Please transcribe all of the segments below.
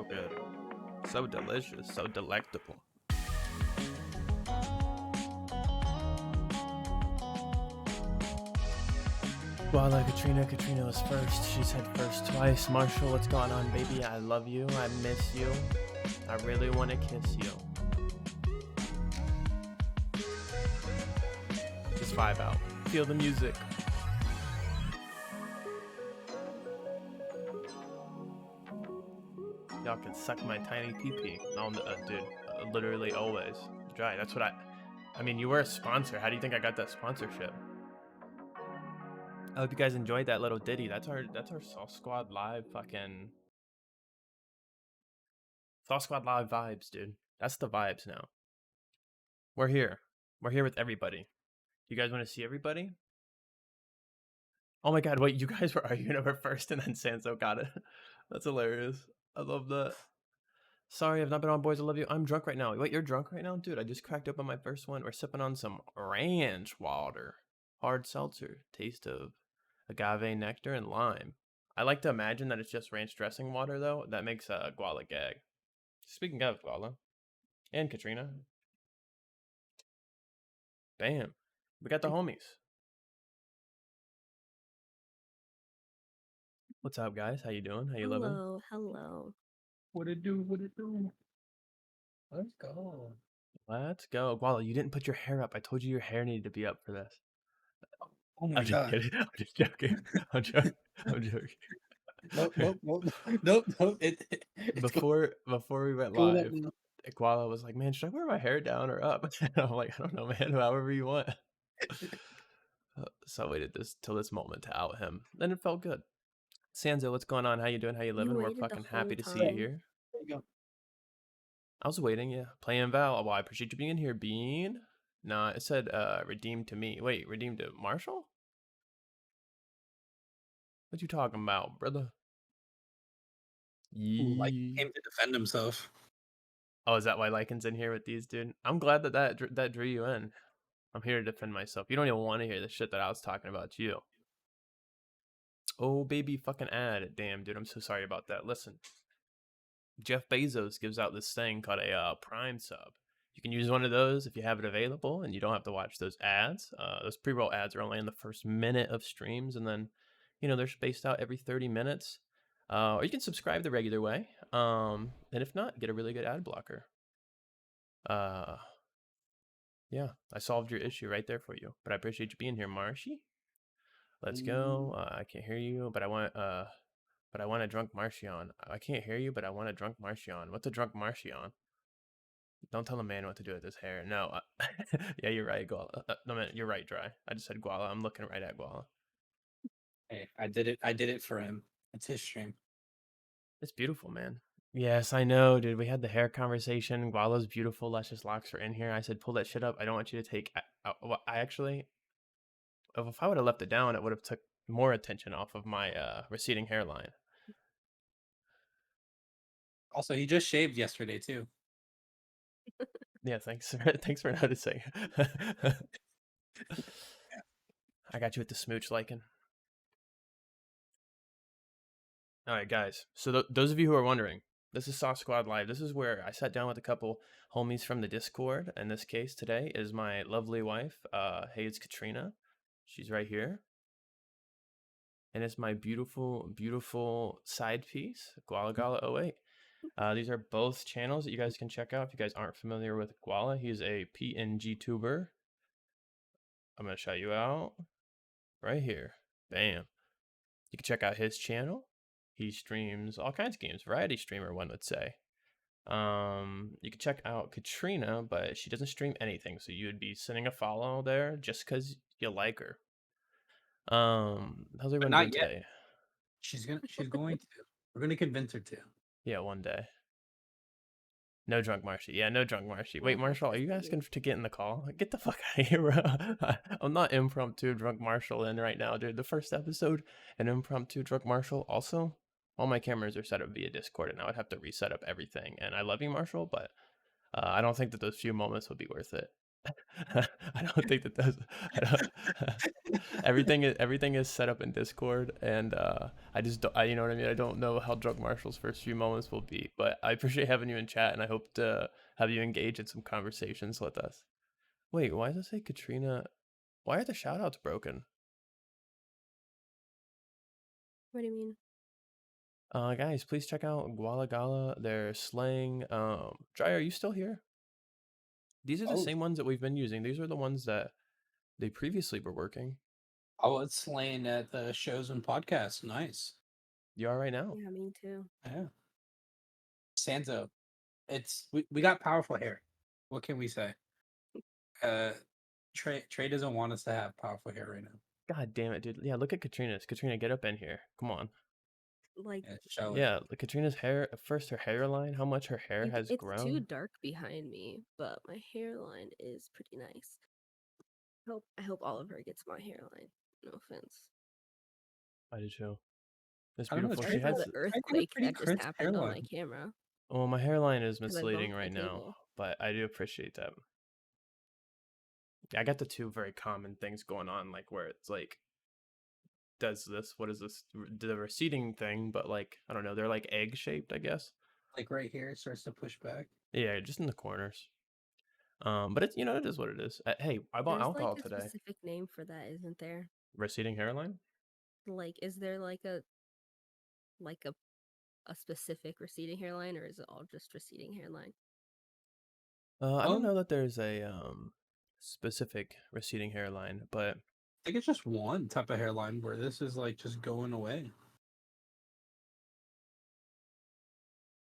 good. So delicious. So delectable. Voila, Katrina. Katrina was first. She said first twice. Marshall, what's going on, baby? I love you. I miss you. I really want to kiss you. Just vibe out. Feel the music. Y'all can suck my tiny pee-pee. No, dude, literally always. Dry. That's what I mean, you were a sponsor. How do you think I got that sponsorship? I hope you guys enjoyed that little ditty. That's our Sauce Squad Live fucking Sauce Squad Live vibes, dude. That's the vibes now. We're here. We're here with everybody. You guys want to see everybody? Oh my god, wait, you guys were arguing over first and then Sanso got it. That's hilarious. I love that. Sorry, I've not been on, boys. I love you. I'm drunk right now. Wait, you're drunk right now? Dude, I just cracked open my first one. We're sipping on some ranch water. Hard seltzer. Taste of agave nectar and lime. I like to imagine that it's just ranch dressing water, though. That makes a Guala gag. Speaking of Guala. And Katrina. Bam. We got the homies. What's up, guys? How you doing? How you living? Hello. What it do? What it do? Let's go. Let's go. Guala, you didn't put your hair up. I told you your hair needed to be up for this. Oh my I'm just god. kidding. I'm just joking. I'm joking. I'm joking. Nope. It's Before we went going up live, now. Guala was like, "Man, should I wear my hair down or up?" And I'm like, "I don't know, man. However you want." So I waited till this moment to out him. Then it felt good. Sanzo, what's going on? How you doing? How you living? We're waited the fucking whole happy to see you time? here. There you go. I was waiting, yeah. Playing Val. Well, I appreciate you being here, Bean. Nah, it said redeemed to me. Wait, redeemed to Marshall? What you talking about, brother? Like Yee. came to defend himself. Oh, is that why Lycan's in here with these, dude? I'm glad that drew you in. I'm here to defend myself. You don't even want to hear the shit that I was talking about to you. Oh, baby, fucking ad. Damn, dude, I'm so sorry about that. Listen, Jeff Bezos gives out this thing called a Prime sub. You can use one of those if you have it available, and you don't have to watch those ads. Those pre-roll ads are only in the first minute of streams, and then, they're spaced out every 30 minutes. Or you can subscribe the regular way. And if not, get a really good ad blocker. Yeah, I solved your issue right there for you. But I appreciate you being here, Marshy. Let's go. I can't hear you, but I want a drunk Martian. I can't hear you, but I want a drunk Martian. What's a drunk Martian? Don't tell a man what to do with his hair. No. Yeah, you're right, Guala. No, man, you're right, Dry. I just said Guala. I'm looking right at Guala. Hey, I did it for him. It's his stream. It's beautiful, man. Yes, I know, dude. We had the hair conversation. Guala's beautiful, luscious locks are in here. I said, pull that shit up. I don't want you to take. I actually, if I would have left it down, it would have took more attention off of my receding hairline. Also, he just shaved yesterday too. Yeah, thanks. Thanks for noticing. I got you with the smooch, Lycan. All right, guys. So those of you who are wondering, this is Sauce Squad Live. This is where I sat down with a couple homies from the Discord. In this case, today is my lovely wife. Hey, it's Katrina. She's right here. And it's my beautiful, beautiful side piece, Guala Gala 08. These are both channels that you guys can check out if you guys aren't familiar with Guala. He's a PNG tuber. I'm going to shout you out right here. Bam. You can check out his channel. He streams all kinds of games, variety streamer, one would say. You can check out Katrina, but she doesn't stream anything, so you would be sending a follow there just because you like her. How's everyone doing today? She's going to. We're gonna convince her to. Yeah, one day. No drunk Marshy. Yeah, no drunk Marshy. Wait, Marshall, are you asking to get in the call? Get the fuck out of here, bro. I'm not impromptu drunk Marshall in right now, dude. The first episode, an impromptu drunk Marshall. Also, all my cameras are set up via Discord, and I would have to reset up everything. And I love you, Marshall, but I don't think that those few moments would be worth it. I don't think that those. everything is set up in Discord, and I just don't, you know what I mean. I don't know how drunk Marshall's first few moments will be, but I appreciate having you in chat, and I hope to have you engage in some conversations with us. Wait, why does it say Katrina? Why are the shoutouts broken? What do you mean? Guys, please check out Guala Gala. They're slaying. Dry, are you still here? These are the Oh, same ones that we've been using. These are the ones that they previously were working. I was slaying at the shows and podcasts. Nice. You are right now. Yeah, me too. Yeah. Sanzo. We got powerful hair. What can we say? Uh Trey doesn't want us to have powerful hair right now. God damn it, dude. Yeah, look at Katrina's. Katrina, get up in here. Come on. Like, Yeah, show it. Yeah, Katrina's hair. First, her hairline. How much her hair has it's too grown. dark behind me, but my hairline is pretty nice. I hope Oliver gets my hairline. No offense. I do too. It's I don't know. beautiful. Sorry She for has. the Trey got a earthquake pretty that just crisp happened on my hairline. camera Well, my hairline is because I misleading bumped my right now, table. but I do appreciate that. Yeah, I got the two very common things going on, like where it's like does this? What is this? The receding thing, but like I don't know. They're like egg shaped, I guess. Like right here, it starts to push back. Yeah, just in the corners. But it's it is what it is. Hey, I bought There's like alcohol a today. specific name for that, isn't there? Receding hairline. Like, is there like a specific receding hairline, or is it all just receding hairline? I don't Um, know that there's a specific receding hairline, but I think it's just one type of hairline where this is like just going away.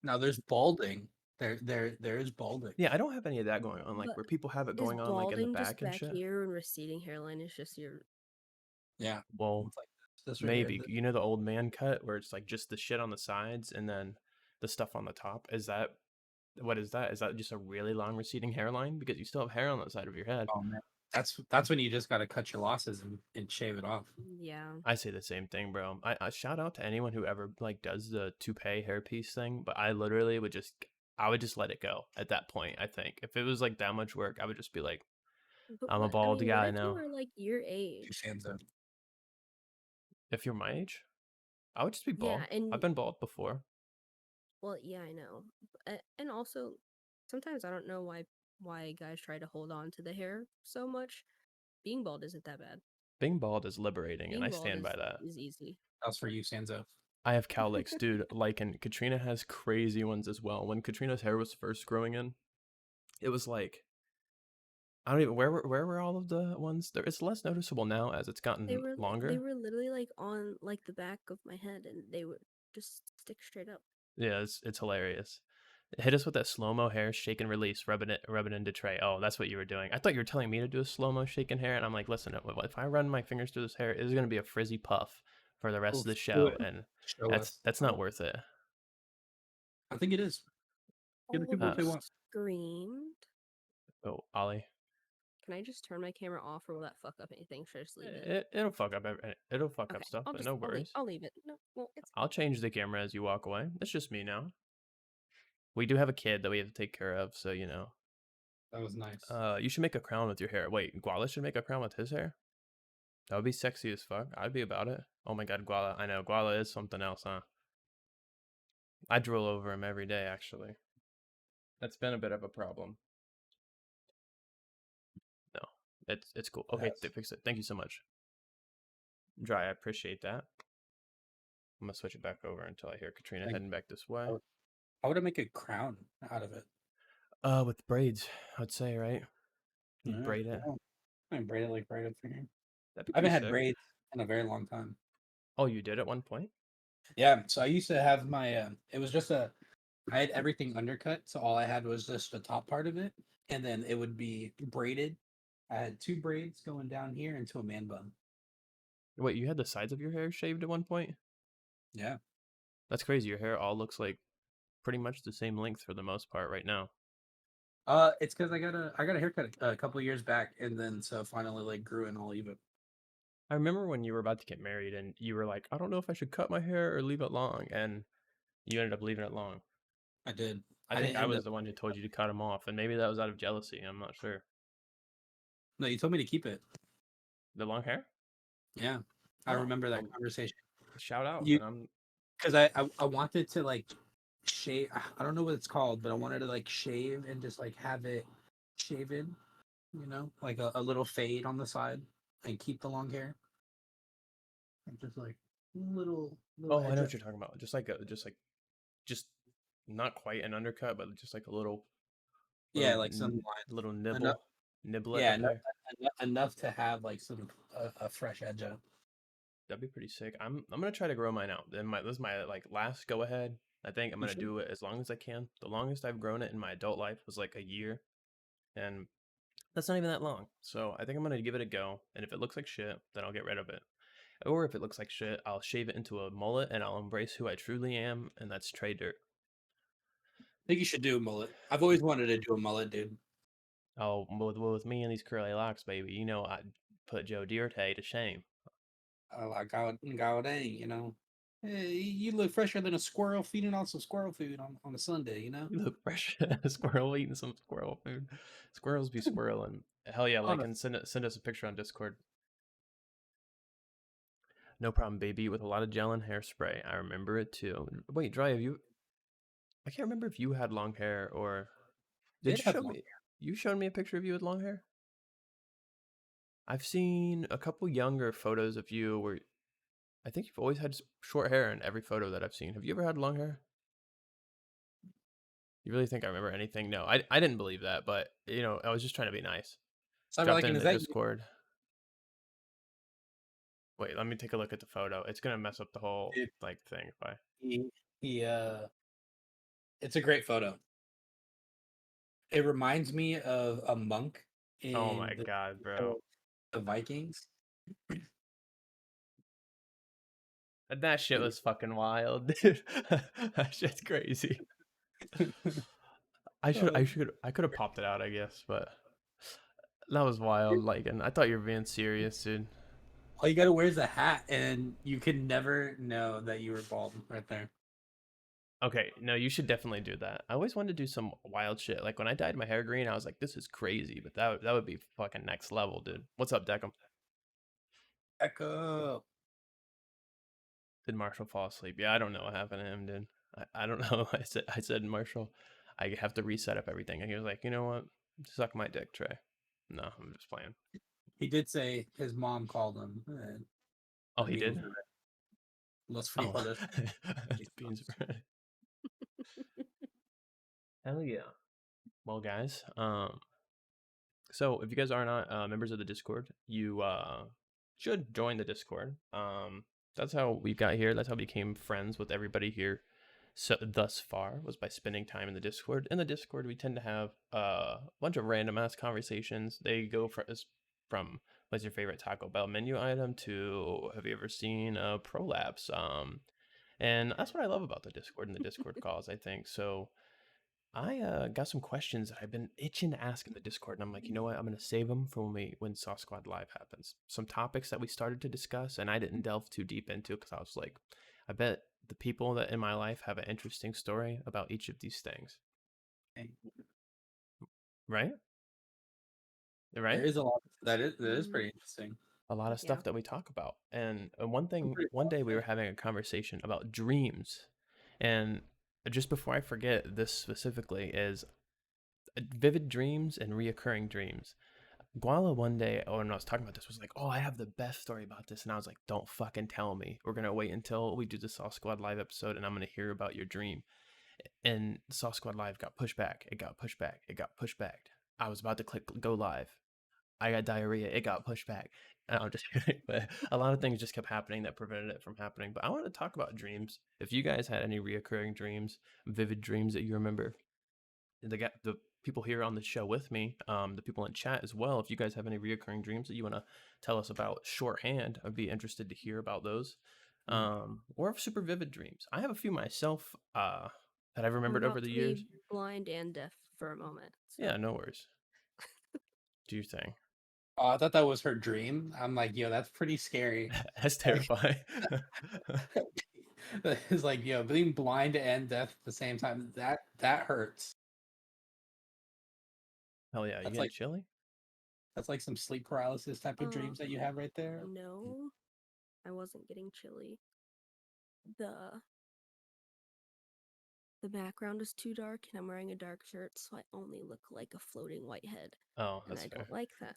Now there's balding. There is balding. yeah, I don't have any of that going on. Like But where people have it is going on, like in the balding just back and back shit. here and receding hairline is just your Yeah, Well, it's like this right here. maybe you know the old man cut where it's like just the shit on the sides and then the stuff on the top. Is that what is that? Is that just a really long receding hairline? Because you still have hair on the side of your head. Oh man, that's when you just got to cut your losses and shave it off. yeah. I say the same thing, bro. I shout out to anyone who ever like does the toupee hairpiece thing, but I would just let it go at that point. I think if it was like that much work, I would just be like, But I'm a bald what guy if you now. were like your Two age? Sanzo. If you're my age, I would just be Yeah, bald. I've and been bald before. well, yeah, I know. And also sometimes I don't know why guys try to hold on to the hair so much. Being bald isn't that bad. Being bald is liberating, and I Being bald stand by that. is easy. That's for you, Sanzo. I have cowlicks, dude. Like, and Katrina has crazy ones as well. When Katrina's hair was first growing in, it was like I don't even where were all of the ones there. It's less noticeable now as it's gotten They longer. were literally like on like the back of my head and they would just stick straight up. Yeah, it's hilarious. Hit us with that slow mo hair, shake and release, rub it into tray. Oh, that's what you were doing. I thought you were telling me to do a slow mo shaking hair, and I'm like, listen, if I run my fingers through this hair, it is gonna be a frizzy puff for the rest of Let's the do show, it. and Show that's us. that's not Oh, worth it. I think it is. Give the people Oliver what they want. screamed. Oh, Ollie, Can I just turn my camera off or will that fuck up anything? Should I just leave it? it'll fuck up Okay, stuff, but no worries. I'll leave it. No, well, it's I'll change the camera as you walk away. It's just me now. We do have a kid that we have to take care of, so you know. That was nice. You should make a crown with your hair. Wait, Guala should make a crown with his hair? That would be sexy as fuck. I'd be about it. Oh my god, Guala. I know. Guala is something else, huh? I drool over him every day, actually. That's been a bit of a problem. No, it's cool. It Okay, has. fix it. Thank you so much. Dry, I appreciate that. I'm gonna switch it back over until I hear Katrina Thank heading you. back this way. How would I make a crown out of it? With braids, I'd say, right? You'd Yeah, braid it. well, I can braid it like right up here. That'd be I haven't pretty had sick. braids in a very long time. Oh, you did at one point? Yeah, so I used to have my. It was just a. I had everything undercut, so all I had was just the top part of it, and then it would be braided. I had two braids going down here into a man bun. Wait, you had the sides of your hair shaved at one point? Yeah. That's crazy. Your hair all looks like pretty much the same length for the most part right now. It's because I got a haircut a couple years back, and then so finally like grew in all even. I remember when you were about to get married and you were like, I don't know if I should cut my hair or leave it long. And you ended up leaving it long. I did. I I think didn't I end was up. the one who told you to cut them off. And maybe that was out of jealousy. I'm not sure. No, you told me to keep it. The long hair? Yeah, I Oh, remember that well, conversation. shout out. You And I'm because I wanted to like shave. I don't know what it's called, but I wanted to like shave and just like have it shaven, like a little fade on the side and keep the long hair and just like little Oh, I edge know of what you're talking about. Just not quite an undercut, but just like a yeah, like some lines little enough. niblet Yeah, of hair. enough to have like some a fresh edge of. That'd be pretty sick. I'm gonna try to grow mine out. Then this is my like last go ahead. I think I'm You gonna should. do it as long as I can. The longest I've grown it in my adult life was like a year, and that's not even that long. So I think I'm gonna give it a go. And if it looks like shit, then I'll get rid of it. Or if it looks like shit, I'll shave it into a mullet and I'll embrace who I truly am, and that's Trey Dirt. I think you should do a mullet. I've always wanted to do a mullet, dude. Oh, with me and these curly locks, baby, you know I'd put Joe Dirt to shame. Like God dang, Hey, you look fresher than a squirrel feeding on some squirrel food on a Sunday, You look fresh. A squirrel eating some squirrel food. Squirrels be squirreling. Hell yeah, on like a and send us a picture on Discord. No problem, baby. With a lot of gel and hairspray. I remember it too. Wait, Dry, have you? I can't remember if you had long hair or did did you have show long me? You showed me a picture of you with long hair. I've seen a couple younger photos of you where I think you've always had short hair in every photo that I've seen. Have you ever had long hair? You really think I remember anything? No, I didn't believe that, but I was just trying to be nice. Dropped it Cyberlycan, in is the that you? Discord. Wait, let me take a look at the photo. It's gonna mess up the whole Dude, like thing if I. he it's a great photo. It reminds me of a monk Oh my in god, bro. show the Vikings. That shit was fucking wild, dude. That shit's crazy. Uh, I could have popped it out, I guess, but that was wild. Like, and I thought you were being serious, dude. all you gotta wear is a hat, and you can never know that you were bald right there. Okay, no, you should definitely do that. I always wanted to do some wild shit. Like when I dyed my hair green, I was like, this is crazy, but that would be fucking next level, dude. What's up, Deckham? Echo. Did Marshall fall asleep? Yeah, I don't know what happened to him, dude. I don't know. I said Marshall, I have to reset up everything, and he was like, you know what? Suck my dick, Trey. No, I'm just playing. He did say his mom called him. Oh, The he beans did. were los Oh, frijoles. the beans. Hell yeah. Well, guys, so if you guys are not members of the Discord, you should join the Discord. That's how we got here. That's how we became friends with everybody here. So thus far was by spending time in the Discord. In the Discord, we tend to have a bunch of random ass conversations. They go from what's your favorite Taco Bell menu item to have you ever seen a prolapse? And that's what I love about the Discord and the Discord calls. I think so. I got some questions that I've been itching to ask in the Discord, and I'm like, you know what? I'm gonna save them for when Sauce Squad Live happens. Some topics that we started to discuss, and I didn't delve too deep into because I was like, I bet the people that in my life have an interesting story about each of these things, right? There Right? is a lot that is Mhm. pretty interesting. A lot of Yeah. stuff that we talk about, and I'm pretty one proud day we of were that. having a conversation about dreams, and just before I forget, this specifically is vivid dreams and reoccurring dreams. Guala one day, oh, when I was talking about this, was like, "Oh, I have the best story about this," and I was like, "Don't fucking tell me. We're gonna wait until we do the Saw Squad Live episode, and I'm gonna hear about your dream." And Saw Squad Live got pushed back. It got pushed back. It got pushed back. I was about to click go live. I got diarrhea. It got pushed back. And I'm just kidding, but a lot of things just kept happening that prevented it from happening. But I wanted to talk about dreams. If you guys had any reoccurring dreams, vivid dreams that you remember, the people here on the show with me, the people in chat as well. If you guys have any reoccurring dreams that you want to tell us about shorthand, I'd be interested to hear about those. Mm. Or super vivid dreams. I have a few myself that I've I'm remembered over about the to be years. blind and deaf for a moment. Yeah, So no worries. Do your thing. Oh, I thought that was her dream. I'm like, yo, that's pretty scary. That's Like, terrifying. it's like, yo, being blind and deaf at the same time, that hurts. Hell yeah, you That's getting like, chilly? That's like some sleep paralysis type of Uh, dreams that you have right there. no, I wasn't getting chilly. The the background is too dark and I'm wearing a dark shirt, so I only look like a floating white head, Oh, and that's I fair. don't like that.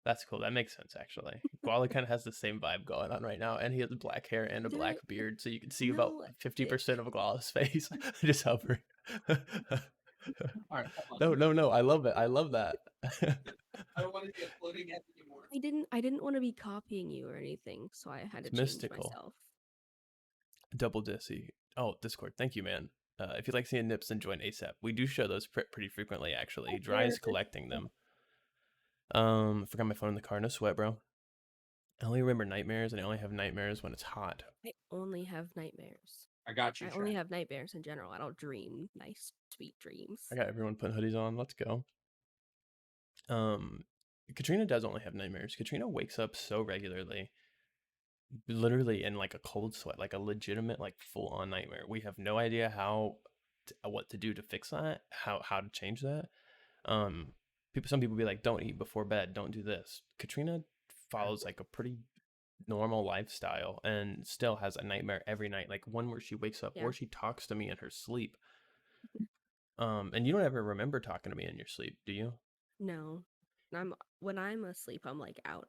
That's cool. That makes sense actually. Guala kind of has the same vibe going on right now, and he has black hair and a There, black beard, so you can see about no, 50% of Guala's face just hovering. All right, hold No, on. no, no. I love it. I love that. I don't want to be a floating head anymore. I didn't want to be copying you or anything, so I had to It's change mystical. myself. Double Dissy. Oh, Discord. Thank you, man. If you like seeing nips, then join ASAP. We do show those pretty frequently, actually. Dry is collecting them. Forgot my phone in the car. No sweat, bro. I only remember nightmares, and I only have nightmares when it's hot. I only have nightmares. I got you, I only Trent. have nightmares in general. I don't dream nice, sweet I dreams. got everyone putting hoodies on. Let's go. Um, Katrina does only have nightmares. Katrina wakes up so regularly, literally in like a cold sweat, like a legitimate, like full on nightmare. We have no idea what to do to fix that, how to change that. Some people be like, don't eat before bed, don't do this. Katrina follows like a pretty normal lifestyle and still has a nightmare every night, like one where she wakes up Yeah. or she talks to me in her sleep. And you don't ever remember talking to me in your sleep, do you? No. When I'm asleep, I'm like out.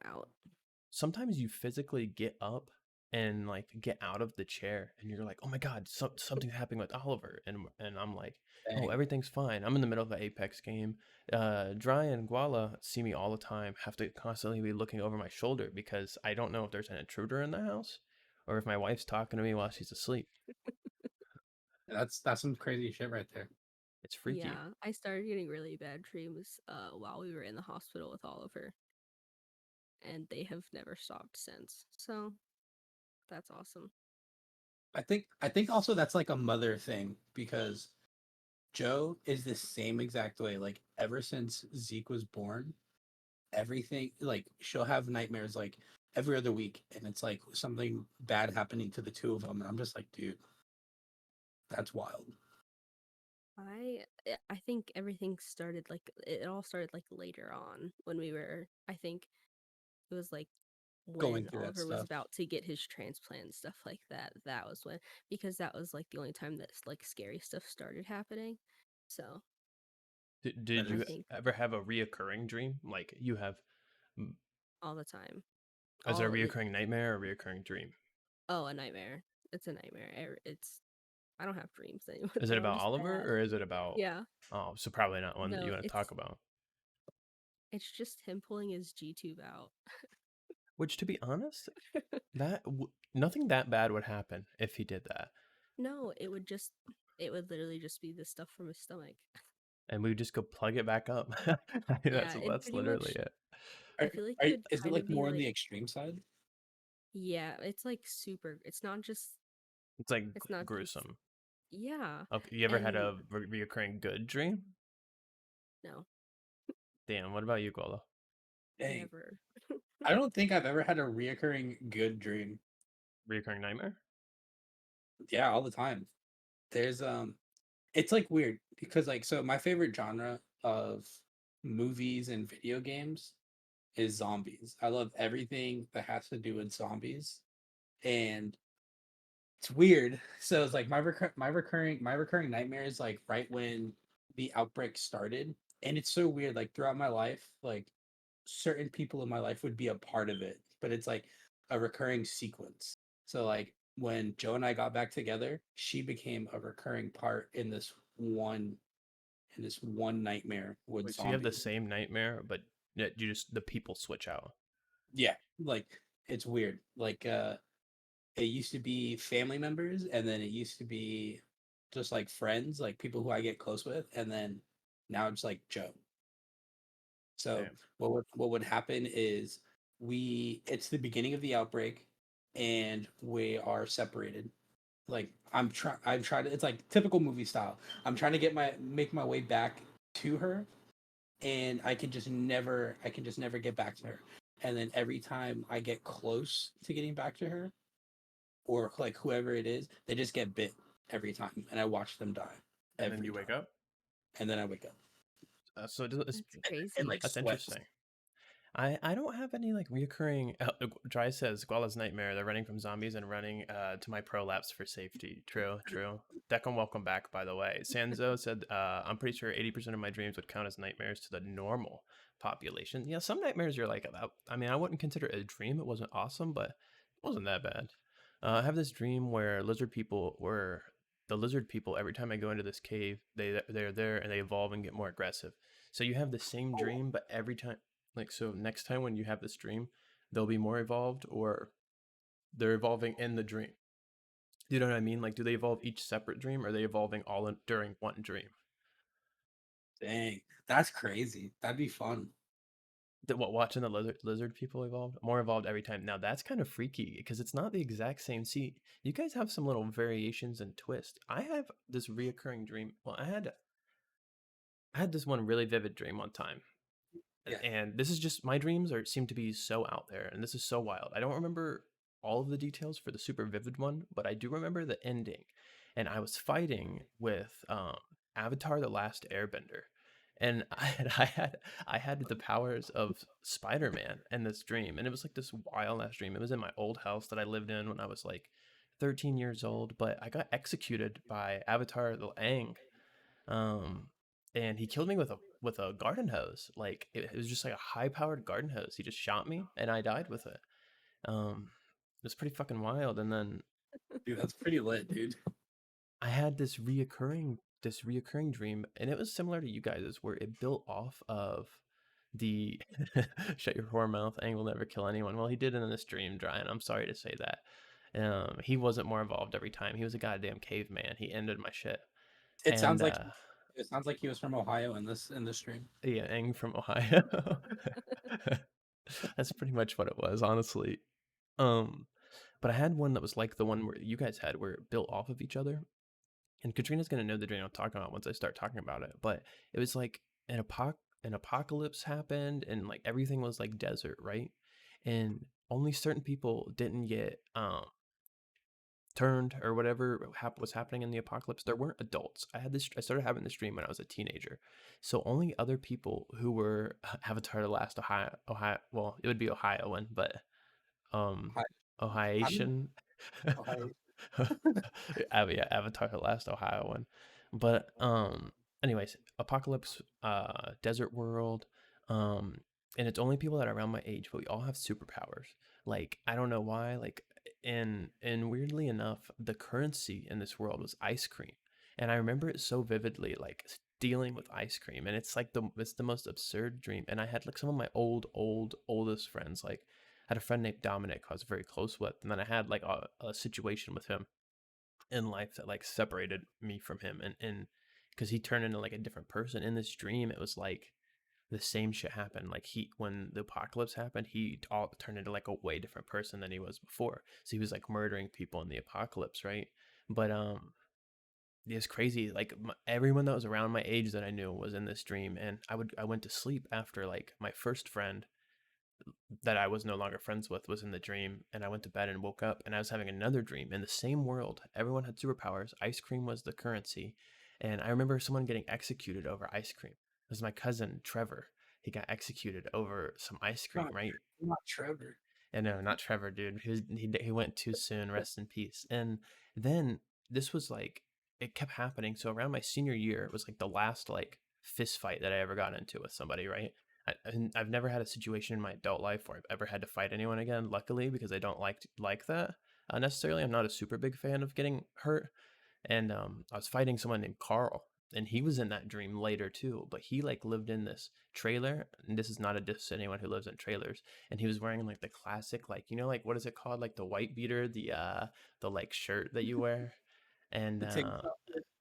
Sometimes you physically get up and like get out of the chair and you're like, oh my god, something's happening with Oliver, and I'm like, oh, Dang. everything's fine. I'm in the middle of an Apex game. Dry and Guala see me all the time, have to constantly be looking over my shoulder because I don't know if there's an intruder in the house or if my wife's talking to me while she's asleep. That's some crazy shit right there. It's freaky. Yeah, I started getting really bad dreams while we were in the hospital with Oliver, and they have never stopped since. So that's awesome. I think also that's like a mother thing because Joe is the same exact way. Like ever since Zeke was born, everything like she'll have nightmares like every other week, and it's like something bad happening to the two of them, and I'm just like, dude, that's wild. I think everything started like it all started like later on when we were. I think it was like Going when through that Oliver was stuff. about to get his transplant and stuff like that. That was when, because that was like the only time that like scary stuff started happening. So That Did I you is think ever have a reoccurring dream? Like you have, all the time, is it a all it, reoccurring nightmare or a reoccurring dream? oh, a nightmare. It's a nightmare. It's I don't have dreams anymore. Is it They're all about just Oliver bad. or is it about? Yeah. Oh, so probably not one that you No, want to talk about. it's just him pulling his G tube out. Which, to be honest, nothing that bad would happen if he did that, No, it would literally just be the stuff from his stomach. and we would just go plug it back up. Yeah, and That's pretty literally much it. I feel like are it would is it kind of like be more on like, the extreme side? yeah, it's like super. It's not just It's like it's not just gruesome. yeah. Okay, you ever had And a reoccurring good dream? no, Damn, what about you, Gola? Dang. never. I don't think I've ever had a reoccurring good dream. Reoccurring nightmare? Yeah, all the time. There's it's like weird because like so my favorite genre of movies and video games is zombies. I love everything that has to do with zombies. And it's weird. So it's like my recurring nightmare is like right when the outbreak started. And it's so weird. Like throughout my life, like certain people in my life would be a part of it, but it's like a recurring sequence. So like when Joe and I got back together, she became a recurring part in this one nightmare with Wait, so you have the zombies. same nightmare, but you just the people switch out. Yeah, like it's weird. Like it used to be family members and then it used to be just like friends, like people who I get close with, and then now it's like Joe. So Damn. what would happen is we it's the beginning of the outbreak and we are separated. Like I'm trying to it's like typical movie style. I'm trying to make my way back to her and I can just never get back to her. And then every time I get close to getting back to her or like whoever it is, they just get bit every time and I watch them die And then every you wake time. up. And then I wake up So That's and crazy. like that's sweats. interesting. I don't have any like reoccurring. Dry says Guala's nightmare. They're running from zombies and running to my prolapse for safety. True, true. Declan, welcome back. By the way, Sanzo said I'm pretty sure 80% of my dreams would count as nightmares to the normal population. Yeah, some nightmares you're like, I mean, I wouldn't consider it a dream. It wasn't awesome, but it wasn't that bad. I have this dream where lizard people were the lizard people. Every time I go into this cave, they're there and they evolve and get more aggressive. So you have the same Oh, dream, but every time like, so next time when you have this dream, they'll be more evolved or they're evolving in the dream. You know what I mean? Like, do they evolve each separate dream or are they evolving all during one dream? dang, that's crazy. That'd be fun. What, watching the lizard people evolve? More evolved every time. Now, that's kind of freaky because it's not the exact same. See, you guys have some little variations and twists. I have this reoccurring dream. Well, I had this one really vivid dream one time. Yeah. And this is just my dreams are seem to be so out there and this is so wild. I don't remember all of the details for the super vivid one, but I do remember the ending. And I was fighting with Avatar the Last Airbender. And I had the powers of Spider-Man in this dream. And it was like this wild ass dream. It was in my old house that I lived in when I was like 13 years old, but I got executed by Avatar the Aang, um, and he killed me with a garden hose. Like it was just like a high powered garden hose. He just shot me, and I died with it. It was pretty fucking wild. And then Dude, that's pretty lit, dude. I had this reoccurring dream, and it was similar to you guys', where it built off of the shut your whore mouth. Aang will never kill anyone. Well, he did in this dream, Brian. I'm sorry to say that. He wasn't more evolved every time. He was a goddamn caveman. He ended my shit. It And sounds like he was from Ohio in this stream. Yeah, Aang from Ohio. That's pretty much what it was, honestly. Um, but I had one that was like the one where you guys had, where it built off of each other. And Katrina's gonna know the dream I'm talking about once I start talking about it. But it was like an apocalypse happened, and like everything was like desert, right? And only certain people didn't get turned or whatever was happening in the apocalypse. There weren't adults. I started having this dream when I was a teenager. So only other people who were Avatar the Last Ohio, well, it would be Ohioan, but um Ohio. I don't know. Ohioan. Ohio. Yeah, Avatar the Last Ohioan. But anyways, apocalypse, desert world, um and it's only people that are around my age, but we all have superpowers. Like I don't know why, like and weirdly enough, the currency in this world was ice cream. And I remember it so vividly, like dealing with ice cream, and it's the most absurd dream. And I had like some of my oldest friends, like I had a friend named Dominic who I was very close with, and then I had like a situation with him in life that like separated me from him, and because he turned into like a different person in this dream. It was like the same shit happened. Like when the apocalypse happened, he all turned into like a way different person than he was before. So he was like murdering people in the apocalypse, right? But it's crazy. Like everyone that was around my age that I knew was in this dream, and I went to sleep after like my first friend that I was no longer friends with was in the dream, and I went to bed and woke up, and I was having another dream in the same world. Everyone had superpowers. Ice cream was the currency, and I remember someone getting executed over ice cream. It was my cousin Trevor. He got executed over some ice cream, Not, right? not Trevor. And no, not Trevor, dude. He went too soon. Rest in peace. And then this was like it kept happening. So around my senior year, it was like the last like fist fight that I ever got into with somebody, right? And I've never had a situation in my adult life where I've ever had to fight anyone again. Luckily, because I don't like that necessarily. I'm not a super big fan of getting hurt, and I was fighting someone named Carl, and he was in that dream later too. But he like lived in this trailer, and this is not a diss to anyone who lives in trailers. And he was wearing like the classic, like what is it called, like the white beater, the like shirt that you wear, and The TikTok,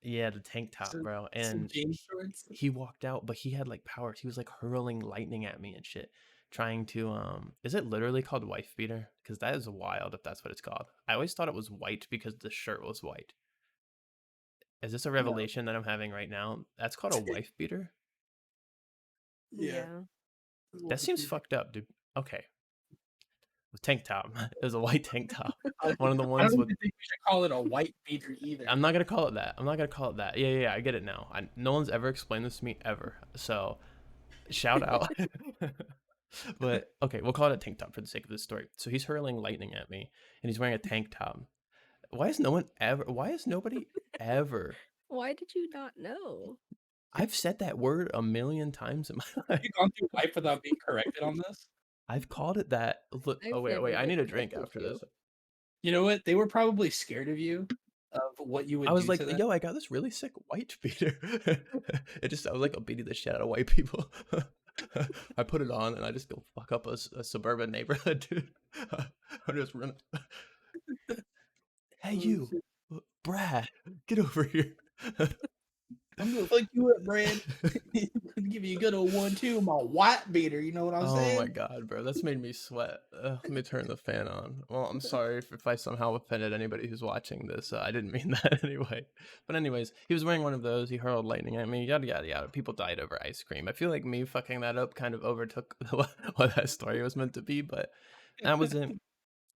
yeah, the tank top, bro. some And jean shorts. he walked out, but he had like powers. He was like hurling lightning at me and shit, trying to is it literally called wife beater? Because that is wild if that's what it's called. I always thought it was white because the shirt was white. Is this a No. revelation that I'm having right now? That's called a wife beater? Yeah. Yeah. That seems fucked up, dude. Okay. Tank top. It was a white tank top. I, One of the I ones don't with even think we should call it a white beater either. I'm not gonna call it that. I'm not gonna call it that. Yeah, yeah, yeah, I get it now. No one's ever explained this to me ever. So shout out. But okay, we'll call it a tank top for the sake of this story. So he's hurling lightning at me, and he's wearing a tank top. Why is no one ever? Why is nobody ever? Why did you not know? I've said that word a million times in my Have life. you gone through life without being corrected on this? I've called it that. Look, oh I've wait, never wait, I been need a drink corrected after you. this. You know what? They were probably scared of you, of what you I would was do like, to them. yo, I got this really sick white beater. It just, I was like, I'm beating the shit out of white people. I put it on and I just go fuck up a suburban neighborhood, dude. I'm just running. Hey, Oh, you, shit. Brad, get over here. I'm gonna fuck you up, Brad. Give you a good old 1-2, my white beater. You know what I'm Oh my saying? god, bro, that's made me sweat. Let me turn the fan on. Well, I'm sorry if I somehow offended anybody who's watching this. I didn't mean that anyway. But anyways, he was wearing one of those. He hurled lightning at me. Yada yada yada. People died over ice cream. I feel like me fucking that up kind of overtook what that story was meant to be. But that wasn't.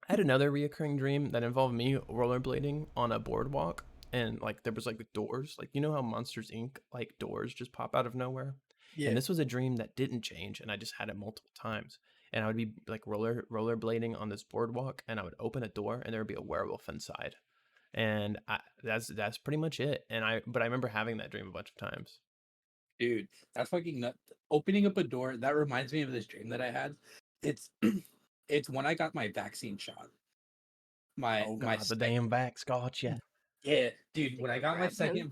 I had another reoccurring dream that involved me rollerblading on a boardwalk, and like there was like doors, like you know how Monsters Inc. like doors just pop out of nowhere, and Yeah, this was a dream that didn't change, and I just had it multiple times, and I would be like rollerblading on this boardwalk, and I would open a door, and there would be a werewolf inside, and that's pretty much it. And I remember having that dream a bunch of times. dude, that's fucking nut. Opening up a door, that reminds me of this dream that I had. It's it's when I got my vaccine shot. My Oh my god, the sec damn vax got you. Yeah, dude, They when I go got my grab him.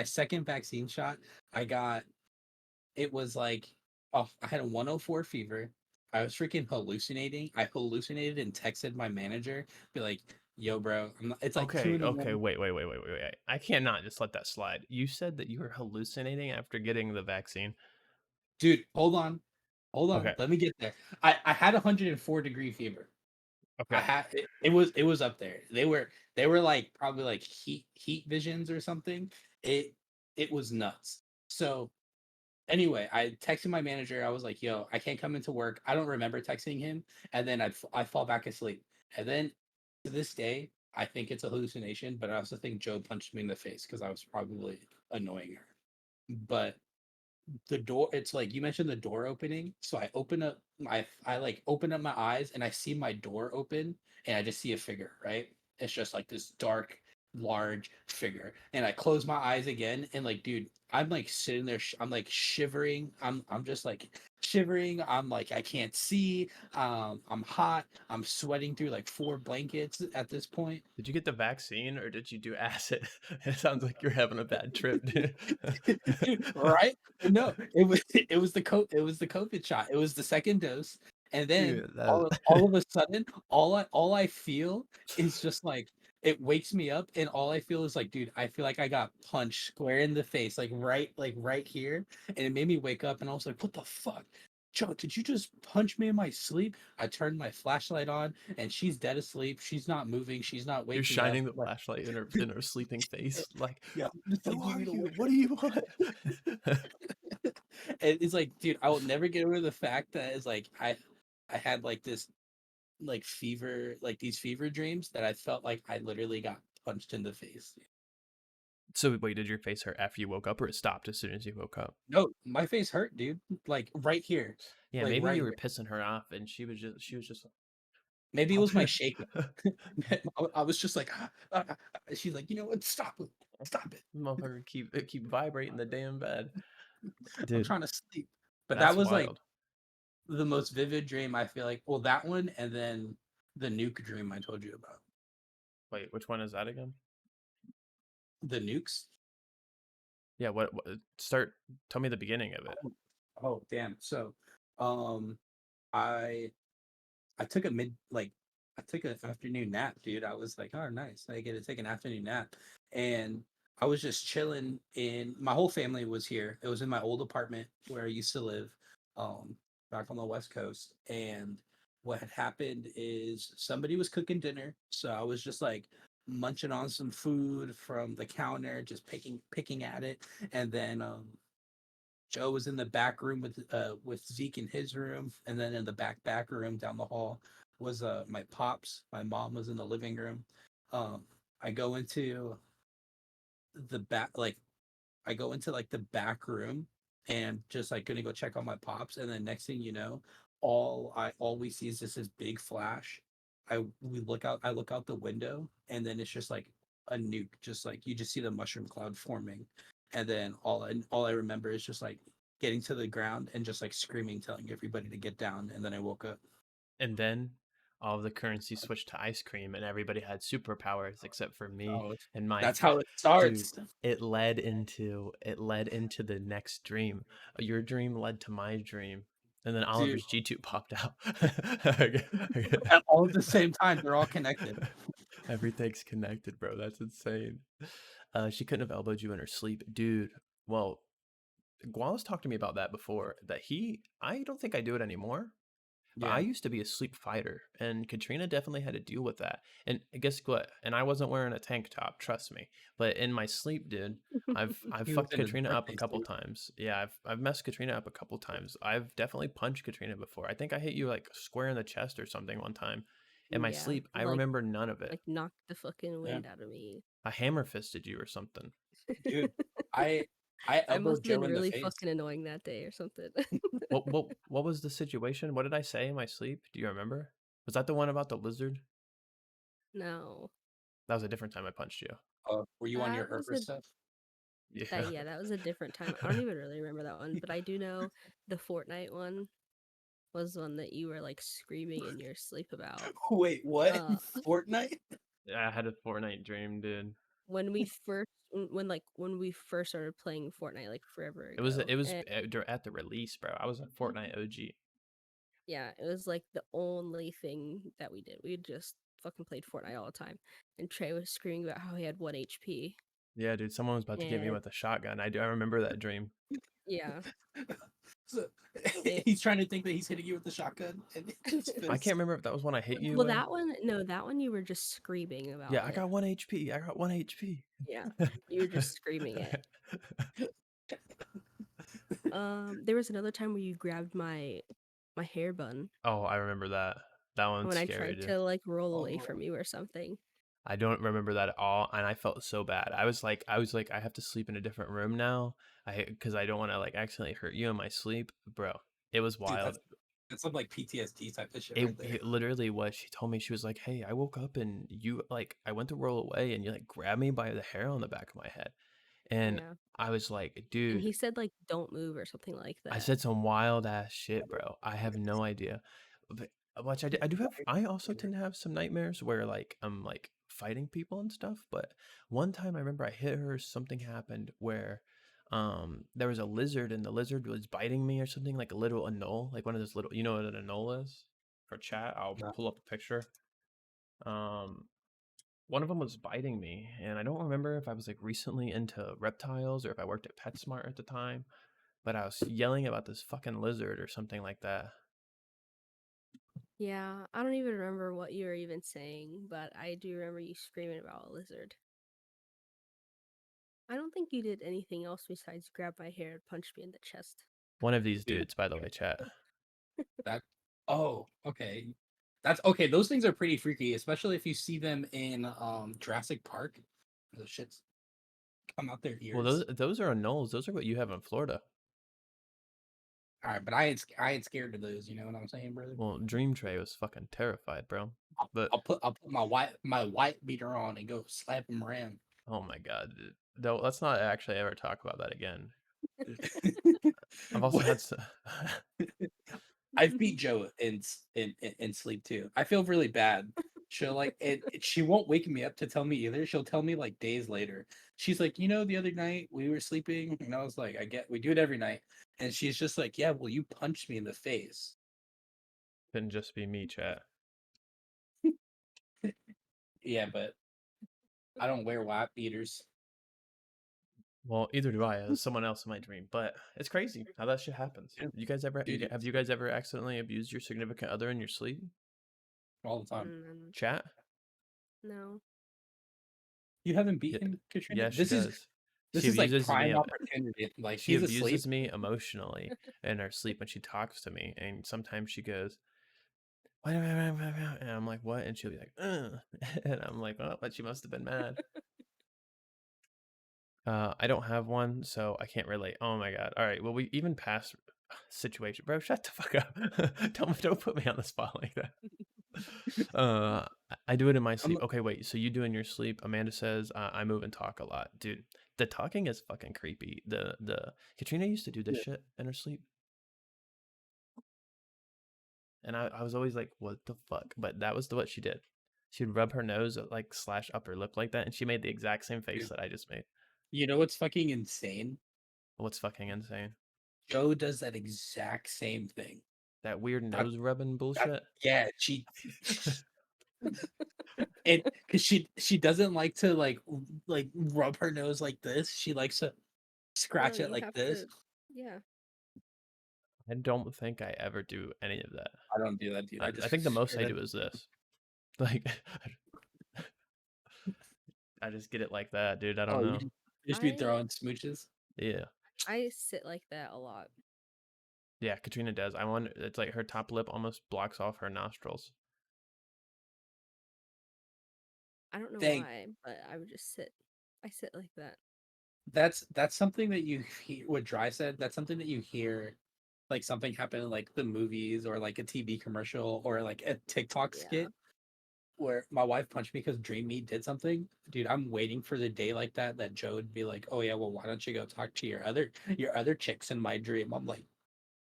second vaccine shot, I got it was like, oh, I had a 104 fever. I was freaking hallucinating. I hallucinated and texted my manager, be like, "Yo, bro, it's like two Okay, in the okay, morning." wait. I cannot just let that slide. You said that you were hallucinating after getting the vaccine. Dude, hold on, Okay, let me get there. I had a 104-degree fever. I okay. had it was up there. They were like probably like heat visions or something. It it was nuts. So anyway, I texted my manager. I was like, "Yo, I can't come into work." I don't remember texting him, and then I fall back asleep. And then to this day, I think it's a hallucination, but I also think Joe punched me in the face because I was probably annoying her. But the door, it's like you mentioned the door opening, so I like open up my eyes and I see my door open and I just see a figure, right? It's just like this dark large figure, and I close my eyes again, and like, dude, I'm like sitting there, I'm like shivering, I'm just like shivering, I'm like, I can't see, I'm hot, I'm sweating through like 4 blankets at this point. Did you get the vaccine or did you do acid? It sounds like you're having a bad trip, dude. Dude, right? No, it was the COVID shot. It was the second dose, and then Dude, all of a sudden, all I feel is just like it wakes me up, and all I feel is like, dude, I feel like I got punched square in the face, like right here, and it made me wake up, and I was like, what the fuck? Joe, did you just punch me in my sleep? I turned my flashlight on, and she's dead asleep. She's not moving. She's not you're waking up. shining the Like, flashlight in her sleeping face. Like, yeah, just like, who you are need to you? wake What do you want? And it's like, dude, I will never get over the fact that it's like I had like this like fever, like these fever dreams that I felt like I literally got punched in the face. So wait, did your face hurt after you woke up, or it stopped as soon as you woke up? No, my face hurt, dude. Like right here, Yeah, like maybe right you were here. pissing her off, and she was just Maybe it was my like, shaking. I was just like, she's like, you know what? Stop it. motherfucker, keep vibrating the damn bed, I'm dude. trying to sleep. But that That's was like wild. the most vivid dream I feel like. Well, that one, and then the nuke dream I told you about. Wait, which one is that again? The nukes. Yeah, what start tell me the beginning of it. Oh, oh, damn. So, um, I I took a mid like I took an afternoon nap, dude. I was like, oh, nice. I get to take an afternoon nap, and I was just chilling. In my whole family was here. It was in my old apartment where I used to live, back on the West Coast. And what had happened is somebody was cooking dinner, so I was just like munching on some food from the counter, just picking at it, and then Joe was in the back room with Zeke in his room, and then in the back room down the hall was my pops. My mom was in the living room. Um, I go into the back, like I go into like the back room, and just like gonna go check on my pops, and then next thing you know, all we see is just this big flash. I look out the window, and then it's just like a nuke, just like you just see the mushroom cloud forming, and then all I remember is just like getting to the ground and just like screaming, telling everybody to get down, and then I woke up. And then all of the currency switched to ice cream, and everybody had superpowers except for me Oh, and my that's how it dude. starts. It led into the next dream. Your dream led to my dream, and then Dude, Oliver's G2 popped out. at all at the same time. They're all connected. Everything's connected, bro. That's insane. She couldn't have elbowed you in her sleep, dude. Well, Guala's talked to me about that before. I don't think I do it anymore. But I Yeah. used to be a sleep fighter, and Katrina definitely had to deal with that. And guess what? And I wasn't wearing a tank top, trust me. But in my sleep, dude, I've He was fucked in his Katrina up a birthday couple suit. times. Yeah, I've messed Katrina up a couple times. I've definitely punched Katrina before. I think I hit you like square in the chest or something one time. In my Yeah, sleep, I remember none of it. like knocked the fucking Yeah. wind out of me. I hammer fisted you or something. Dude, I I I must elbowed have been Joe in the really face. fucking annoying that day or something. What was the situation? What did I say in my sleep? Do you remember? Was that the one about the lizard? No. That was a different time I punched you. Were you on your That was herper a stuff? Yeah. that was a different time. I don't even really remember that one, but I do know the Fortnite one was one that you were like screaming in your sleep about. Wait, what? Uh Fortnite? I had a Fortnite dream, dude. when we first started playing Fortnite like forever It was ago. And at the release, bro. I was a Fortnite OG. yeah, it was like the only thing that we did. We just fucking played Fortnite all the time. And Trey was screaming about how he had 1 HP. Yeah, dude. Someone was about to get me And with a shotgun. I do. I remember that dream. yeah, So, it he's trying to think that he's hitting you with the shotgun, and it's I can't fist. remember if that was one I hit you well with. that one no, that one you were just screaming Yeah, about I it. got 1 HP. I got 1 HP. Yeah. You were just screaming it. There was another time where you grabbed my hair bun Oh, I remember that. That one's when I scary, tried dude. to like roll away Oh, from you or something. I don't remember that at all, and I felt so bad. I was like, I have to sleep in a different room now. Because I don't want to like accidentally hurt you in my sleep, bro. It was dude, wild. that's some like PTSD type of shit It right there. it literally was. She told me she was like, "Hey, I woke up and you like I went to roll away and you like grabbed me by the hair on the back of my head." And Yeah. I was like, And "Dude, he said like don't move or something like I that. said some wild ass shit, bro. I have no idea." But which I do have I also tend to have some nightmares where like I'm like fighting people and stuff, but one time I remember I hit her, something happened where there was a lizard and the lizard was biting me or something like a little anole, like one of those little, you know what an anole is? For chat, I'll No. pull up a picture. Um, one of them was biting me, and I don't remember if I was like recently into reptiles or if I worked at PetSmart at the time, but I was yelling about this fucking lizard or something like that. Yeah, I don't even remember what you were even saying, but I do remember you screaming about a lizard. I don't think you did anything else besides grab my hair and punch me in the chest. One of these Dude, dudes, by the way, chat. that. Oh, okay. That's okay. Those things are pretty freaky, especially if you see them in Jurassic Park. The shits come out their Well, ears. those are anoles. Those are what you have in Florida. All right, but I ain't scared of those. You know what I'm saying, brother? Well, Dream Tray was fucking terrified, bro. But I'll put my white beater on and go slap him around. oh my god, dude. Though let's not actually ever talk about that again. I've also What? had I've beat Joe in sleep too. I feel really bad. She'll like she won't wake me up to tell me either. She'll tell me like days later. She's like, you know, the other night we were sleeping, and I was like, I get we do it every night. And she's just like, yeah, well, you punched me in the face. couldn't just be me, chat. Yeah, but I don't wear white beaters. Well, either do I. As someone else in my dream, but it's crazy how that shit happens. Yeah, dude, Have you guys ever accidentally abused your significant other in your sleep? all the time. Chat? No. You haven't Yeah, beaten Katrina. yeah, she does. This She is like abuses me. prime opportunity. Like She he's asleep. abuses me emotionally in her sleep when she talks to me, and sometimes she goes, and I'm like, what? And she'll be like, ugh. And I'm like, well, but she must have been mad. I don't have one, so I can't relate. Oh my god. All right. Well, we even passed situation, bro. Shut the fuck up. Don't put me on the spot like that. I do it in my I'm sleep. Okay, wait. So you do in your sleep? Amanda says I move and talk a lot, dude. The talking is fucking creepy. The Katrina used to do this yeah. shit in her sleep, and I was always like, what the fuck? But that was what she did. She'd rub her nose like slash upper lip like that, and she made the exact same face Dude, that I just made. you know what's fucking insane? What's fucking insane? Joe does that exact same thing. That weird That, nose rubbing that bullshit. yeah, and because she doesn't like to like rub her nose like this. She likes to No, scratch it you like have this. to. Yeah. I don't think I ever do any of that. I don't do that, dude. I I just think the most stare I at do is this. Like, I just get it like that, dude. I don't oh, know. you just be I throwing smooches. Yeah. I sit like that a lot. Yeah, Katrina does. I wonder, it's like her top lip almost blocks off her nostrils. I don't know Dang, why, but I would just sit. I sit like that. that's something that you hear. What Dry said. That's something that you hear, like something happen in like the movies or like a TV commercial or like a TikTok Yeah. skit where my wife punched me because Dream Me did something. Dude, I'm waiting for the day like that that Joe would be like, "Oh yeah, well why don't you go talk to your other chicks in my dream?" I'm like,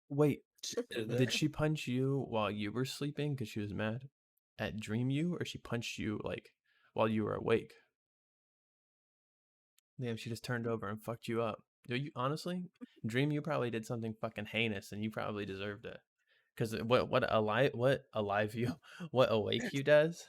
Wait, "Sit did there." she punch you while you were sleeping because she was mad at Dream You, or she punched you like while you were awake? Damn, she just turned over and fucked you up. Do you honestly, Dream You probably did something fucking heinous and you probably deserved it. Because what alive you what awake you does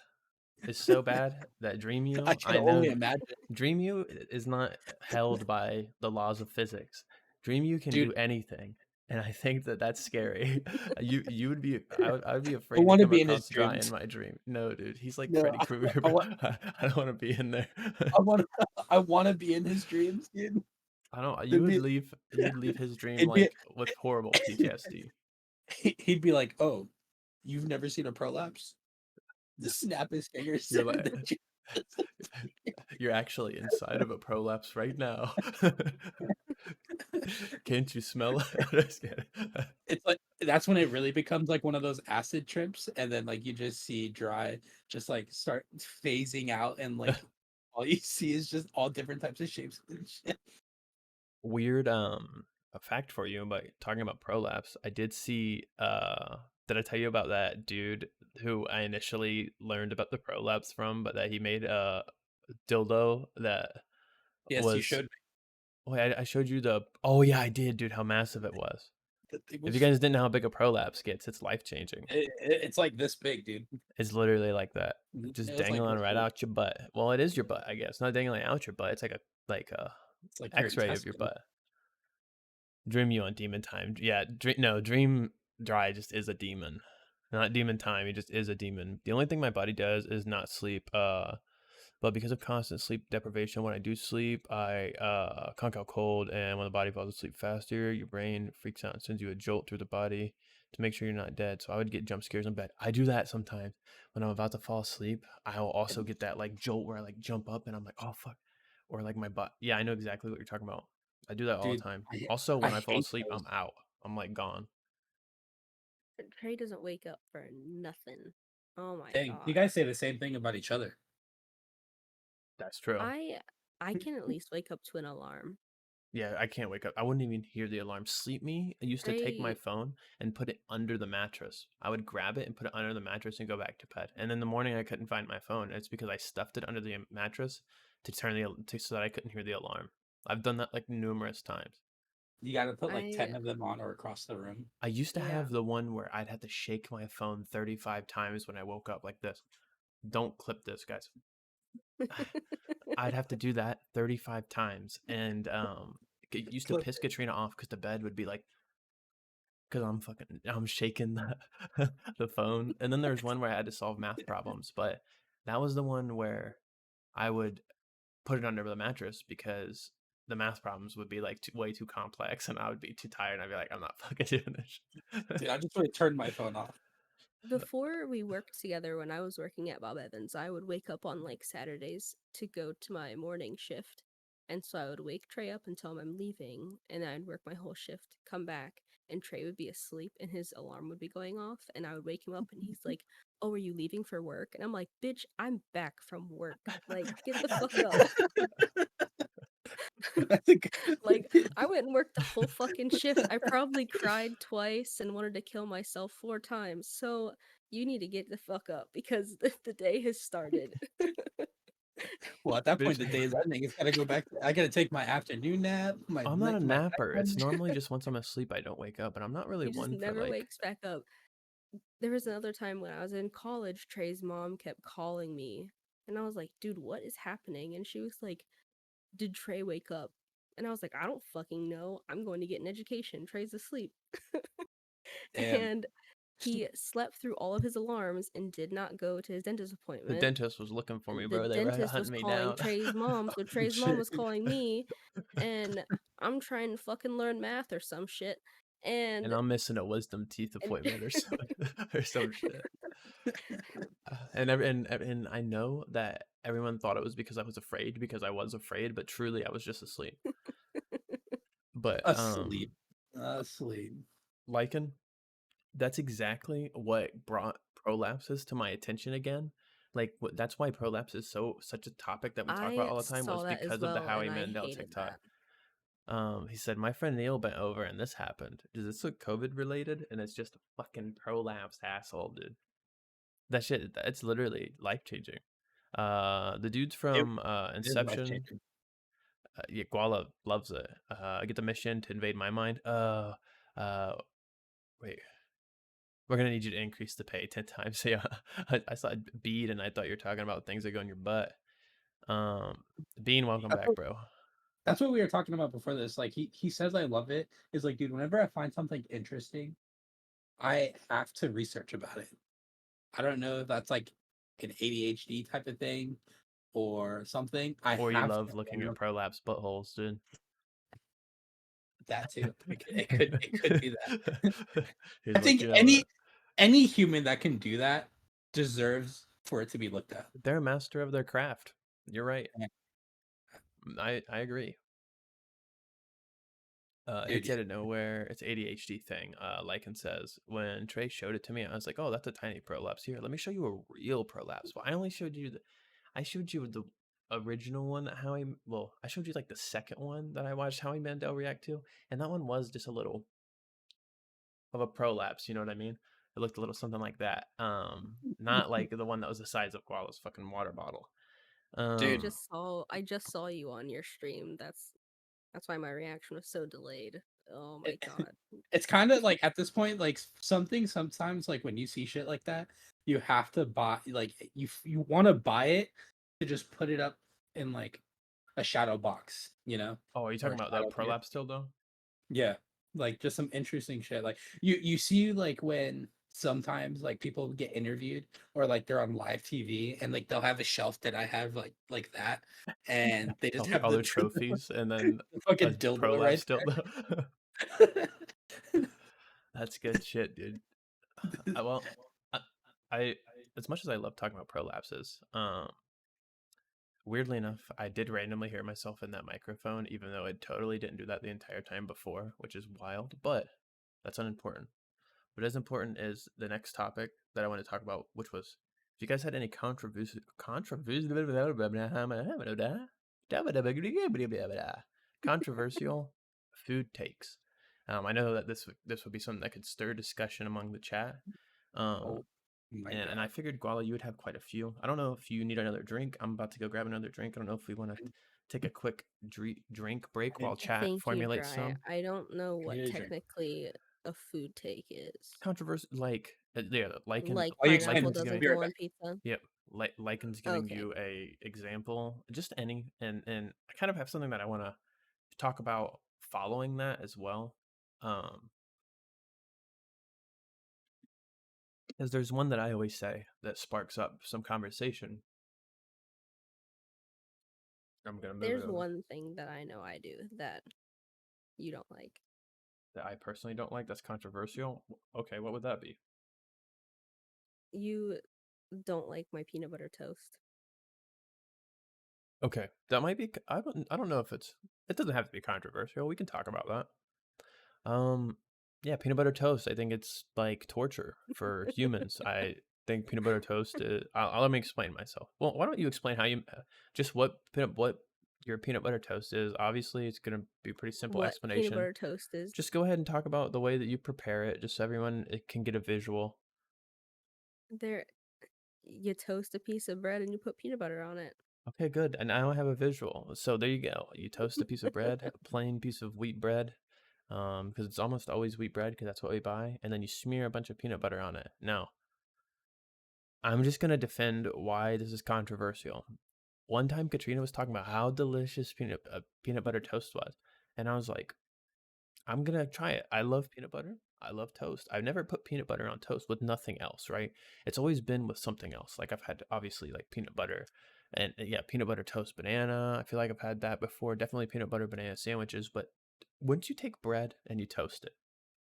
is so bad that Dream I You, can I only know imagine, Dream You is not held by the laws of physics. Dream You can dude. do anything, and I think that that's scary. You would be I would be I afraid to want to come be in his across Dry in dreams. my dream. No, dude, he's like No, Freddy Krueger, I bro. want, I don't want to be in there. I want, I want to be in his dreams, dude. I don't. It'd be, You would leave his dream it'd be, like with horrible PTSD. he'd be like, "Oh, you've never seen a prolapse?" Just snap his fingers. You're like you're actually inside of a prolapse right now. Can't you smell it? I'm just kidding. It's like that's when it really becomes like one of those acid trips, and then like you just see Dry just like start phasing out, and like all you see is just all different types of shapes and shit. Weird a fact for you about talking about prolapse. I did see did I tell you about that dude who I initially learned about the prolapse from, but that he made a dildo that Yes, you was showed me wait, I showed you the oh yeah, I did, dude, how massive it was. that thing If was. you guys didn't know how big a prolapse gets, it's life changing. It's like this big, dude. It's literally like that. Just It was like dangling this right big. out your butt. Well, it is your butt, I guess. Not dangling out your butt. It's like a It's like your X-ray of your intestine. butt. Dream you on demon time. Yeah, no, dream dry just is a demon. Not demon time, he just is a demon. The only thing my body does is not sleep. But because of constant sleep deprivation, when I do sleep, I conk out cold, and when the body falls asleep faster, your brain freaks out and sends you a jolt through the body to make sure you're not dead. So I would get jump scares in bed. I do that sometimes when I'm about to fall asleep. I will also And get that like jolt where I like jump up and I'm like, oh fuck, or like my butt. Yeah, I know exactly what you're talking about. I do that all the dude, time. I Also, I when I fall hate asleep, those. I'm out. I'm like gone. Trey doesn't wake up for nothing. Oh my Dang, you god. guys say the same thing about each other. That's true. I I can at least wake up to an alarm. Yeah, I can't wake up. I wouldn't even hear the alarm. Sleep Me, I used to take my Trey phone and put it under the mattress. I would grab it and put it under the mattress and go back to bed. And in the morning, I couldn't find my phone. It's because I stuffed it under the mattress to so that I couldn't hear the alarm. I've done that like numerous times. You got to put like I 10 of them on or across the room. I used to yeah. have the one where I'd have to shake my phone 35 times when I woke up like this. Don't clip this, guys. I'd have to do that 35 times. And it used to Clip piss it. Katrina off because the bed would be like, because I'm shaking the phone. And then there's one where I had to solve math problems, but that was the one where I would put it under the mattress because the math problems would be like way too complex and I would be too tired and I'd be like, I'm not fucking doing this. Dude, I just really turned my phone off. Before we worked together when I was working at Bob Evans, I would wake up on like Saturdays to go to my morning shift. And so I would wake Trey up and tell him I'm leaving, and I'd work my whole shift, come back, and Trey would be asleep and his alarm would be going off and I would wake him up and he's like, "Oh, are you leaving for work?" And I'm like, "Bitch, I'm back from work. Like, get the fuck up." I think Like, I went and worked the whole fucking shift. I probably cried twice and wanted to kill myself 4 times. So you need to get the fuck up because the day has started. well, at that point, Bitch, the day is ending. It's gotta go back. I gotta take my afternoon nap, I'm not a my napper. night It's normally nap. just once I'm asleep I don't wake up, and I'm not really He just one for never like. wakes back up. There was another time when I was in college, Trey's mom kept calling me. And I was like, dude, what is happening? And she was like, did Trey wake up? And I was like, I don't fucking know. I'm going to get an education. Trey's asleep. Damn. And he slept through all of his alarms and did not go to his dentist The appointment. dentist was looking for me, The bro. They were dentist was hunting me calling down. Trey's mom, so Oh, Trey's mom shit. was calling me, and I'm trying to fucking learn math or some shit. And And I'm missing a wisdom teeth and appointment or some or some shit. And I know that everyone thought it was because I was afraid, because I was afraid, but truly I was just asleep. But Asleep. Asleep. Lycan, that's exactly what brought prolapses to my attention again. Like that's why prolapse is such a topic that we talk about I all the time, saw was that as because of the well, Howie and I Mandel hated TikTok. that. He said my friend Neil bent over and this happened. Does this look COVID related? And it's just a fucking prolapse asshole, dude. That shit, it's literally life changing. The dudes It from is life Inception, changing. yeah, Guala loves it. I get the mission to invade my mind. Uh, wait, we're gonna need you to increase the pay 10 times. Yeah, I saw bead and I thought you were talking about things that go in your butt. Um, Bean, welcome That's back, what, bro. that's what we were talking about before this. Like he says I love it. Is like, dude, whenever I find something interesting, I have to research about it. I don't know if that's like an ADHD type of thing or something. I Or you have to love looking at prolapse buttholes, dude. that too. It could be that. He's I think looking at any human that can do that deserves for it to be looked at. they're a master of their craft. You're right. Yeah. I agree. Dude, It's out of nowhere. It's ADHD thing. Lycan says when Trey showed it to me, I was like, "Oh, that's a tiny prolapse. Here, let me show you a real prolapse." Well, I only showed you I showed you the original one that I showed you like the second one that I watched Howie Mandel react to, and that one was just a little of a prolapse. You know what I mean? It looked a little something like that. Not like the one that was the size of Koala's fucking water bottle. dude, I just saw you on your stream. That's why my reaction was so delayed. Oh my it, god. it's kind of like at this point, like something sometimes like when you see shit like that, you have to buy like you want to buy it to just put it up in like a shadow box, Oh, are you or talking a about the shadow tier. prolapse dildo? Yeah, like just some interesting shit. Like you see like when sometimes like people get interviewed or like they're on live TV and like they'll have a shelf that I have like that, and they just have All the, their trophies, and then the a fucking dildo right prolapse dildo. there. That's good shit, dude. Well, I as much as I love talking about prolapses, weirdly enough, I did randomly hear myself in that microphone, even though it totally didn't do that the entire time before, which is wild. But that's unimportant. What is important is the next topic that I want to talk about, which was if you guys had any controversial food takes. I know that this would be something that could stir discussion among the chat. Um, Oh my and I god. figured Guala, you would have quite a few. I don't know if you need another drink. I'm about to go grab another drink. I don't know if we want to take a quick drink break I need, while chat Thank you, formulates Dry. some I don't know I what need a drink. technically a food take is. controversy. Like yeah, Like While you explain pineapple this, Lycan's I'll doesn't giving. be go right on back. pizza. Yep, Lycan's giving Okay. you a example, just any, and I kind of have something that I want to talk about following that as well. Um, as there's one that I always say that sparks up some conversation. I'm gonna move it There's over one thing that I know I do that you don't like. that I personally don't like. That's controversial. Okay, what would that be? You don't like my peanut butter toast. Okay, that might be. I don't know if it doesn't have to be controversial. We can talk about that. Um, Yeah, peanut butter toast. I think it's like torture for humans. I think peanut butter toast is. Let me explain myself. Well, why don't you explain how you just what your peanut butter toast is? Obviously, it's gonna be a pretty simple What peanut explanation. butter toast is. Just go ahead and talk about the way that you prepare it, just so everyone can get a visual. There, you toast a piece of bread and you put peanut butter on it. Okay, good. And now I have a visual. So there you go. You toast a piece of bread, a plain piece of wheat bread, because it's almost always wheat bread because that's what we buy, and then you smear a bunch of peanut butter on it. Now, I'm just gonna defend why this is controversial. One time, Katrina was talking about how delicious peanut butter toast was, and I was like, I'm gonna try it. I love peanut butter. I love toast. I've never put peanut butter on toast with nothing else, right? It's always been with something else. Like I've had obviously like peanut butter and yeah, peanut butter toast banana. I feel like I've had that before. Definitely peanut butter banana sandwiches, but once you take bread and you toast it,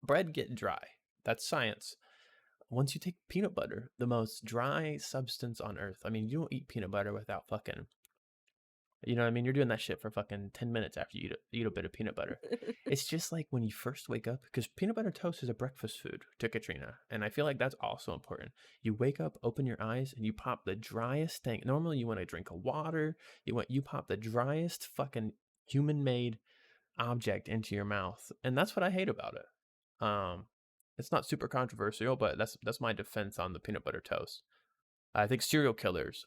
bread get dry. That's science. Once you take peanut butter, the most dry substance on earth. I mean, you don't eat peanut butter without fucking, you know what I mean? You're doing that shit for fucking 10 minutes after you eat a bit of peanut butter. It's just like when you first wake up, because peanut butter toast is a breakfast food to Katrina. And I feel like that's also important. You wake up, open your eyes, and you pop the driest thing. Normally, you want to drink a water. You pop the driest fucking human made object into your mouth. And that's what I hate about it. It's not super controversial, but that's my defense on the peanut butter toast. I think serial killers,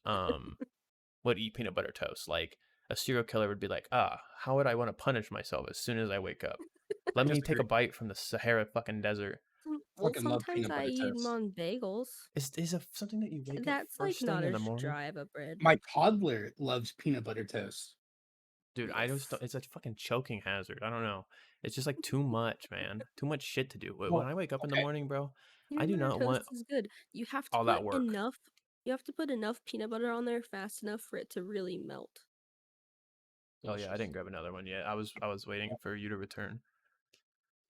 would eat peanut butter toast. Like a serial killer would be like, how would I want to punish myself as soon as I wake up? I Let me take a disagree. bite from the Sahara fucking desert. Well, Fucking love sometimes peanut I butter eat them toast. on bagels. Is it something that you wake up That's like first thing not in the as morning? dry of a bread. My toddler loves peanut butter toast. Dude, I just Yes. it's a fucking choking hazard. I don't know. It's just like too much, man. Too much shit to do. When Well, I wake up in the okay. morning, bro, I Peanut do butter not want toast is good. You have to all that put work. enough. You have to put enough peanut butter on there fast enough for it to really melt. Oh yeah, I Delicious. didn't grab another one yet. I was waiting for you to return.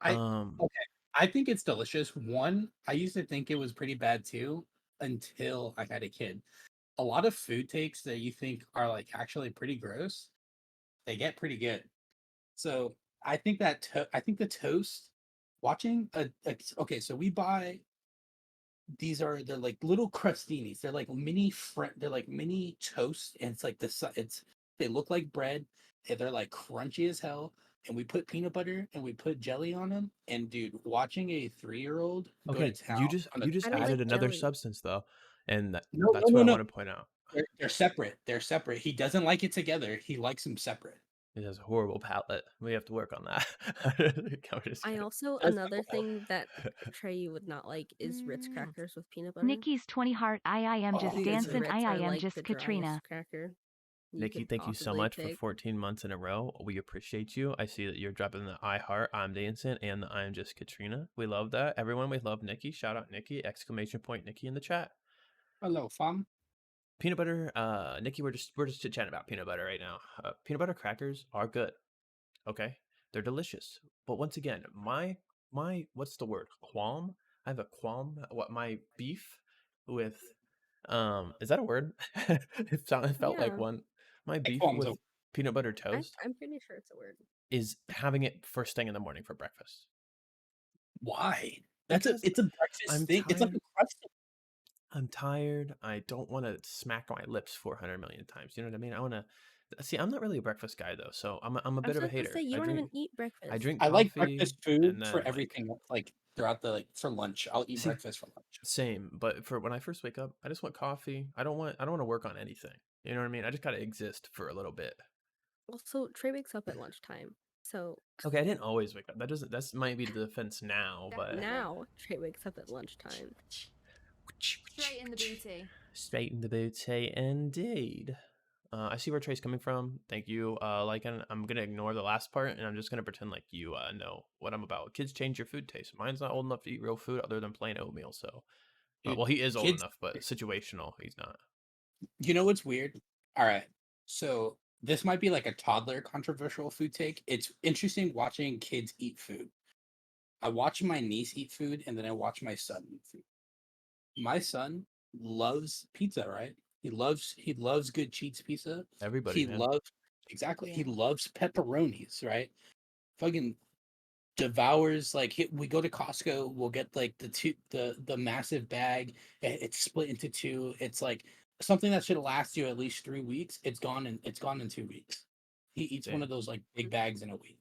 I Um, okay. I think it's delicious. One, I used to think it was pretty bad too until I had a kid. A lot of food takes that you think are like actually pretty gross, they get pretty good. So I think I think the toast. Watching okay, so we buy they're like little crustinis. They're like they're like mini toast, and it's like it's they look like bread, and they're like crunchy as hell. And we put peanut butter and we put jelly on them. And dude, watching a 3-year-old go to okay, town on a you just I don't added like another jelly. substance though, and no no that's what no I no want to point out. they're separate. They're separate. He doesn't like it together. He likes them separate. It has a horrible palate. We have to work on that. I'm just I kidding. also That's another thing that Trey you would not like is Ritz Mm. crackers with peanut butter. Nikki's 20 heart. I am oh just Because It's dancing. a Ritz I are am like just the Katrina. driest cracker you Nikki, could thank you so possibly much for pick. 14 months in a row. We appreciate you. I see that you're dropping the I heart, I'm dancing, and the I'm just Katrina. We love that. Everyone, we love Nikki. Shout out Nikki! Exclamation point Nikki in the chat. hello fam. Peanut butter, Nikki, we're just chit chatting about peanut butter right now. Peanut butter crackers are good. Okay, they're delicious. But once again, my what's the word? Qualm. I have a qualm. What my beef with is that a word? It felt like Yeah, one. My Like beef qualms with over. peanut butter toast I'm pretty sure it's a word. is having it first thing in the morning for breakfast. Why? Because It's a breakfast I'm thing. It's like tired. a crust. I'm tired. I don't want to smack my lips 400 million times. You know what I mean? I want to see. I'm not really a breakfast guy though, so I'm a I bit was of a about to say hater. you don't even eat breakfast. I I like coffee, breakfast food and for then like everything, like throughout the like for lunch. I'll eat see breakfast for lunch. same. But for when I first wake up, I just want coffee. I don't want to work on anything. You know what I mean? I just gotta exist for a little bit. Also, Trey wakes up at lunchtime, so Okay, I didn't always wake up. That doesn't. That's might be the defense now, but now Trey wakes up at lunchtime. Straight in the booty. straight in the booty, indeed. I see where Trey's coming from. Thank you, Lycan. I'm gonna ignore the last part, and I'm just gonna pretend like you know what I'm about. Kids change your food taste. Mine's not old enough to eat real food other than plain oatmeal. So, Dude, well, he is old kids, enough, but situational. He's not. you know what's weird? All right. So this might be like a toddler controversial food take. It's interesting watching kids eat food. I watch my niece eat food and then I watch my son eat food. My son loves pizza, right? He loves good cheese pizza. Everybody, He man. loves exactly. He Yeah. loves pepperonis, right? Fucking devours like we go to Costco, we'll get like the massive bag. It's split into two. It's like something that should last you at least 3 weeks. It's gone in 2 weeks. He eats one Damn, of those like big bags in a week.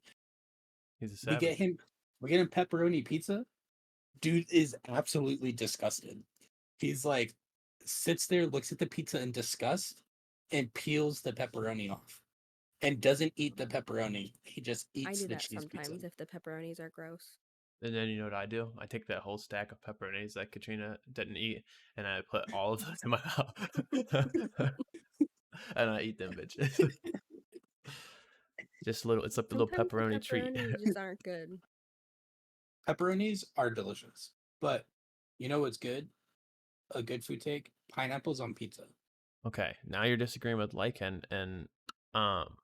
he's a We get savage. him we get him pepperoni pizza. Dude is absolutely disgusted. He's like sits there, looks at the pizza in disgust, and peels the pepperoni off. And doesn't eat the pepperoni. He just I eats do the that cheese pizza. sometimes if the pepperonis are gross. And then you know what I do? I take that whole stack of pepperonis that Katrina didn't eat, and I put all of those in my mouth, and I eat them bitches. Just a little. It's like a little Sometimes the pepperoni treat. pepperonis just aren't good. Pepperonis are delicious, but you know what's good? A good food take: pineapples on pizza. Okay, now you're disagreeing with Lycan, and um,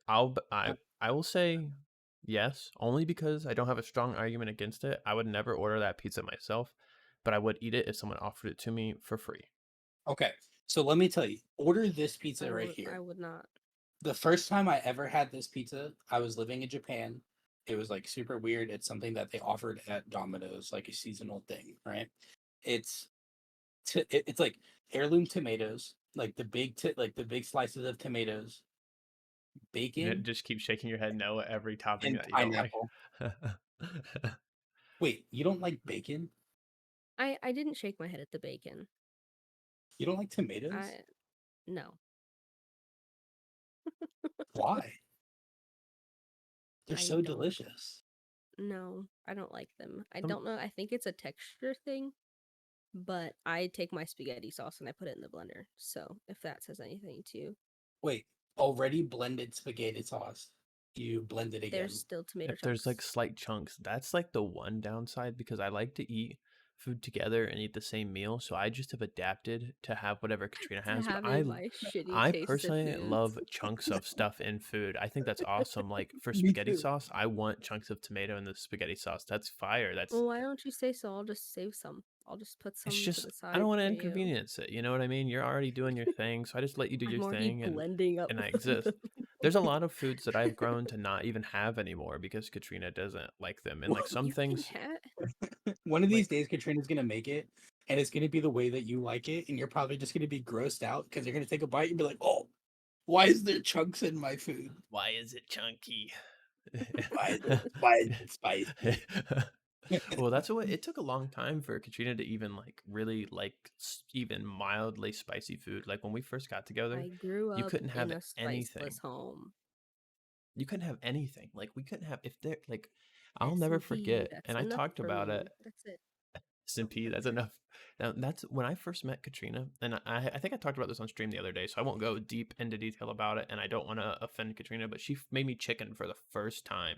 I'll b- Uh, I will say yes, only because I don't have a strong argument against it. I would never order that pizza myself, but I would eat it if someone offered it to me for free. Okay, so let me tell you, order this pizza right I here. would not. The first time I ever had this pizza, I was living in Japan. It was like super weird. It's something that they offered at Domino's, like a seasonal thing, right? It's it's like heirloom tomatoes, like like the big slices of tomatoes, You bacon, just keep shaking your head no at every topping and that you don't like. pineapple. Wait, you don't like bacon? I didn't shake my head at the bacon. You don't like tomatoes? I no. Why? They're I so don't. delicious. No, I don't like them. I Some don't know. I think it's a texture thing, but I take my spaghetti sauce and I put it in the blender. So if that says anything to you, Wait, already blended spaghetti sauce. You blend it there's again. still tomato if there's like chunks. slight chunks, that's like the one downside because I like to eat food together and eat the same meal. So I just have adapted to have whatever Katrina To has. But having my shitty I tasted personally foods. love chunks of stuff in food. I think that's awesome. Like for Me spaghetti too. sauce, I want chunks of tomato in the spaghetti sauce. That's fire. That's Well, why don't you say so? I'll just save some. I'll just put it's some to just the I don't side want to for you. inconvenience it. You know what I mean? You're already doing your thing, so I just let you do I'm your already thing, blending up and I the. exist. There's a lot of foods that I've grown to not even have anymore because Katrina doesn't like them, and like some You can things, have. One of these like days, Katrina's gonna make it, and it's gonna be the way that you like it, and you're probably just gonna be grossed out because you're gonna take a bite and be like, "Oh, why is there chunks in my food? why is it chunky? Why is it spicy?" Well, that's what it took a long time for Katrina to even like really like even mildly spicy food. Like when we first got together, I grew you up couldn't in have a anything. spiceless home. You couldn't have anything. Like we couldn't have if there like I'll never S&P, forget, that's and I enough talked for about me. it. That's it. SMP, that's enough. Now that's when I first met Katrina, and I think I talked about this on stream the other day, so I won't go deep into detail about it, and I don't want to offend Katrina, but she made me chicken for the first time.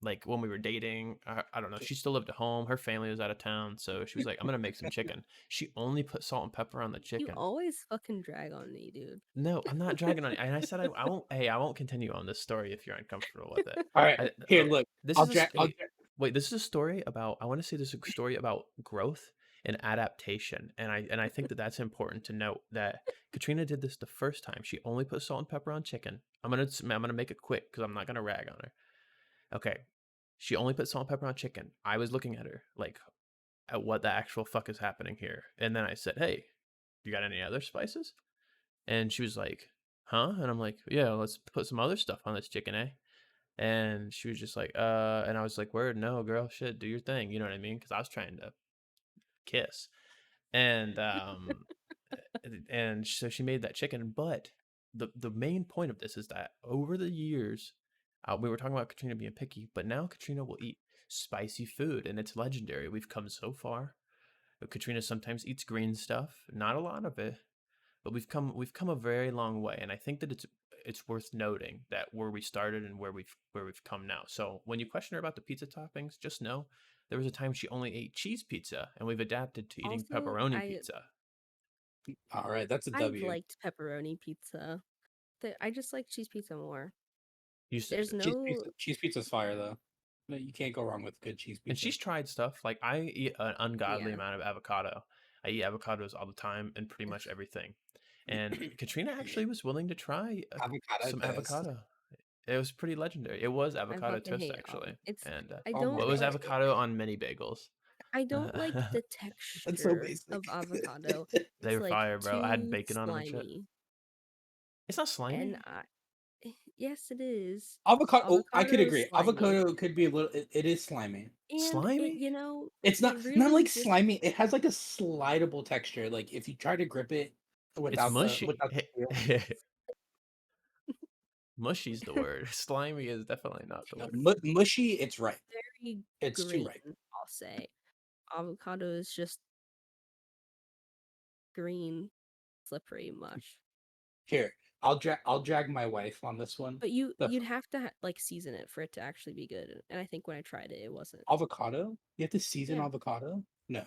Like when we were dating, I don't know. She still lived at home. Her family was out of town, so she was like, "I'm gonna make some chicken." She only put salt and pepper on the You chicken. always fucking drag on me, dude. No, I'm not dragging on you. And I said I won't. Hey, I won't continue on this story if you're uncomfortable with it. All right, I, here, look. this I'll is drag. wait, wait. This is a story about. I want to say this is a story about growth and adaptation, and I think that that's important to note that Katrina did this the first time. She only put salt and pepper on chicken. I'm gonna make it quick because I'm not gonna rag on her. Okay, she only put salt and pepper on chicken. I was looking at her like, at what the actual fuck is happening here, and then I said, "Hey, you got any other spices?" And she was like, "Huh?" And I'm like, "Yeah, let's put some other stuff on this chicken, eh?" And she was just like, and I was like, "Word, no, girl, shit, do your thing." You know what I mean? Because I was trying to kiss, and and so she made that chicken. But the main point of this is that over the years, we were talking about Katrina being picky, but now Katrina will eat spicy food, and it's legendary. We've come so far. Katrina sometimes eats green stuff, not a lot of it, but we've come a very long way, and I think that it's worth noting that where we started and where we've come now. So when you question her about the pizza toppings, just know there was a time she only ate cheese pizza, and we've adapted to eating Also, pepperoni pizza. All right, that's a I've W. liked pepperoni pizza. I just like cheese pizza more. You said There's it. no Cheese pizza's fire though. No, you can't go wrong with good cheese And pizza. she's tried stuff like I eat an ungodly yeah. amount of avocado. I eat avocados all the time and pretty much everything. And Katrina actually was willing to try Avocado some toast. avocado. It was pretty legendary. It was I avocado fucking toast hate actually, it's and I Oh don't well, it my was like avocado on mini bagels. I don't like the That's so texture basic. of avocado. They It's were like fire, bro. I had too bacon on them and shit. slimy. It's not And slimy. yes it is. Avocado. Oh, I could Avocado is agree. slimy. Avocado could be a little. It is slimy. And it Slimy? It's it not really like just slimy. It has like a slidable texture. Like if you try to grip it It's mushy. without the peel. Mushy's the word. Slimy is definitely not the No, word. mushy. It's right. very It's too green, right. I'll say. Avocado is just green, slippery mush. Here, I'll drag my wife on this one. But The you'd have to like season it for it to actually be good. And I think when I tried it, it wasn't. avocado. You have to season Yeah. avocado. No,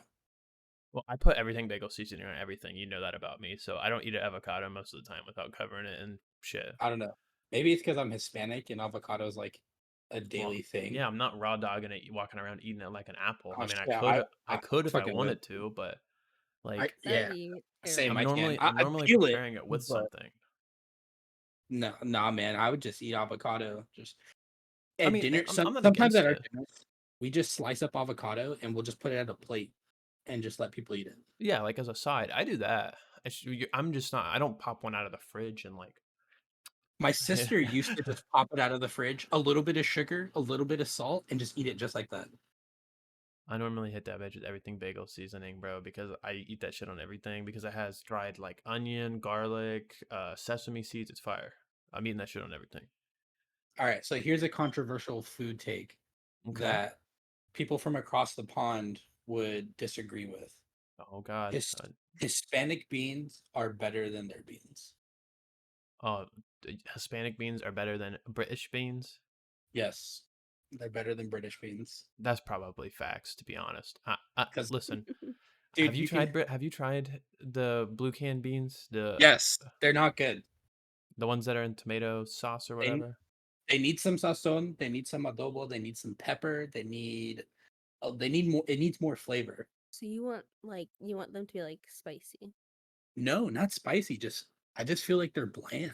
Well, I put everything bagel seasoning on everything. You know that about me. So I don't eat an avocado most of the time without covering it in shit. I don't know. Maybe it's because I'm Hispanic and avocado is like a Well, daily thing. yeah, I'm not raw dogging it, walking around eating it like an apple. I Oh mean, shit, I I I could if I fucking would. wanted to, but I like, That'd yeah, be same. I'm terrible. I can. normally I'm I normally peel it, preparing it with but something. no, nah, man. I would just eat avocado. Just I at mean, dinner. I'm not Sometimes against at our it. dinners, we just slice up avocado and we'll just put it at a plate and just let people eat it. Yeah, like as a side, I do that. I'm just not. I don't pop one out of the fridge and like. My sister used to just pop it out of the fridge, a little bit of sugar, a little bit of salt, and just eat it just like that. I normally hit that bitch with everything bagel seasoning, bro, because I eat that shit on everything because it has dried like onion, garlic, sesame seeds. It's fire. I'm eating that shit on everything. All right, so here's a controversial food take Okay. that people from across the pond would disagree with. Oh God. His, Hispanic beans are better than their beans. Uh, Hispanic beans are better than British beans. Yes, they're better than British beans. That's probably facts, to be honest. Because, Listen, dude, you can. Have you tried the blue can beans? Yes, they're not good. The ones that are in tomato sauce or They whatever. they need some sazon. They need some adobo. They need some pepper. They need. Oh, they need more. It needs more flavor. So you want them to be like spicy. No, not spicy. Just I just feel like they're bland.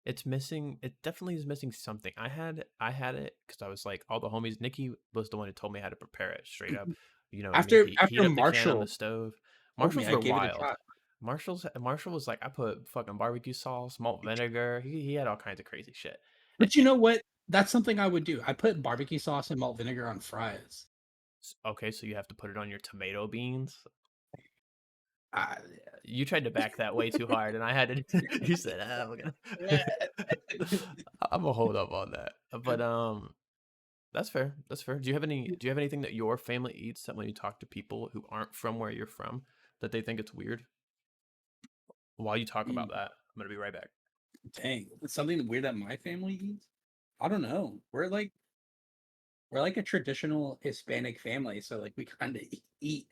It's missing. It definitely is missing something. I had it because I was like all the homies. Nikki was the one who told me how to prepare it straight up. You know what I mean? Heat After up the can on the Marshall stove. told me, Marshalls I were gave it a wild. try. Marshall was like, I put fucking barbecue sauce, malt vinegar. He had all kinds of crazy shit. But you know what? That's something I would do. I put barbecue sauce and malt vinegar on fries. Okay, so you have to put it on your tomato beans. Ah, You tried to back that way too hard, and I had to. You said, "Ah, we're gonna." yeah. I'm gonna hold up on that, but that's fair. That's fair. Do you have anything that your family eats that when you talk to people who aren't from where you're from that they think it's weird? While you talk about that, I'm gonna be right back. Dang, something weird that my family eats. I don't know. We're like a traditional Hispanic family, so like we kind of eat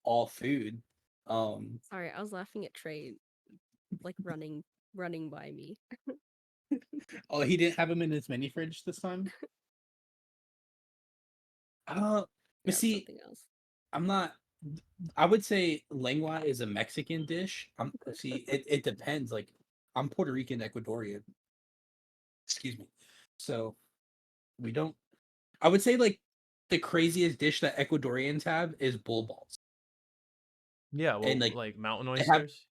all food. Um, Sorry, I was laughing at Trey like running by me. oh, he didn't have them in his mini fridge this time. Uh, but Yeah, it's see, something else. I'm not. I would say lengua is a Mexican dish. See, it depends. Like I'm Puerto Rican, Ecuadorian. Excuse me. So we don't. I would say like the craziest dish that Ecuadorians have is bull balls, Yeah, and well, like like mountain they have oysters.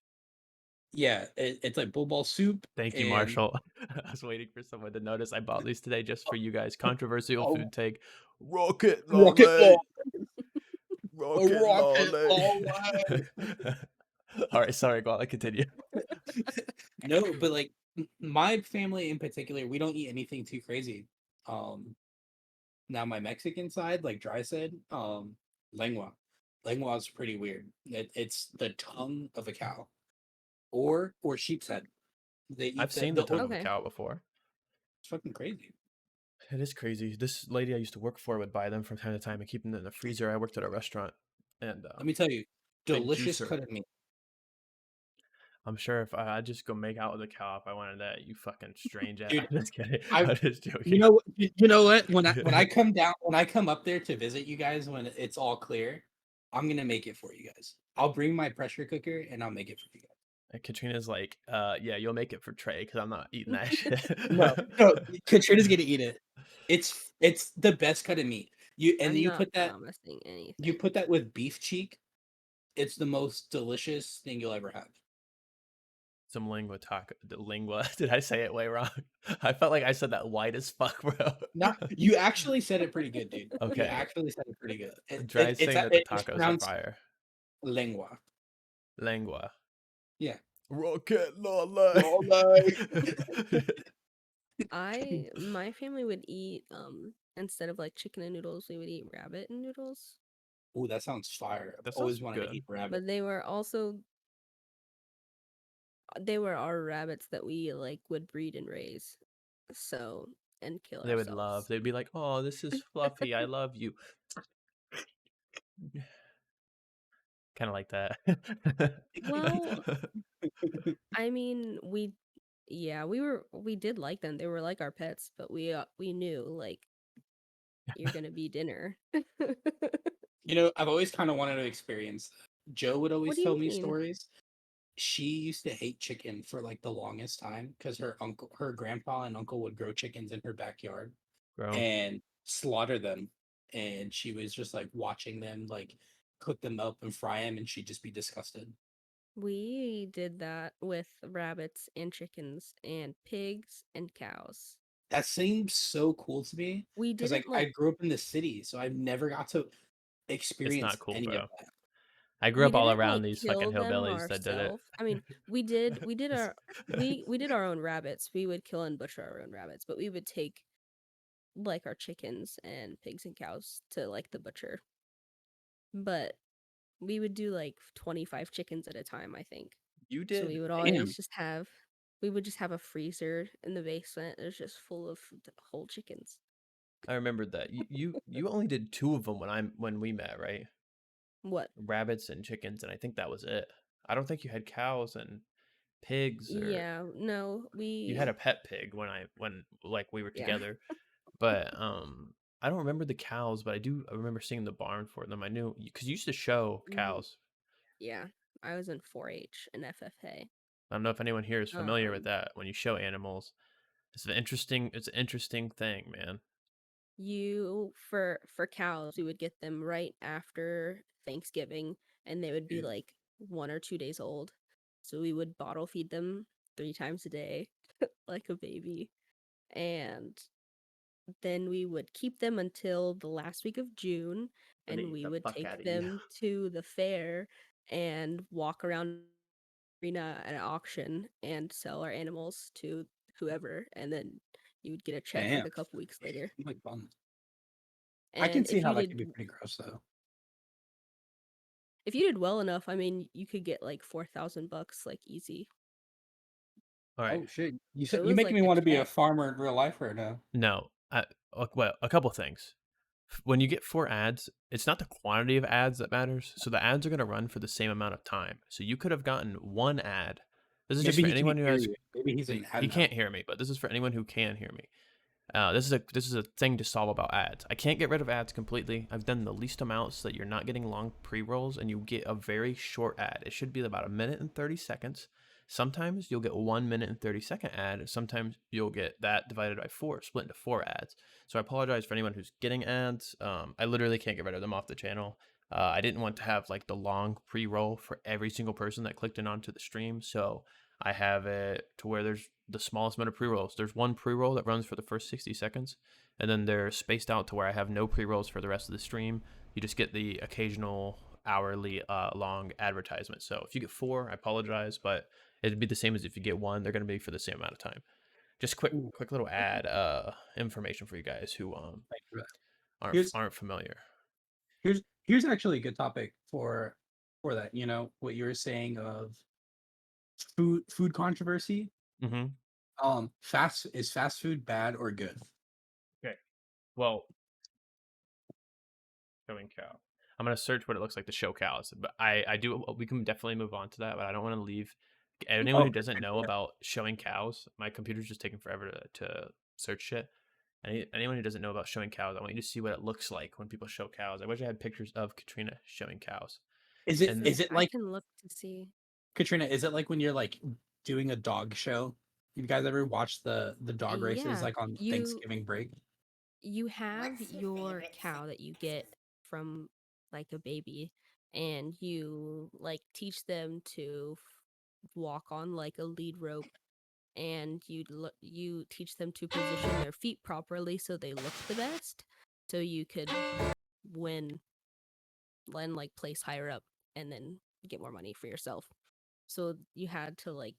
yeah, it's like bull ball soup Thank you, and Marshall. I was waiting for someone to notice. I bought these today just for you guys. Controversial oh, food take. Rocket rocket lolly. law, a Rocket rocket lolly. law. All right, sorry, go on. Continue. No, but like my family in particular, we don't eat anything too crazy. Um, Now my Mexican side, like Dry said, lengua. Lengua is pretty weird. It's the tongue of a cow or sheep's head. They I've eat seen the the tongue of a Okay. cow before. it's fucking crazy. It is crazy. This lady I used to work for would buy them from time to time and keep them in the freezer. I worked at a restaurant, and Let me tell you, they juice delicious her. cut of meat. I'm sure if I'd just go make out with a cow if I wanted that, you fucking strange ass. Dude, I'm just kidding. I I'm just you joking. know you know what? When I come up there to visit you guys when it's all clear, I'm gonna make it for you guys. I'll bring my pressure cooker and I'll make it for you guys. And Katrina's like, yeah, you'll make it for Trey because I'm not eating that shit. No, no, Katrina's gonna eat it. It's the best cut of meat. I'm You not put that promising you anything. put that with beef cheek. It's the most delicious thing you'll ever have. Some lingua taco. The lingua. Did I say it way wrong? I felt like I said that white as fuck, bro. Not you actually said it pretty good, dude. You Okay. actually said it pretty good. Try saying that the It's tacos are pronounced fire. lengua. Lengua. Yeah. Rocket lolly. Lolly. My family would eat instead of like chicken and noodles, we would eat rabbit and noodles. Oh, that sounds fire. I've That sounds always wanted to good. eat rabbit. But they were our rabbits that we like would breed and raise. So and kill They would love. ourselves. They'd be like, "Oh, this is Fluffy. I love you." Kind of like that. Well, I mean, we did like them. They were like our pets, but we knew like you're gonna be dinner. You know, I've always kind of wanted to experience that. Joe would What always do tell you me mean? stories. She used to hate chicken for like the longest time because her grandpa and uncle would grow chickens in her backyard Bro, and slaughter them. And she was just like watching them like cook them up and fry them, and she'd just be disgusted. We did that with rabbits and chickens and pigs and cows. That seems so cool to me We because didn't like I like grew up in the city, so I've never got to it's not experience cool, any of bro. that. I grew we up all didn't around like these fucking kill them hillbillies that did it. ourselves. I mean, we did our own rabbits. We would kill and butcher our own rabbits, but we would take like our chickens and pigs and cows to like the butcher. But we would do like 25 chickens at a time, I think. You So did. Damn. we would just have a freezer in the basement. It was just full of whole chickens. I remembered that. You only did two of them when we met, right? What? Rabbits and chickens, and I think that was it. I don't think you had cows and pigs, or Yeah, no, you had a pet pig when like we were yeah. together. But I don't remember the cows, but I remember seeing the barn for them. I knew because you used to show Mm, cows. yeah, I was in 4-H and FFA. I don't know if anyone here is familiar with Um, that. When you show animals, it's an interesting thing, man. you for cows, we would get them right after Thanksgiving, and they would be Dude. like 1 or 2 days old. So we would bottle feed them 3 times a day, like a baby, and then we would keep them until the last week of June, Gonna and eat we the would fuck take out of you. them to the fair and walk around arena at an auction and sell our animals to whoever, and then you would get a check like Damn. a couple weeks later. Like fun. I can And see how that could be pretty gross though. if you did well enough, I mean, you could get like $4,000 like easy. All right. Oh shit! So it You was making like me a want to be a check. farmer in real life right now. No, well, a couple things. When you get 4 ads, it's not the quantity of ads that matters. So the ads are going to run for the same amount of time. So you could have gotten one ad. This is just Maybe for he can anyone who hear has. you. Maybe he's an He ad can't now. hear me, but this is for anyone who can hear me. This is a thing to solve about ads. I can't get rid of ads completely. I've done the least amount so that you're not getting long pre-rolls and you get a very short ad. It should be about a minute and 30 seconds. Sometimes you'll get 1 minute and 30-second ad. Sometimes you'll get that divided by four, split into 4 ads. So I apologize for anyone who's getting ads. I literally can't get rid of them off the channel. I didn't want to have like the long pre-roll for every single person that clicked in onto the stream. So I have it to where there's the smallest amount of pre-rolls. There's one pre-roll that runs for the first 60 seconds, and then they're spaced out to where I have no pre-rolls for the rest of the stream. You just get the occasional hourly long advertisement. So if you get 4, I apologize, but it'd be the same as if you get 1. They're going to be for the same amount of time. Just Ooh, quick little okay. ad information for you guys who Thank you for that. aren't Here's aren't familiar. here's actually a good topic for that. You know what you were saying of food controversy. Mm-hmm. Fast food bad or good? Okay. Well, showing cow. I'm gonna search what it looks like to show cows, but I do. We can definitely move on to that, but I don't want to leave anyone who Okay. doesn't know about showing cows. My computer's just taking forever to search shit. Anyone who doesn't know about showing cows, I want you to see what it looks like when people show cows. I wish I had pictures of Katrina showing cows. And Is it I like can look to see. Katrina, is it like when you're like doing a dog show? You guys ever watch the dog races Yeah, like on Thanksgiving break? you have your cow that you get from like a baby, and you like teach them to walk on like a lead rope, and you teach them to position their feet properly so they look the best, so you could win and like place higher up and then get more money for yourself. So you had to like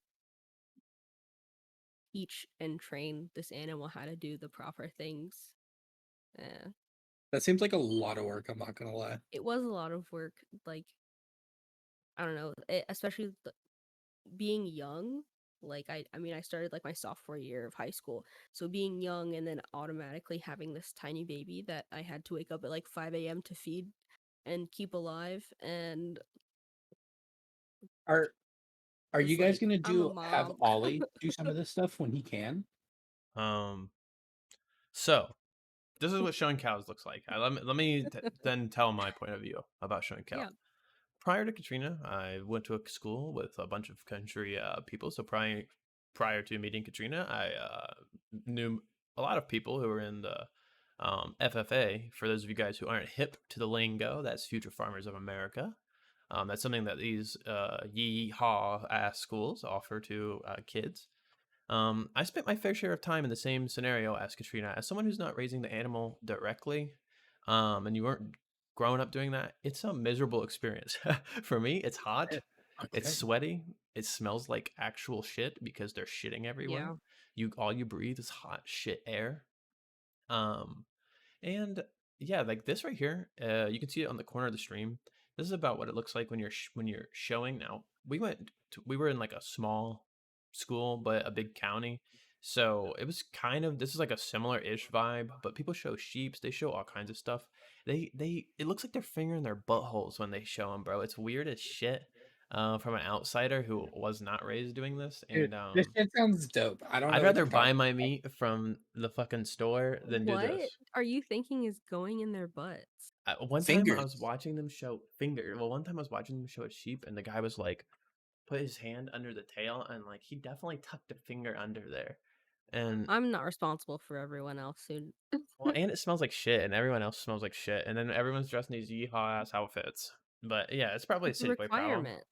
teach and train this animal how to do the proper things. Yeah. That seems like a lot of work, I'm not gonna lie. It was a lot of work, like I don't know, especially being young. Like I mean, I started like my sophomore year of high school, so being young and then automatically having this tiny baby that I had to wake up at like 5 a.m. to feed and keep alive, and Are are you just guys like gonna I'm a do have mom. Ollie do some of this stuff when he can? Um, so this is what showing cows looks like. Let me then tell my point of view about showing cows. Yeah. Prior to Katrina, I went to a school with a bunch of country people. So prior to meeting Katrina, I knew a lot of people who were in the FFA. For those of you guys who aren't hip to the lingo, that's Future Farmers of America. That's something that these yee-haw ass schools offer to kids. I spent my fair share of time in the same scenario as Katrina. As someone who's not raising the animal directly, and you weren't growing up doing that, it's a miserable experience. For me, it's hot, it's Okay. sweaty, it smells like actual shit because they're shitting everywhere. Yeah. All you breathe is hot shit air. Um, and yeah, like this right here, you can see it on the corner of the stream. This is about what it looks like when when you're showing. Now we were in like a small school, but a big county, so it was kind of this is like a similar ish vibe. But people show sheeps, they show all kinds of stuff. They it looks like they're fingering their buttholes when they show them, bro. It's weird as shit. From an outsider who was not raised doing this, Dude, and this shit sounds dope. I don't I'd know what rather you're buy talking my meat from the fucking store than do What this. are you thinking is going in their butts? One time I was fingers. watching them show finger. Well, one time I was watching them show a sheep, and the guy was like, put his hand under the tail, and like he definitely tucked a finger under there. And I'm not responsible for everyone else who. well, and it smells like shit, and everyone else smells like shit, and then everyone's dressed in these yeehaw ass outfits. But yeah, it's probably a It's a city boy problem. requirement.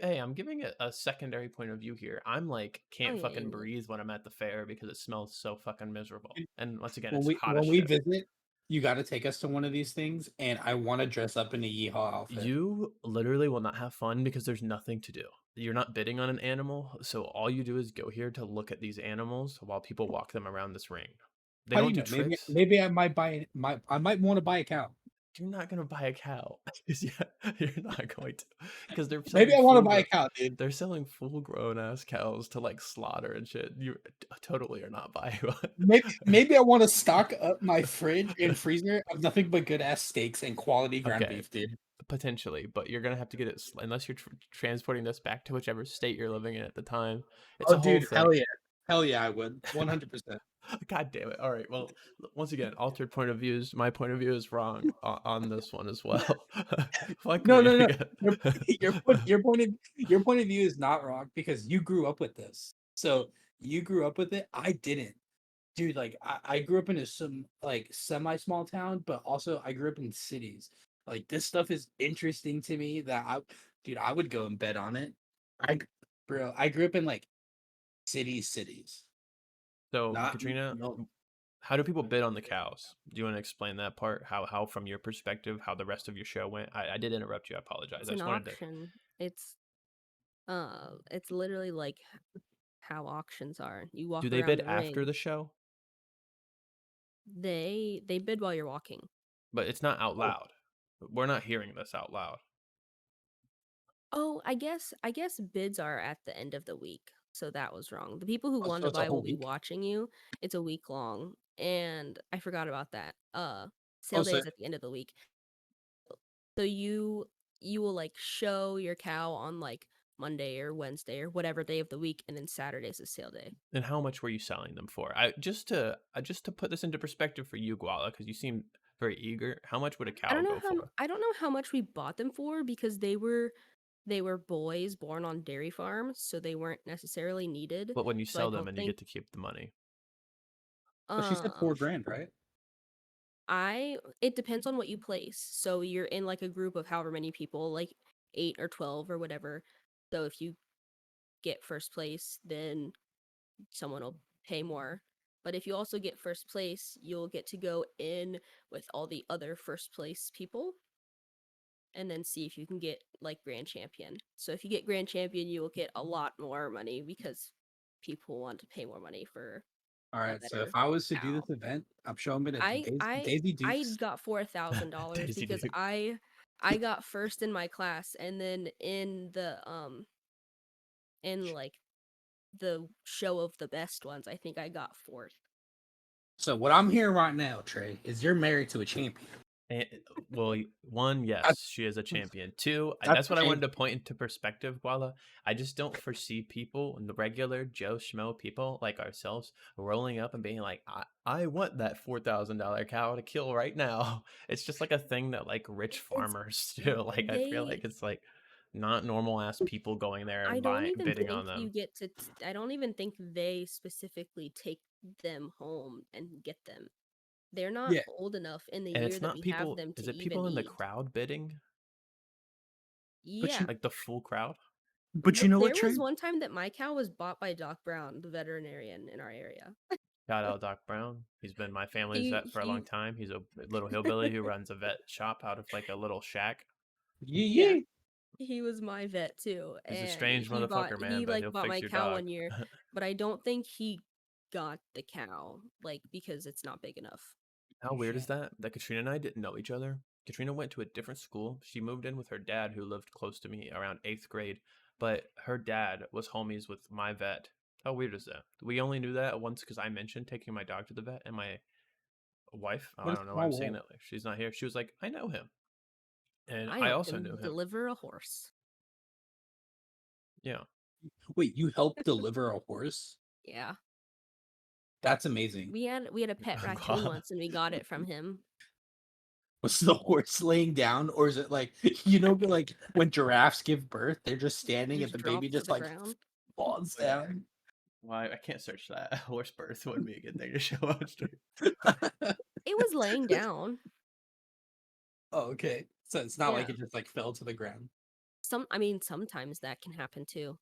Hey, I'm giving it a secondary point of view here. I'm like Oh can't yeah, fucking yeah. breathe when I'm at the fair because it smells so fucking miserable. Dude, And once again, When it's we hot as when we shit. visit, you got to take us to one of these things, and I want to dress up in a yeehaw outfit. You literally will not have fun because there's nothing to do. You're not bidding on an animal, so all you do is go here to look at these animals while people walk them around this ring. They How do don't you do know? Maybe tricks. maybe I might buy I might want to buy a cow. You're not gonna buy a cow. You're not going to, because Maybe I want to buy a cow, dude. they're selling full grown ass cows to like slaughter and shit. You totally are not buying one. Maybe I want to stock up my fridge and freezer of nothing but good ass steaks and quality ground Okay, beef, dude. potentially, but you're gonna have to get it unless you're transporting this back to whichever state you're living in at the time. It's Oh, a whole dude, thing. hell yeah, I would, 100%. God damn it. All right. Well, once again, altered point of views. My point of view is wrong on this one as well. Fuck No, me no, no. again. Your point of view is not wrong because you grew up with this. So you grew up with it. I didn't, dude. Like I grew up in some like semi small town, but also I grew up in cities. Like this stuff is interesting to me. Dude, I would go and bet on it. I, bro, I grew up in like cities, So, not Katrina, no. how do people bid on the cows? Do you want to explain that part? How from your perspective, how the rest of your show went? I did interrupt you. I apologize. It's I an just wanted to. auction. It's literally like how auctions are. You Do walk they around bid the after ring. the show? They bid while you're walking. But it's not out Oh, loud. We're not hearing this out loud. Oh, I guess bids are at the end of the week. So that was wrong. The people who oh, want so to it's a buy will whole be week. watching you. It's a week long. And I forgot about that. Oh, Sale day so is at the end of the week. So you will like show your cow on like Monday or Wednesday or whatever day of the week, and then Saturday's a sale day. And how much were you selling them for? I just to put this into perspective for you, Guala, because you seem very eager. How much would a cow go for? I don't know how much we bought them for because they were they were boys born on dairy farms, so they weren't necessarily needed. But when you So I sell them don't and you think get to keep the money. But she said um 4 grand, right? it depends on what you place. So you're in like a group of however many people, like 8 or 12 or whatever. So if you get first place, then someone will pay more. But if you also get first place, you'll get to go in with all the other first place people and then see if you can get like grand champion. So if you get grand champion, you will get a lot more money because people want to pay more money for All a right. So if better I was to do cow. this event, I'm showing it at I I Daisy I Dukes. got $4,000 Daisy because Duke. I got first in my class, and then in like the show of the best ones, I think I got fourth. So what I'm hearing right now, Trey, is you're married to a champion. And, well, one, That's, yes, she is a champion. Two, that's that's a what I wanted to champion. point into perspective, Guala. I just don't foresee people, the regular Joe Schmo people like ourselves, rolling up and being like, I want that $4,000 cow to kill right now. It's just like a thing that like rich It's farmers do. Like, I feel they like it's like not normal ass people going there I and don't buying, even bidding think on you them. get to I don't even think they specifically take them home and get them. They're not Yeah. old enough in the And year it's that not we have people, them is to it even people in the eat. crowd bidding? But Yeah. you Like the full crowd? but you know what, There Trey? was one time that my cow was bought by Doc Brown, the veterinarian in our area. Shout out Doc Brown. He's been my family's He vet for a long he time. He's a little hillbilly who runs a vet shop out of like a little shack. Yeah, yeah, yeah. he was my vet too, He's a and strange motherfucker, man, he but like he'll bought fix my your cow dog. one year, but I don't think he got the cow like because it's not big enough. How weird is Shit. that? That Katrina and I didn't know each other. Katrina went to a different school. She moved in with her dad, who lived close to me around 8th grade. But her dad was homies with my vet. How weird is that? We only knew that once because I mentioned taking my dog to the vet, and my wife, oh, I What a don't know why small I'm saying world. that. She's not here. She was like, I know him. And I I helped also knew him him. deliver a horse. Yeah. Wait, you helped deliver a horse? Yeah, That's amazing. we had a pet raccoon God. once, and we got it from him. Was the horse laying down, or is it like like when giraffes give birth, they're just standing and Just the baby dropped to just the like ground. falls down? Why I can't search that. Horse birth wouldn't be a good thing to show up straight. It was laying down. Oh, okay. So it's not like Yeah, it just like fell to the ground. I mean, sometimes that can happen too.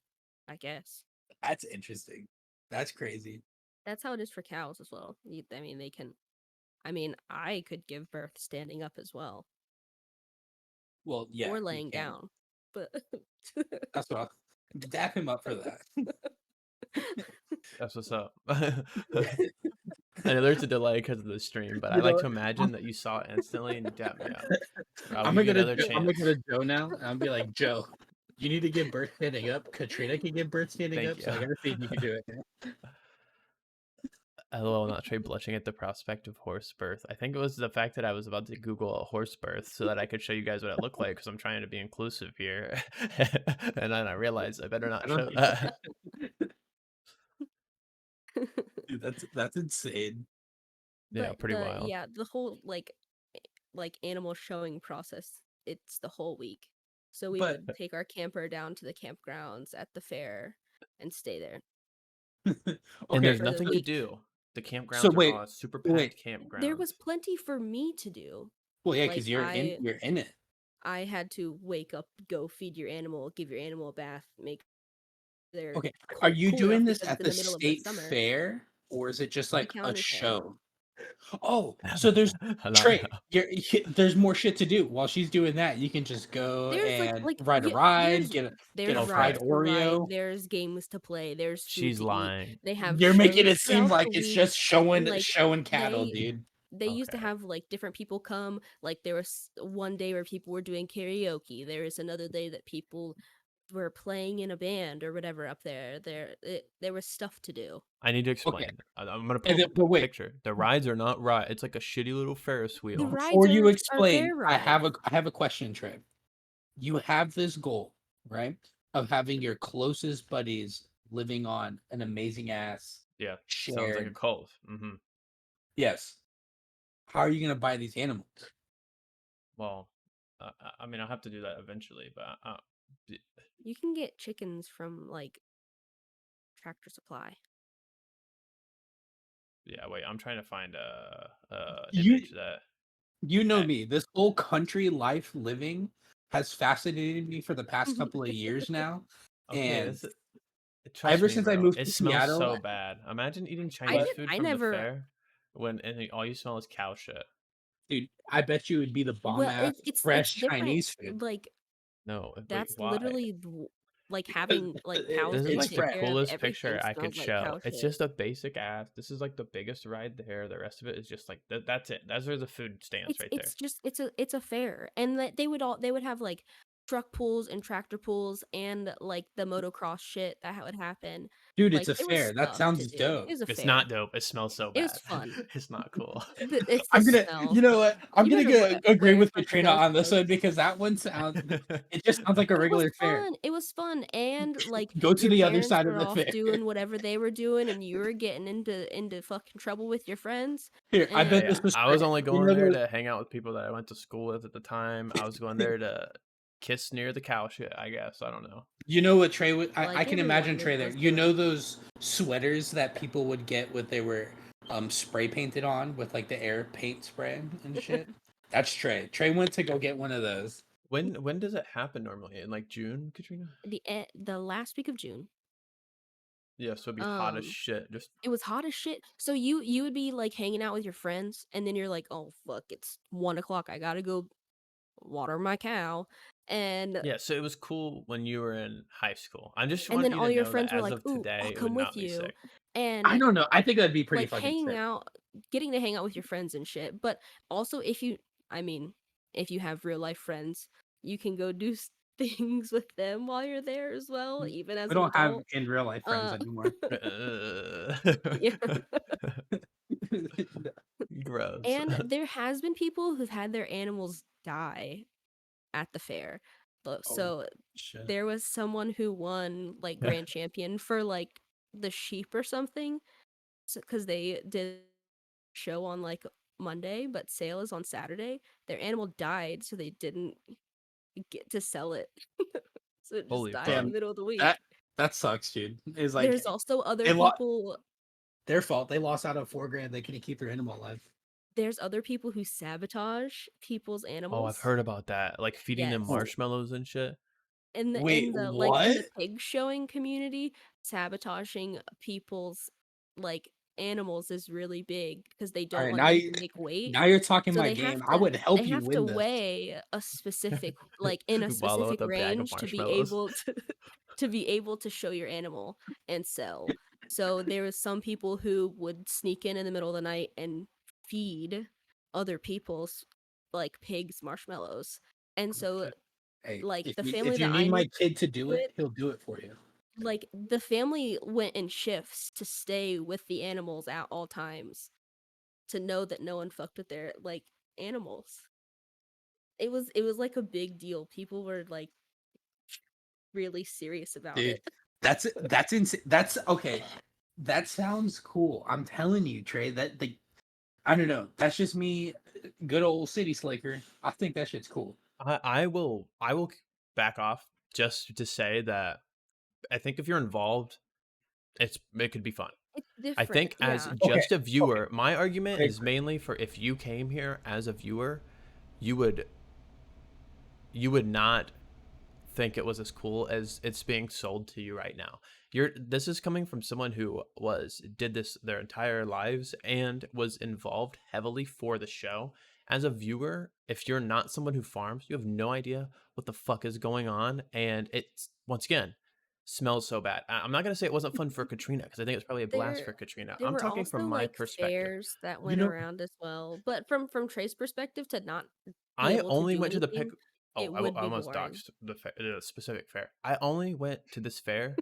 I guess That's interesting. That's crazy. that's how it is for cows as well. I mean, they can. I mean, I could give birth standing up as well, Well, yeah, or you laying can. down. But That's what I'll dap him up for that. That's what's up. I know there's a delay because of the stream, but I You like know, to imagine that you saw it instantly and you tapped me up. I'll I'm give gonna you go to another I'm gonna go chance. to Joe now, and I'll be like, Joe, you need to give birth standing up. Katrina can give birth standing Thank up, you. so I gotta see if you can do it. LOL, not Trey blushing at the prospect of horse birth. I think it was the fact that I was about to Google a horse birth so that I could show you guys what it looked like because I'm trying to be inclusive here. And then I realized I better I not don't show that. Dude, that's insane. Yeah, but pretty wild. the whole like animal showing process. It's the whole week. So we But would take our camper down to the campgrounds at the fair and stay there And there's okay, for the nothing to week. do. The so campgrounds are wait, all super wait. packed There was campgrounds. plenty for me to do. Well, yeah, Like because you're in it. I had to wake up, go feed your animal, give your animal a bath, make their Okay, are cold you cool enough doing this because it's at in the the middle of the state summer. fair, or is it just The like a county fair. show? Oh, so there's Trey. There's more shit to do. While she's doing that, you can just go There's and ride a ride, get there's a Okay, fried rides to ride, Oreo. there's games to play, there's food she's to eat. lying. They have You're making shows it seem throughout like the it's week. just showing Like showing cattle, they dude. they used to Okay. have like different people come. Like there was one day where people were doing karaoke. There was another day that people were playing in a band or whatever up there. There was stuff to do. I need to Okay, explain. I'm gonna and pull then, up a but wait. picture. The rides are not right. It's like a shitty little Ferris The wheel. rides Before you are explain, fair rides. I have a question, Trey. You have this goal, right? Of having your closest buddies living on an amazing ass Yeah, sounds like a shared. cult. Hmm. Yes. How are you gonna buy these animals? Well, I mean, I'll have to do that eventually, but D- You can get chickens from like Tractor Supply. Yeah, wait, I'm trying to find a You image that. you know that me. This whole country life living has fascinated me for the past couple of years now, okay, and trust ever me, since I bro. moved it to smells Seattle, so bad. Imagine eating I Chinese but did. food I from the never. fair all you smell is cow shit. dude, I bet you would be the bomb Well, ass it's fresh different. Chinese food. Like No, wait, that's why? literally like having like cows This is that It's like take the fresh. care of coolest picture everything I could smells like show. cow It's shit. just a basic ass. This is like the biggest ride there. The rest of it is just like that's it. That's where the food stands right there. It's just it's a fair, and that they would have like truck pulls and tractor pulls and like the motocross shit that would happen. Dude, it's Like a there was fair. That stuff to sounds do. It dope. was a It's fair. not dope. It smells so It was bad. fun. It's not cool. It's the I'm gonna, smell. you know what? I'm You gonna better agree wear with fucking Katrina ghost on this one clothes. because that one sounds. It just sounds like a It was regular fair. fun. It was fun, and like Go to your the other parents side of were the off fair. doing whatever they were doing, and you were getting into fucking trouble with your friends. Here, I bet Hey, this And was I was fair. only You going know there those? to hang out with people that I went to school with at the time. I was going there to kiss near the cow shit, I guess. I don't know. You know what Trey would? I like can imagine everyone Trey did there. those You know things. those sweaters that people would get with they were spray painted on with like the air paint spray and shit. That's Trey. Trey went to go get one of those. When does it happen normally? In like June, Katrina? The last week of June. Yeah, so it'd be hot as Um, shit. Just it was hot as shit. So you would be like hanging out with your friends, and then you're like, oh fuck, it's 1 o'clock. I gotta go water my cow, and yeah, so it was cool when you were in high school. I just and want then you all to your know that friends were as like, of ooh, I'll today, it would come with not be you, sick. I and don't know. I think that'd be pretty like fucking hanging sick. out, getting to hang out with your friends and shit. But also, I mean, if you have real life friends, you can go do things with them while you're there as well, even as We an don't have adult. in real life friends Uh, anymore. yeah. Gross. And there has been people who've had their animals die at the fair. Oh So shit! there was someone who won like grand champion for like the sheep or something, because they did a show on like Monday, but sale is on Saturday. Their animal died, so they didn't get to sell it. So it just Holy died in the fuck. Damn, middle of the week. that that sucks, dude. It's like There's also other they lost people. their fault. They lost out of $4,000. They couldn't keep their animal alive. There's other people who sabotage people's Oh, I've animals. heard about that. Like feeding them Yes. Oh, marshmallows and shit. wait, In what? the pig showing community, sabotaging people's like animals is really big because they All don't right, want them to make weight. now you're talking So my game. I would help they you have to win this. weigh a specific like in a Wallow specific with a bag of range to be marshmallows. able to to be able to show your animal and sell. So there was some people who would sneak in the middle of the night and feed other people's like pigs marshmallows. And so Okay. Hey, like the if family you that need I my knew kid to do do it, it, he'll do it for you. like the family went in shifts to stay with the animals at all times to know that no one fucked with their like animals. It was like a big deal. People were like really serious about Dude, it. that's insane. That's okay. That sounds cool. I'm telling you, Trey, that the I don't know. That's just me, good old city slicker. I think that shit's cool. I will back off just to say that I think if you're involved, it could be fun. It's I different, think as yeah. Okay, just a okay, viewer, my I argument is agree. mainly for if you came here as a viewer, you would not think it was as cool as it's being sold to you right now. This is coming from someone who did this their entire lives and was involved heavily for the show. As a viewer, if you're not someone who farms, you have no idea what the fuck is going on, and it's once again smells so bad. I'm not gonna say it wasn't fun for Katrina because I think it's probably a blast There for Katrina. there I'm were talking from also my like perspective. fairs that You went know, around as well. But from Trey's perspective to not be I able to only do went to the pick. anything, Oh, it would I be almost boring. doxed the specific fair. I only went to this fair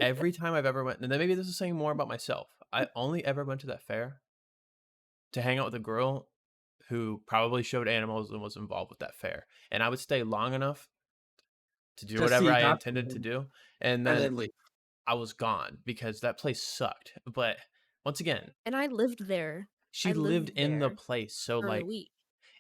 every time I've ever went, and then maybe this is saying more about myself. I only ever went to that fair to hang out with a girl who probably showed animals and was involved with that fair. And I would stay long enough to do just so whatever you I got intended to them do, and and then then leave. I was gone because that place sucked. But once again, And I lived there. she I lived lived in the there place, so for a like week.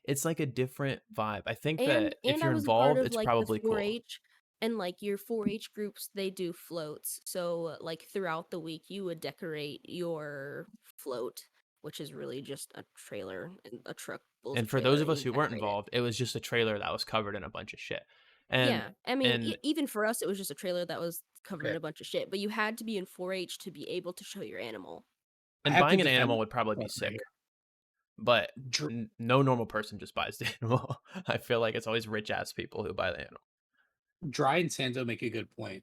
it's like a different vibe. I think that if And you're I was a part involved, of it's like the probably cool. 4-H And like your 4-H groups, they do floats. So like throughout the week, you would decorate your float, which is really just a trailer and a truck pulls a And for trailer those of and us you who weren't decorate it. involved, it was just a trailer that was covered in a bunch of shit. And Yeah, I mean, and even for us, it was just a trailer that was covered in Okay. a bunch of shit. But you had to be in 4-H to be able to show your animal. I and have to buying an defend animal would probably be myself right sick, here. but Dr- no normal person just buys the animal. I feel like it's always rich ass people who buy the animal. Dry and Santo make a good point.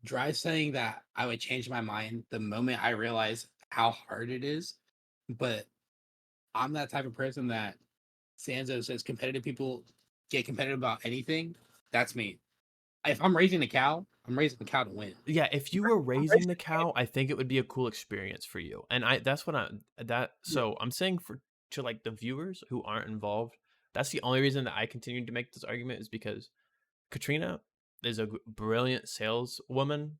Dry saying that I would change my mind the moment I realize how hard it is, but I'm that type of person that Sanzo says competitive people get competitive about anything. That's me. If I'm raising a cow, I'm raising the cow to win. Yeah, if you were I'm raising raising the a cow, I think it would be a cool experience for you. And that's what I that yeah. so I'm saying for to like the viewers who aren't involved, that's the only reason that I continue to make this argument is because Katrina is a brilliant saleswoman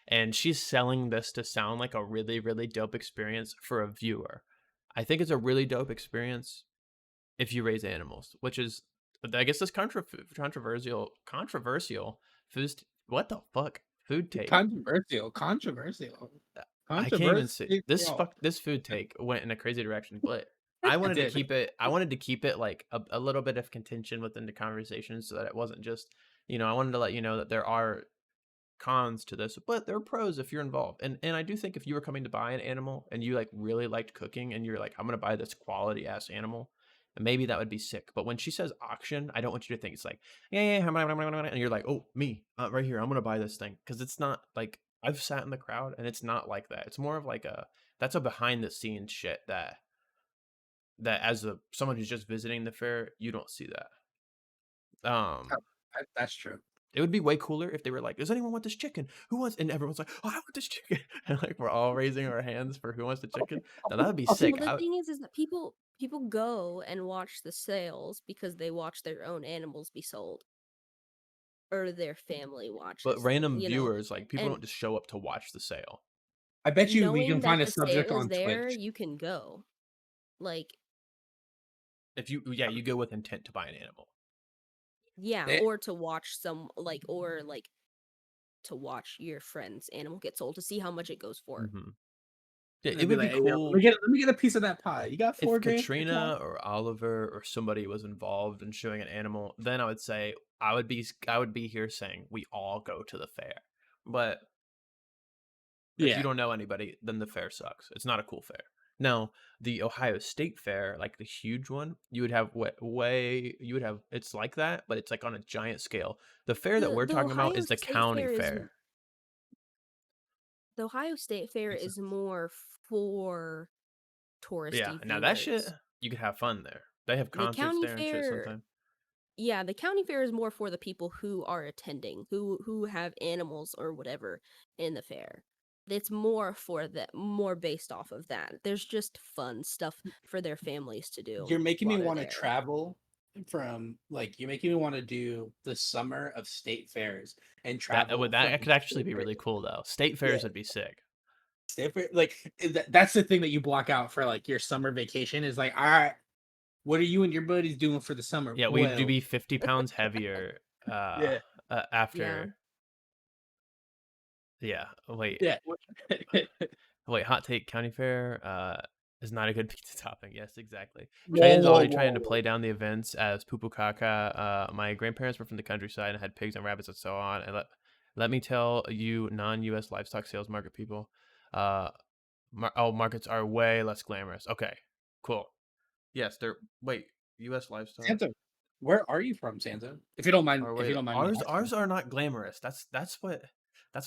and she's selling this to sound like a really really dope experience for a viewer. I think it's a really dope experience if you raise animals, which is I guess this controversial food what the fuck food take. Controversial. I can't even Controversial. say this food take went in a crazy direction, but It did. I wanted to keep it like a little bit of contention within the conversation so that it wasn't just I wanted to let you know that there are cons to this, but there are pros if you're involved. And I do think if you were coming to buy an animal and you like really liked cooking and you're like, I'm gonna buy this quality ass animal, and maybe that would be sick. But when she says auction, I don't want you to think it's like, yeah, and you're like, oh, me, right here, I'm gonna buy this thing. Because it's not like I've sat in the crowd and it's not like that. It's more of like that's a behind the scenes shit that as someone who's just visiting the fair, you don't see that. That's true. It would be way cooler if they were like, "Does anyone want this chicken? Who wants?" And everyone's like, "Oh, I want this chicken!" And like we're all raising our hands for who wants the chicken. Now that would be Well, sick. the thing is that people go and watch the sales because they watch their own animals be sold or their family But watches them, random viewers, like people And don't just show up to watch the sale. I bet you we knowing can that find a the subject sale is on there, Twitch. you can go. Like, If you go with intent to buy an animal. yeah, They, or to watch to watch your friend's animal get sold to see how much it goes for. Hmm. Yeah, it I'd be would be like, hey, yo, cool let me get a piece of that pie. You got if 4 grand for your cow? Katrina or Oliver or somebody was involved in showing an animal. Then I would say I would be here saying we all go to the fair. But if you Yeah. don't know anybody, then the fair sucks. It's not a cool fair. Now, the Ohio State Fair, like the huge one, you would have you would have it's like that, but it's like on a giant scale. The fair that we're The talking about Ohio is the State county Fair is fair. the Ohio State Fair It's is more for Yeah, touristy now that shit viewers. you could have fun there. They have The concerts county there and shit fair sometimes. Yeah, the county fair is more for the people who are attending, who have animals or whatever in the fair. It's more for that, more based off of that. There's just fun stuff for their families to do you're making me while they're want to there. travel from like you're making me want to do the summer of state fairs and That travel would from that could actually state be fair really cool though. State yeah fairs would be sick. state fair like that's the thing that you block out for like your summer vacation is like all right, what are you and your buddies doing for the summer? Yeah, we'd Well, be 50 pounds heavier yeah, Yeah. after yeah, wait. yeah. Wait, hot take county fair is not a good pizza topping. Yes, exactly. Whoa, Trey's whoa, already whoa, trying to whoa. play down the events as poo poo caca. My grandparents were from the countryside and had pigs and rabbits and so on. And let me tell you, non-U.S. livestock sales market people, uh, markets are way less glamorous. Okay, cool. Yes, they're wait, U.S. livestock Santa, where are you from, Santa? are If you way don't mind me ours asking. are not glamorous. That's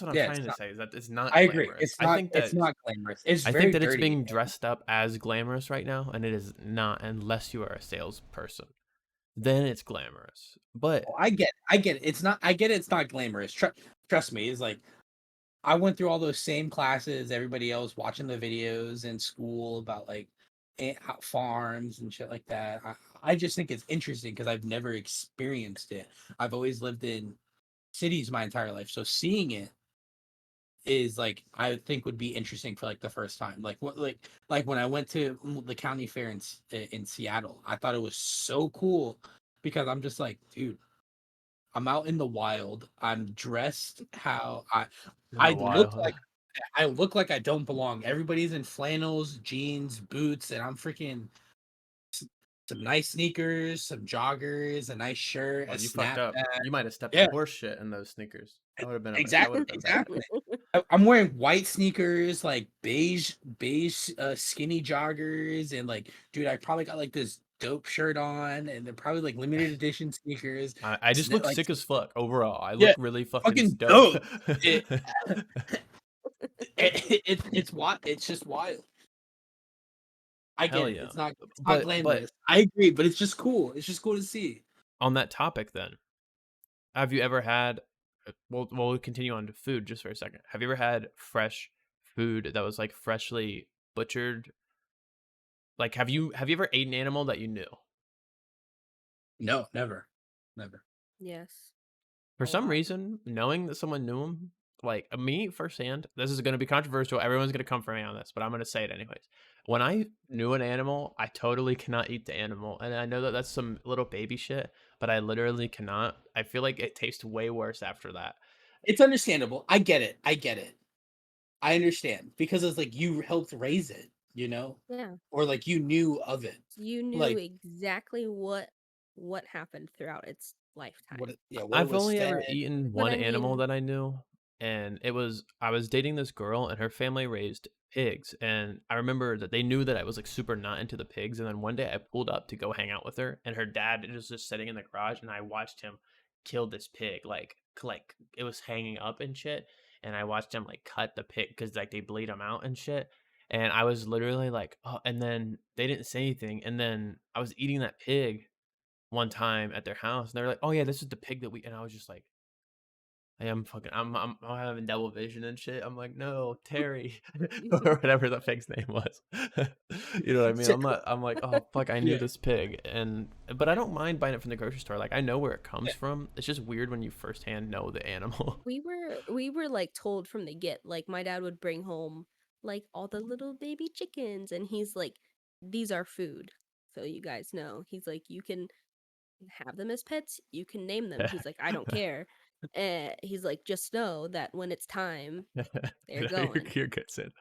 what I'm Yeah, it's trying to not. say is that it's not I agree. glamorous. It's not glamorous. It's I think very that it's dirty. being dressed up as glamorous right now, and it is not unless you are a salesperson. Then it's glamorous. But I get it. It's not. I get it. It's not glamorous. Trust me. It's like I went through all those same classes. Everybody else watching the videos in school about like farms and shit like that. I just think it's interesting because I've never experienced it. I've always lived in cities my entire life, so seeing it is like I think would be interesting for like the first time. Like what like when I went to the county fair in Seattle, I thought it was so cool because I'm just like, dude, I'm out in the wild. I'm dressed how In I the look wild. like I don't belong. Everybody's in flannels, jeans, boots, and I'm freaking s- some nice sneakers, some joggers, a nice shirt, a Well, you fucked up. snapback. You might have stepped in Yeah, horse shit in those sneakers. That would exactly, have been bad. exactly. I'm wearing white sneakers, like beige skinny joggers, and like, dude, I probably got like this dope shirt on, and they're probably like limited edition sneakers. I just look Like, sick as fuck overall. I yeah, look really fucking fucking dope. dope. It, it's wild. It's just wild. I get Hell it. yeah. It's not But glamorous. I agree, but it's just cool. It's just cool to see. on that topic then, have you ever had we'll continue on to food just for a second. Have you ever had fresh food that was like freshly butchered? Like have you ever ate an animal that you knew? No, never, never. Yes, For a some lot. reason, knowing that someone knew him, like me firsthand, this is going to be controversial. Everyone's going to come for me on this, but I'm going to say it anyways. When I knew an animal, I totally cannot eat the animal. And I know that that's some little baby shit, but I literally cannot. I feel like it tastes way worse after that. It's understandable. I get it. I get it. I understand because it's like you helped raise it, Yeah. or like you knew of it. You knew Like exactly what happened throughout its lifetime. what it I've was only fed. ever eaten But one I animal mean, that I knew, and I was dating this girl, and her family raised pigs, and I remember that they knew that I was like super not into the pigs, and then one day I pulled up to go hang out with her, and her dad was just sitting in the garage, and I watched him kill this pig, like it was hanging up and shit, and I watched him like cut the pig because like they bleed them out and shit. And I was literally like, oh, and then they didn't say anything. And then I was eating that pig one time at their house, and they were like, "Oh yeah, this is the pig that we." And I was just like, "I am fucking, I'm having double vision and shit." I'm like, "No, Terry," or whatever the pig's name was. You know what I mean? So- I'm like, "Oh fuck, I knew yeah, this pig," and but I don't mind buying it from the grocery store. Like I know where it comes yeah. from. It's just weird when you firsthand know the animal. we were like told from the get, like my dad would bring home like all the little baby chickens, and he's like, these are food. So you guys know. He's like, you can have them as pets, you can name them. He's like, I don't care. He's like, just know that when it's time, they're going. You're good, Sid.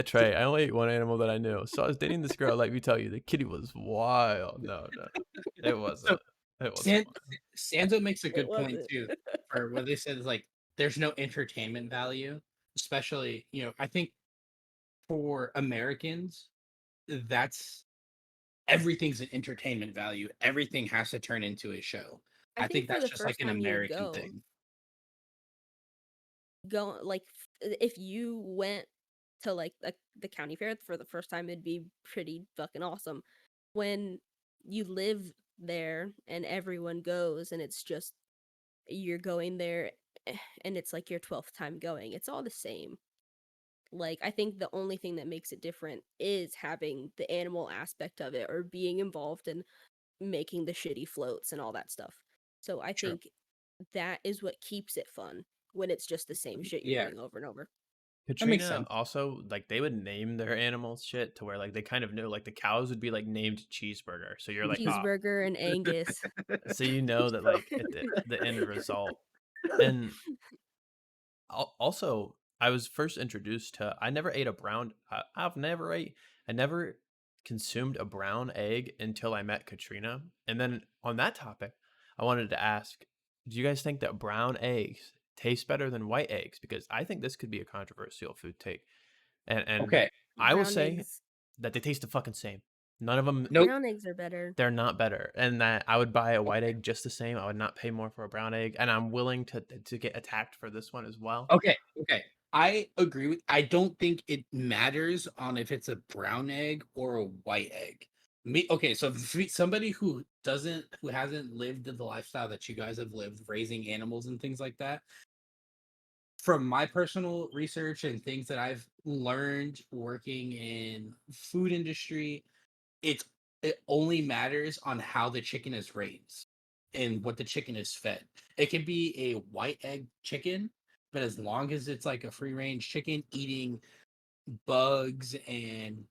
Trey, I only ate one animal that I knew. So I was dating this girl. Let me tell you, the kitty was wild. No, no, it wasn't. So It wasn't San, wild. Sanzo makes a It good point wasn't. too, for what they said is like there's no entertainment value, especially I think for Americans, that's everything's an entertainment value. Everything has to turn into a show. I I think think for that's the just like first an time you would American go, thing. like if you went to like the county fair for the first time, it'd be pretty fucking awesome. When you live there and everyone goes, and it's just you're going there, and it's like your 12th time going, it's all the same. Like, I think the only thing that makes it different is having the animal aspect of it, or being involved in making the shitty floats and all that stuff. So I True. think that is what keeps it fun, when it's just the same shit you're Yeah, doing over and over. that makes Katrina sense. also like they would name their animals shit to where like they kind of knew like the cows would be like named cheeseburger. So you're like, oh, Cheeseburger and Angus. so you know that like at the end result. And also, I was first introduced to. I never ate a brown. I never consumed a brown egg until I met Katrina. And then on that topic, I wanted to ask: do you guys think that brown eggs taste better than white eggs? Because I think this could be a controversial food take. And Okay. I will Brown say eggs. that they taste the fucking same. None of them. Nope. Brown eggs are better. They're not better, and that I would buy a white egg just the same. I would not pay more for a brown egg, and I'm willing to get attacked for this one as well. Okay. Okay. I agree with. I don't think it matters on if it's a brown egg or a white egg. Me. Okay. So somebody who hasn't lived the lifestyle that you guys have lived, raising animals and things like that, from my personal research and things that I've learned working in food industry, it only matters on how the chicken is raised and what the chicken is fed. It can be a white egg chicken, but as long as it's like a free range chicken eating bugs and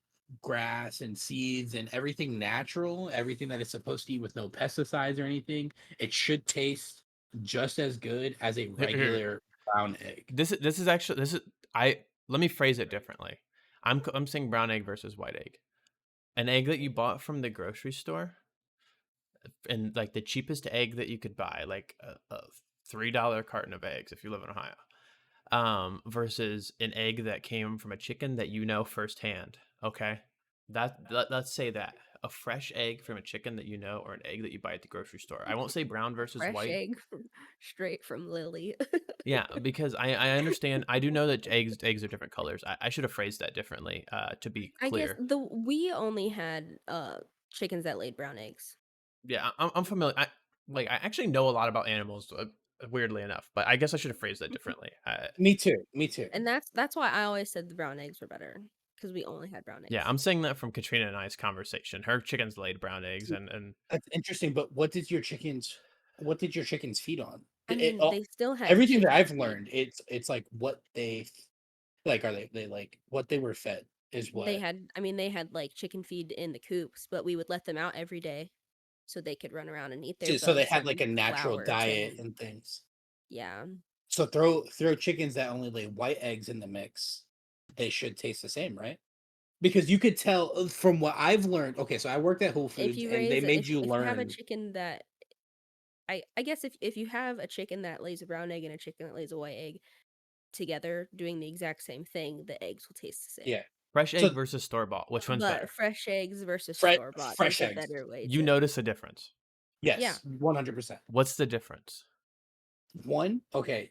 grass and seeds and everything natural, everything that it's supposed to eat with no pesticides or anything, it should taste just as good as a Here, regular brown egg. this is actually this is I let me phrase it differently. I'm saying brown egg versus white egg. An egg that you bought from the grocery store and like the cheapest egg that you could buy, like a $3 carton of eggs if you live in Ohio, versus an egg that came from a chicken that you know firsthand. Okay, let's say that a fresh egg from a chicken that you know, or an egg that you buy at the grocery store. I won't say brown A versus fresh white. egg from, straight from Lily. Yeah, because I understand. I do know that eggs are different colors. I should have phrased that differently to be I guess clear. we only had chickens that laid brown eggs. Yeah, I'm familiar. I actually know a lot about animals, weirdly enough, but I guess I should have phrased that differently. Me too. Me too. And that's why I always said the brown eggs were better because we only had brown Yeah, eggs. I'm saying that from Katrina and I's conversation. Her chickens laid brown eggs, See, and that's interesting. But what did your chickens feed on? I mean, they still had Everything that chicken I've feed. learned, it's like what they like. Are they like what they were fed is They what. had, I mean, they had like chicken feed in the coops, but we would let them out every day so they could run around and eat their So they bugs had like and a natural flowers diet and and things. yeah. So throw chickens that only lay white eggs in the mix. They should taste the same, right? Because you could tell from what I've learned. Okay, so I worked at Whole If Foods you and they raise made you if you have a learn. chicken that I guess if you have a chicken that lays a brown egg and a chicken that lays a white egg together doing the exact same thing, the eggs will taste the same. Yeah. fresh egg So versus store bought. Which one's But better? fresh eggs versus fresh store bought, fresh there's a eggs. better way You to. notice a difference. Yeah, Yes, 100%. What's the difference? One, okay,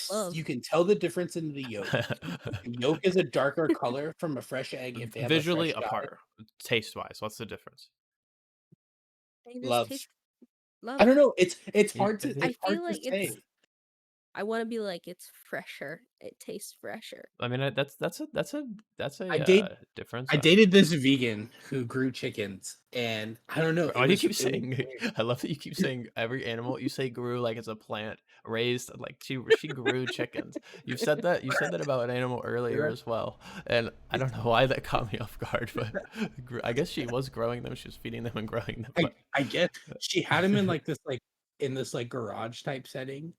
love. you can tell the difference in the yolk. The yolk is a darker color from a fresh egg if they have a Visually fresh dye. apart, taste wise, what's the difference? They just Love. taste I love. don't know. It's You, hard to I it's hard feel to like it's say. I want to be like it's fresher. It tastes fresher. I mean, that's I a date difference. I dated this vegan who grew chickens, and I don't know. Why do you keep saying? I love that you keep saying every animal. You say grew like it's a plant raised. Like she grew chickens. You said that about an animal earlier weird. as well, and I don't know why that caught me off guard. But I guess she was growing them. She was feeding them and growing them. But I guess she had him in this garage type setting,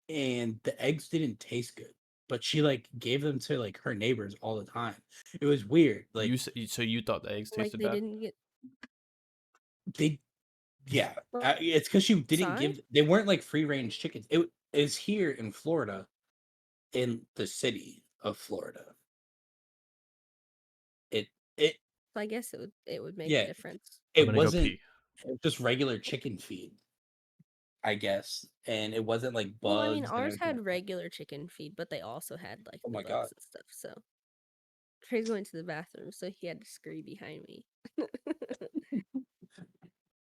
and the eggs didn't taste good. But she like gave them to like her neighbors all the time. It was weird. Like so you thought the eggs Like tasted they bad? didn't get they, yeah, it's because she didn't side. give. They weren't like free range chickens. It is here in Florida, in the city of Florida. It it So I guess it would make a yeah. difference. I'm It gonna go wasn't. pee. It was just regular chicken feed, I guess, and it wasn't like Well, I mean, bugs and ours everything had like that. regular chicken feed, but they also had like Oh the my god! bugs and stuff. So Trey's going to the bathroom, so he had to scurry behind me.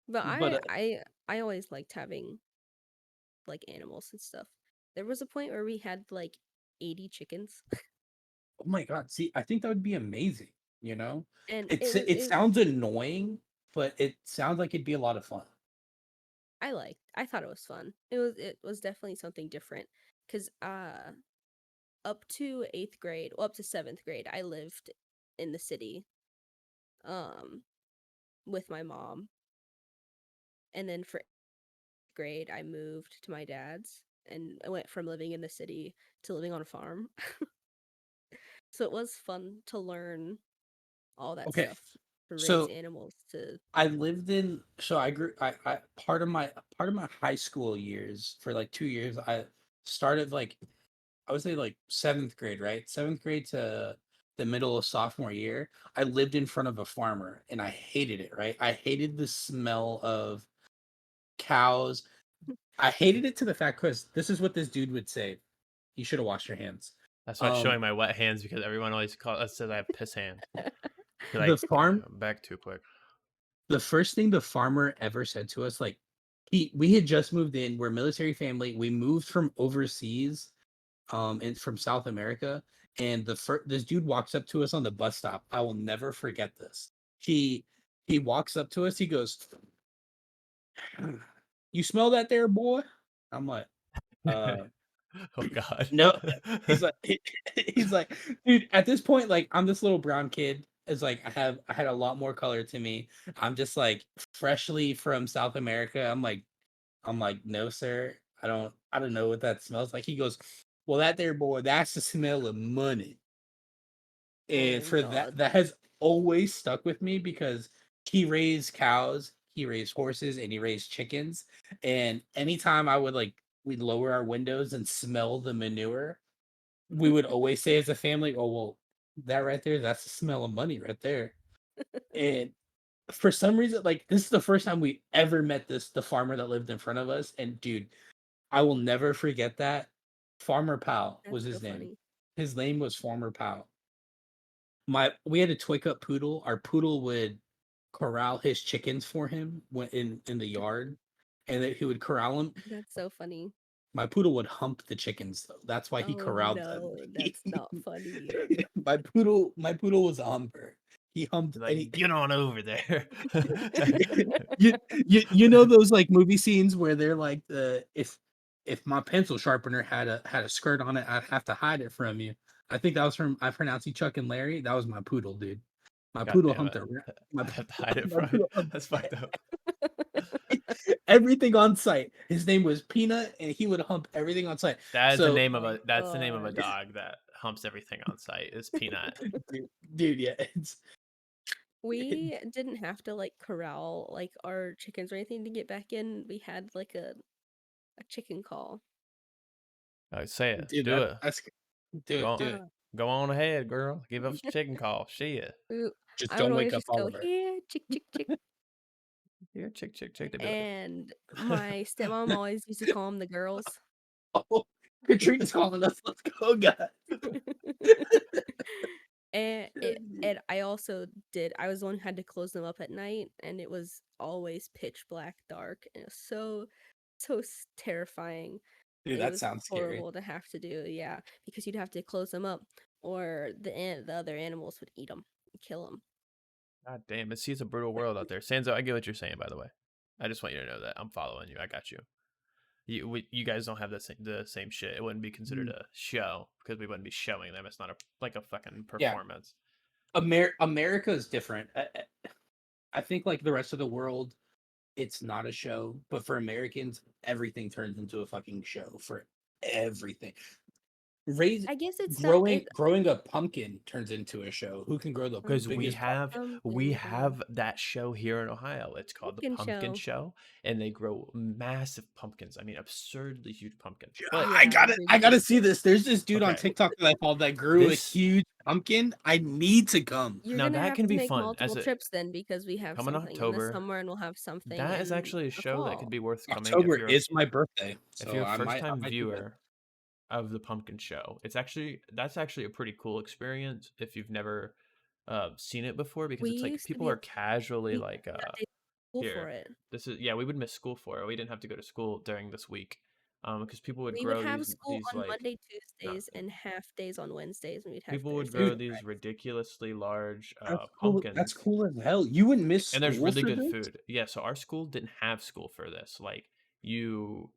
But But I always liked having like animals and stuff. There was a point where we had like 80 chickens, oh my god! See, I think that would be amazing. You know, and it sounds annoying, but it sounds like it'd be a lot of fun. I thought it was fun. It was definitely something different because up to 8th grade, well, up to 7th grade, I lived in the city um with my mom, and then for 8th grade I moved to my dad's, and I went from living in the city to living on a farm. So it was fun to learn all that Okay, stuff, to raise so animals, to I lived in. So I grew. I part of my high school years for like 2 years. I started like I would say like seventh grade, right? Seventh grade to the middle of sophomore year. I lived in front of a farmer, and I hated it. Right? I hated the smell of cows. I hated it to the fact because this is what this dude would say. You should have washed your hands. That's why I'm Um, showing my wet hands because everyone always says I have piss hands. Be the like, farm, back too quick. the first thing the farmer ever said to us, like we had just moved in. We're a military family. We moved from overseas, and from South America. And this dude walks up to us on the bus stop. I will never forget this. He he walks up to us. He goes, "You smell that there, boy?" I'm like, "Uh, Oh God. no." He's like, he's like, dude. At this point, like, I'm this little brown kid. It's like I had a lot more color to me. I'm just like freshly from South America. I'm like, no, sir. I don't know what that smells like. He goes, well, that there boy, that's the smell of money. And Oh for that, God. that has always stuck with me because he raised cows, he raised horses, and he raised chickens. And anytime I would like we'd lower our windows and smell the manure, we would always say as a family, oh well, that right there, that's the smell of money right there. And for some reason, like this is the first time we ever met the farmer that lived in front of us. And dude, I will never forget that. Farmer Powell was That's so his name. funny. His name was Farmer Powell. We had a toy cup poodle. Our poodle would corral his chickens for him when in the yard, and then he would corral them. That's so funny. My poodle would hump the chickens though. That's why he Oh corralled them. no, that's not funny. My poodle was a humper. He humped and Like, get on over there. you know those like movie scenes where they're like the if my pencil sharpener had a skirt on it, I'd have to hide it from you. I think that was from I pronounced you Chuck and Larry. That was my poodle, dude. My God poodle damn humped it. a my, I have to hide it my from you. poodle humped That's fucked up. everything on site. His name was Peanut, and he would hump everything on site. That is the So, Oh name of my a that's the name of a God. dog that humps everything on site. Is Peanut. dude, yeah, it's We didn't have to like corral like our chickens or anything to get back in. We had like a chicken call. Say it. dude, Do it. that's do it, do Go it. Uh, go on ahead, girl. Give us a chicken call. Shit. we, Just I would don't wake always up just go Oliver. here, chick, chick, chick, Here, chick. They'd be and like, my stepmom always used to call them the girls. Oh, Katrina's calling us. Let's go, guys. And I also did. I was the one who had to close them up at night, and it was always pitch black dark, and it was so terrifying. Dude, It that was sounds scary. horrible to have to do. Yeah, because you'd have to close them up, or the other animals would eat them, kill them. God damn, it's a brutal world out there. Sanzo, I get what you're saying, by the way. I just want you to know that I'm following you. I got you. You guys don't have the same shit. It wouldn't be considered Mm. a show because we wouldn't be showing them. It's not like a fucking Yeah, performance. America is different. I think like the rest of the world, it's not a show, but for Americans, everything turns into a fucking show for everything. Raise I guess it's not. growing a pumpkin turns into a show. Who can grow the Because biggest pumpkin? we have that show here in Ohio. It's called the Pumpkin Pumpkin show. Show, and they grow massive pumpkins. I mean, absurdly huge pumpkins. Yeah, But Yeah, I big gotta dude. see this. There's this dude on okay, TikTok that I followed that grew a this huge pumpkin. I need to come. You're now gonna that have can to be make fun multiple trips then because we have come in something in the October. summer and we'll have something That is in actually a the show that could fall. be worth coming October is my birthday, if so you're a first I time might do that. viewer of the pumpkin show. That's actually a pretty cool experience if you've never seen it before because We it's like used to people be are able casually we like had that day of school for here. it. This is we would miss school for it. We didn't have to go to school during this week. Because people would We would grow have school these on like Monday, no Tuesdays, and half days on Wednesdays, and we'd have people would Thursdays grow Dude, and these Fridays. ridiculously large that's cool. That's pumpkins. cool as hell. You wouldn't miss And there's school really for good this? food. Yeah, so our school didn't have school for this. Like you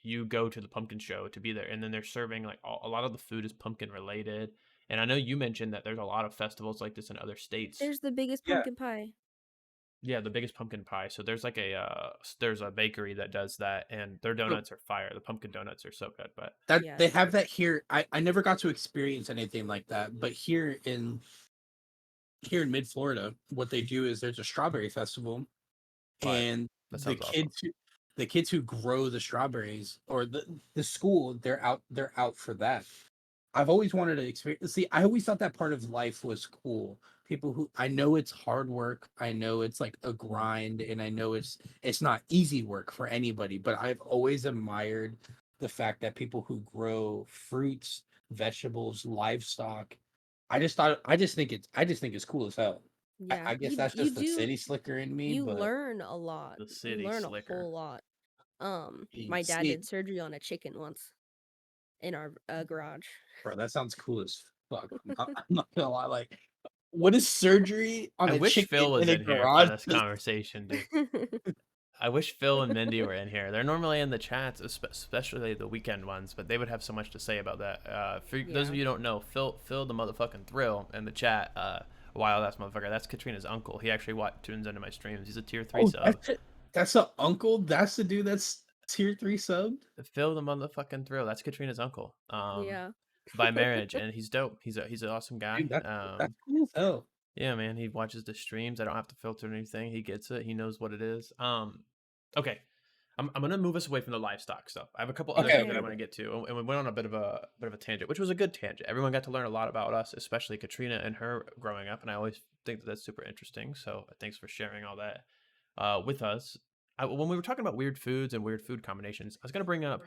you go to the pumpkin show to be there and then they're serving like a lot of the food is pumpkin related. And I know you mentioned that there's a lot of festivals like this in other states. There's the biggest Yeah. pumpkin pie. Yeah, the biggest pumpkin pie. So there's like there's a bakery that does that and their So donuts are fire. The pumpkin donuts are so good, but that Yeah, they it's so have that good. here. I never got to experience anything like that, but here in mid Florida, what they do is there's a strawberry festival, fire. and That sounds awesome. the kids who grow the strawberries or the school they're out for that. I've always wanted to experience. See, I always thought that part of life was cool. People who I know it's hard work. I know it's like a grind, and I know it's not easy work for anybody. But I've always admired the fact that people who grow fruits, vegetables, livestock. I just think it's cool as hell. Yeah, I guess you that's you just the do city slicker in me, you but learn a lot. The You city learn a slicker. whole lot. you My dad see, did surgery on a chicken once in our garage. bro, that sounds cool as fuck. I'm not gonna lie, like, what is surgery on I a wish chicken Phil was in a in here for garage? this conversation, dude. I wish Phil and Mindy were in here. They're normally in the chats, especially the weekend ones, but they would have so much to say about that. For those of Yeah. you who don't know, Phil the motherfucking thrill in the chat wild ass motherfucker. That's Katrina's uncle. He actually tunes into my streams. He's a tier 3 Oh, sub. that's the uncle. That's the dude that's tier 3 sub. Phil the motherfucking thrill. That's Katrina's uncle. Yeah. By marriage, and he's dope. He's an awesome guy. Dude, that's cool as hell. Yeah, man. He watches the streams. I don't have to filter anything. He gets it. He knows what it is. Okay. I'm gonna move us away from the livestock stuff. I have a couple other Okay, things that okay, I Okay. want okay. to get to, and we went on a bit of a tangent, which was a good tangent. Everyone got to learn a lot about us, especially Katrina and her growing up, and I always think that that's super interesting. So thanks for sharing all that with us. When we were talking about weird foods and weird food combinations, I was gonna bring up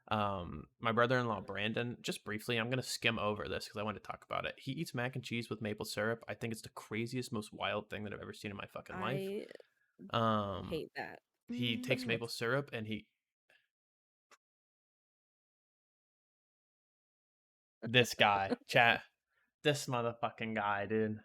my brother-in-law Brandon. Just briefly, I'm gonna skim over this because I want to talk about it. He eats mac and cheese with maple syrup. I think it's the craziest, most wild thing that I've ever seen in my fucking life. I Um, hate that. he takes maple syrup and he this guy, chat. This motherfucking guy, dude.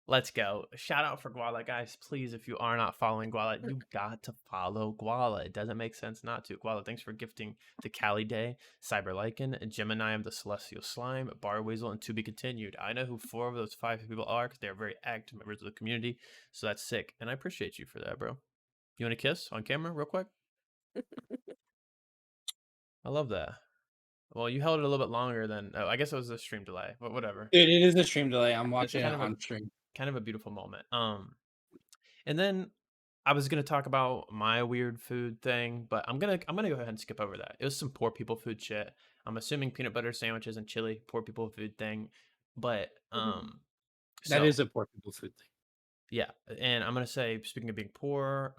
Let's go. Shout out for Guala, guys. Please, if you are not following Guala, you got to follow Guala. It doesn't make sense not to. Guala, thanks for gifting the Cali Day, Cyber Lycan, Gemini of the Celestial Slime, Bar Weasel, and To Be Continued. I know who 4 of those 5 people are because they're very active members of the community. So that's sick. And I appreciate you for that, bro. You want a kiss on camera real quick? I love that. Well, you held it a little bit longer than I guess it was a stream delay, but whatever. Dude, it is a stream delay. I'm It's watching it on stream. kind of a beautiful moment. And then I was gonna talk about my weird food thing, but I'm gonna go ahead and skip over that. It was some poor people food shit. I'm assuming peanut butter sandwiches and chili, poor people food thing. But That so is a poor people food thing. yeah, and I'm gonna say, speaking of being poor,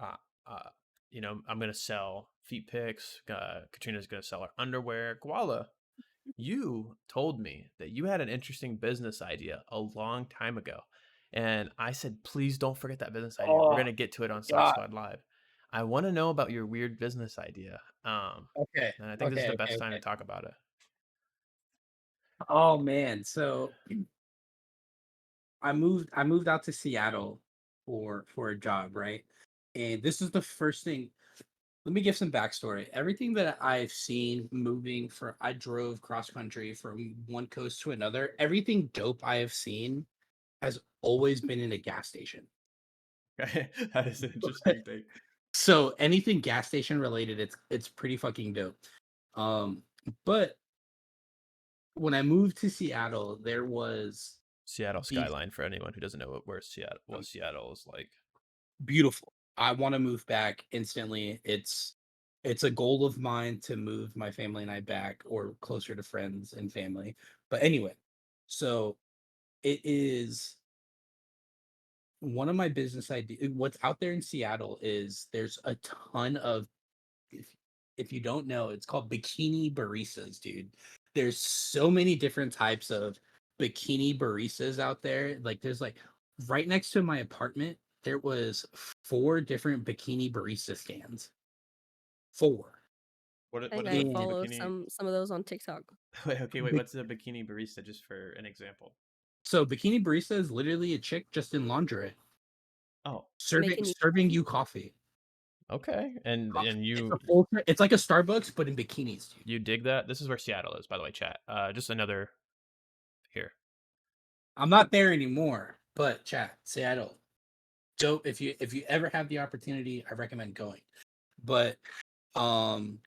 I'm gonna sell feet pics. Katrina's gonna sell her underwear. Koala, you told me that you had an interesting business idea a long time ago. And I said, please don't forget that business idea. We're Oh going to get to it my on Sock god. Squad Live. I want to know about your weird business idea. Okay. And I think this is Okay. the Okay. best time to Okay. talk about it. Oh man. So I moved out to Seattle for a job, right? And this is the first thing. Let me give some backstory. Everything that I've seen moving from I drove cross country from one coast to another. Everything dope I have seen has always been in a gas station. Okay. That is an interesting thing. So anything gas station related, it's pretty fucking dope. Um, but when I moved to Seattle, there was Seattle these skyline for anyone who doesn't know where Seattle is like. beautiful. I want to move back instantly. It's a goal of mine to move my family and I back or closer to friends and family. But anyway, so it is one of my business ideas. What's out there in Seattle is there's a ton of if, if you don't know, it's called bikini baristas, dude. There's so many different types of bikini baristas out there. Like there's like right next to my apartment, there was 4 different bikini barista stands. 4. I think I What's the And follow bikini? some of those on TikTok. Wait. bi- What's the bikini barista? Just for an example. so bikini barista is literally a chick just in lingerie Oh, serving Making you serving you coffee. okay. And It's you a full it's like a Starbucks but in bikinis, dude. you dig that? This is where Seattle is, by the way, chat. Just another here. I'm not there anymore, but chat, Seattle. Dope. If you ever have the opportunity, I recommend going. But um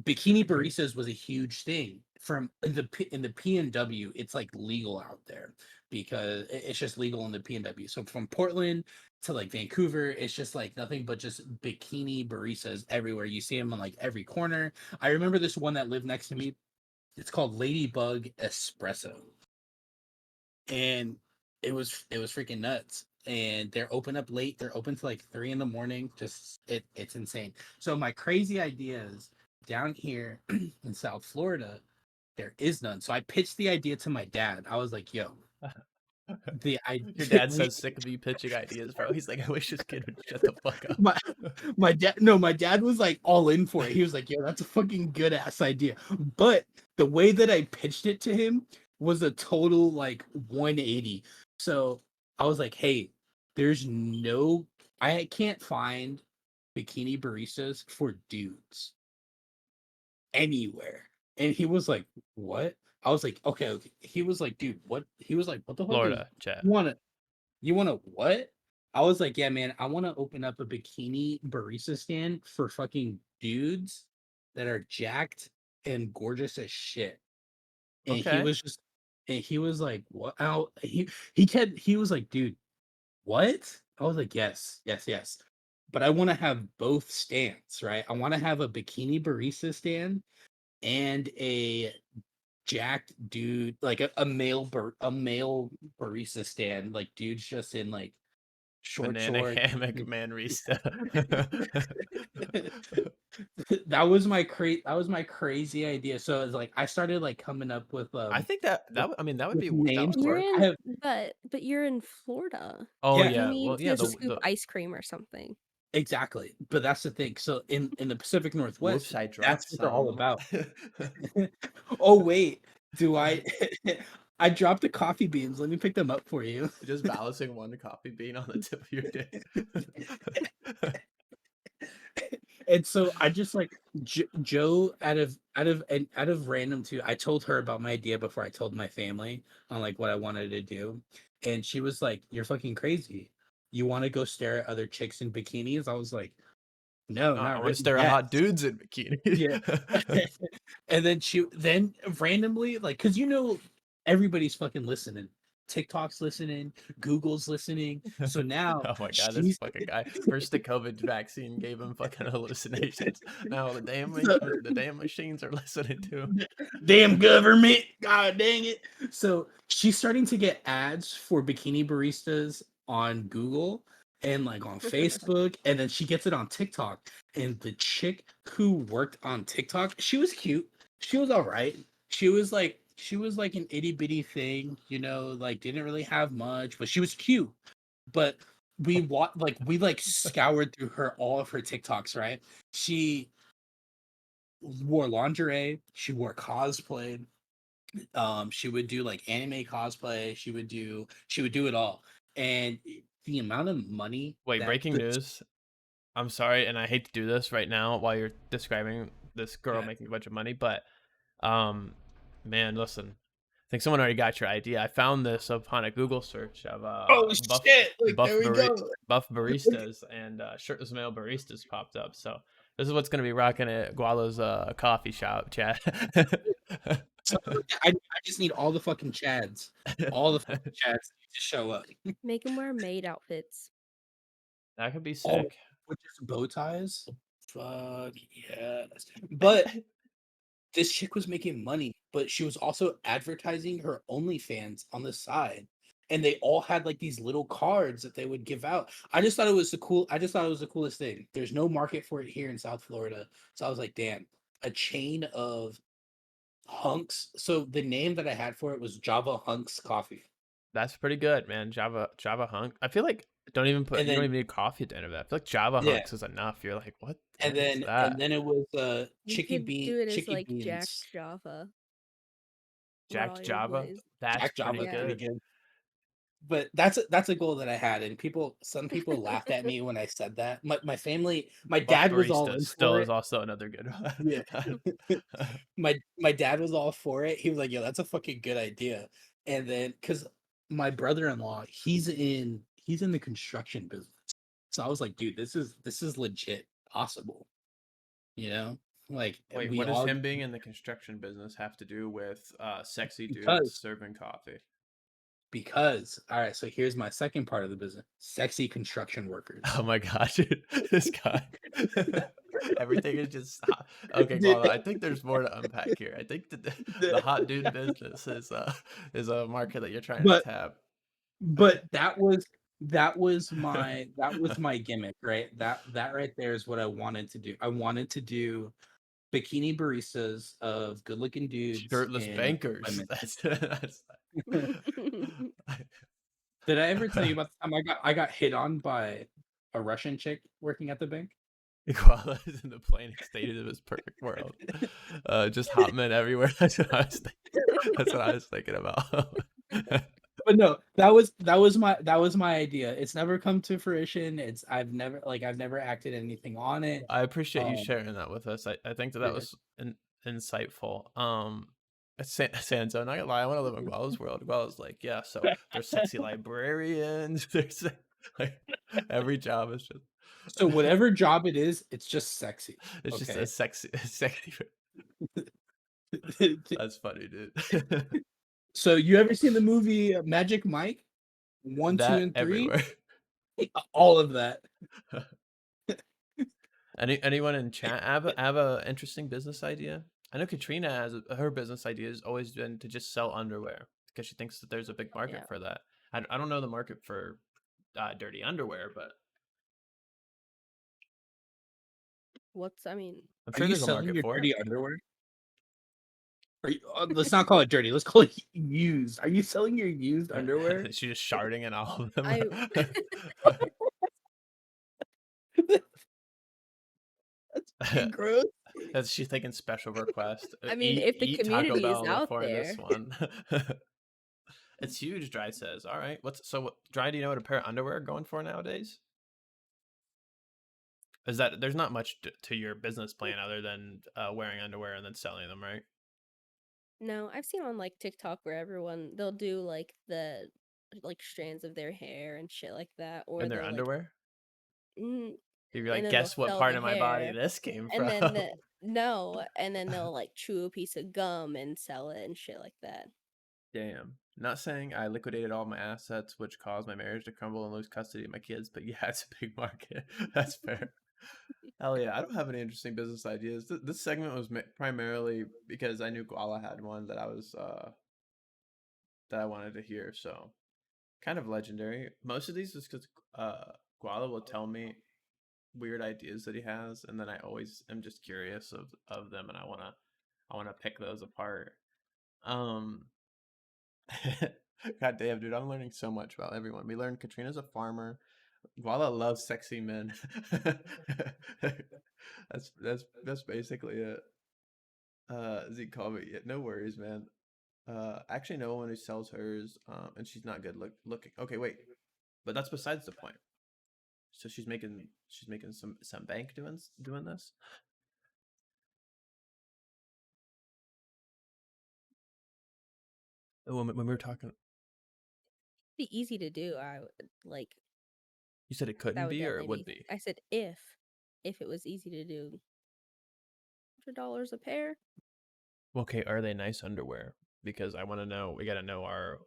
bikini baristas was a huge thing from in the PNW. It's like legal out there because it's just legal in the PNW. So from Portland to like Vancouver, it's just like nothing but just bikini baristas everywhere. You see them on like every corner. I remember this one that lived next to me. It's called Ladybug Espresso, and it was freaking nuts. And they're open up late. They're open to like 3 in the morning. Just it's insane. So my crazy idea is down here in South Florida, there is none. So I pitched the idea to my dad. I was like, "Yo, the I Your dad's so we sick of you pitching ideas, bro. He's like, I wish this kid would shut the fuck up. my my dad was like all in for it. He was like, "Yo, that's a fucking good ass idea." But the way that I pitched it to him was a total like 180. So I was like, "Hey, there's no I can't find bikini baristas for dudes anywhere." And he was like, "What?" I was like, okay, okay. He was like, dude, what? He was like, what the fuck is Florida, chat. you wanna what? I was like, yeah, man, I want to open up a bikini barista stand for fucking dudes that are jacked and gorgeous as shit. And he Okay. was just, and he was like, what? He was like, dude, what? I was like, yes, yes, yes. But I want to have both stands, right? I want to have a bikini barista stand and a jacked dude, like a male barista stand, like dudes just in like short Banana shorts. hammock manrista. That was my crazy idea. So it's like I started like coming up I think that I mean that would with be that names. would You're work. I in, have but you're in Florida. Oh yeah, You yeah, need well yeah, to the scoop ice cream or something. exactly. But that's the thing. So in the Pacific Northwest, whoops, I that's dropped what they're all some. about. Oh wait, do I? I dropped the coffee beans. Let me pick them up for you. Just balancing one coffee bean on the tip of your dick. And so I just like Joe out of random too. I told her about my idea before I told my family on like what I wanted to do, and she was like, "You're fucking crazy. You want to go stare at other chicks in bikinis?" I was like, "No, I not want to really." stare at Yes, hot dudes in bikinis. yeah. And then then randomly like because everybody's fucking listening. TikTok's listening, Google's listening. So now Oh my god, this she's fucking guy. First, the COVID vaccine gave him fucking hallucinations. Now the damn machines are listening to him. damn government, god dang it. So she's starting to get ads for bikini baristas on Google and like on Facebook, and then she gets it on TikTok. And the chick who worked on TikTok, she was cute, she was all right. She was like an itty bitty thing, like didn't really have much, but she was cute. But we like scoured through all of her TikToks, right? She wore lingerie, she wore cosplay, she would do like anime cosplay, she would do it all. And the amount of money Wait, that breaking news. I'm sorry, and I hate to do this right now while you're describing this girl yeah. making a bunch of money, but um, man, listen. I think someone already got your idea. I found this upon a Google search of Oh shit, look, there we go. buff baristas, and shirtless male baristas popped up. So this is what's gonna be rocking at Gualo's coffee shop, chat. So I just need all the fucking chads, all the fucking chads to show up. Make them wear maid outfits. That could be Oh, sick. with just bow ties. Fuck yes. But this chick was making money, but she was also advertising her OnlyFans on the side. And they all had like these little cards that they would give out. I just thought it was the coolest thing. There's no market for it here in South Florida. So I was like, damn, a chain of hunks. So the name that I had for it was Java Hunks Coffee. That's pretty good, man. Java hunk. I feel like And you don't then even need coffee at the end of that. I feel like Java yeah, hunks is enough. You're like, what is and that? then it was You could do it as chicky like Jack beans. Java for all Jacked your Java. boys. That's Jack pretty Java is Yeah. pretty good. good. But that's a goal that I had, and some people laughed at me when I said that. My family, my Buff dad was all barista in still for is it. also another good Yeah. one. My dad was all for it. He was like, "Yo, that's a fucking good idea." And then because my brother-in-law, he's in the construction business. So I was like, dude, this is legit possible, you know? Like Wait, we what does all him being in the construction business have to do with sexy dudes because serving coffee? all right, so here's my second part of the business. Sexy construction workers. Oh my gosh, dude, this guy. Everything is just hot. Okay, well, I think there's more to unpack here. I think the hot dude business is a market that you're trying to but tap. but that was my gimmick, right? That right there is what I wanted to do. I wanted to do bikini baristas of good looking dudes Shirtless and bankers. women. That's Did I ever tell you about the time I got hit on by a Russian chick working at the bank? Koala is in the planet state of his perfect world. Just hot men everywhere. That's what I was thinking about. But no, that was my idea. It's never come to fruition. I've never acted anything on it. I appreciate you Um, sharing that with us. I think that yeah. was insightful. Sanzo, not gonna lie, I want to live in Guala's world. Guala's like, yeah, so there's sexy librarians. There's like every job is just So whatever job it is, it's just sexy. it's just a Okay. sexy. That's funny, dude. So you ever seen the movie Magic Mike? One, two, That and three? everywhere. All of that. Anyone in chat have a interesting business idea? I know Katrina has her business idea has always been to just sell underwear because she thinks that there's a big market Yeah. for that. I don't know the market for dirty underwear, but I mean, I'm Are sure you there's a selling market your for it. dirty underwear? Let's not call it dirty. Let's call it used. Are you selling your used underwear? She's just sharding in all of them. I That's fucking gross. That's she's taking special request. I mean, Eat if the eat Taco community is Bell out before this there, one. It's huge. Dry says. All right. What Dry? Do you know what a pair of underwear are going for nowadays? Is that there's not much to your business plan other than wearing underwear and then selling them, right? no, I've seen on like TikTok where they'll do like the like strands of their hair and shit like that, or In their they'll like underwear? mm, You'd be and like, then they'll guess what sell part the of my body hair, this came and from? then no, and then they'll like chew a piece of gum and sell it and shit like that. Damn. Not saying I liquidated all my assets, which caused my marriage to crumble and lose custody of my kids, but yeah, it's a big market. That's fair. Hell yeah, I don't have any interesting business ideas. This segment was primarily because I knew Guala had one that I wanted to hear. So kind of legendary. Most of these is because Guala will tell me weird ideas that he has, and then I always am just curious of them, and I wanna pick those apart. Um, God damn, dude, I'm learning so much about everyone. We learned Katrina's a farmer. Guala loves sexy men. That's basically it. Zeke called me. Yeah, no worries, man. Actually, no one who sells hers. And she's not good looking. Okay, wait, but that's besides the point. So she's making some bank doing this. When we were talking, Be easy to do. Like you said it that couldn't would be or it definitely would be. be. I said if it was easy to do, $100 a pair. Okay, are they nice underwear? Because I want to know. We got to know our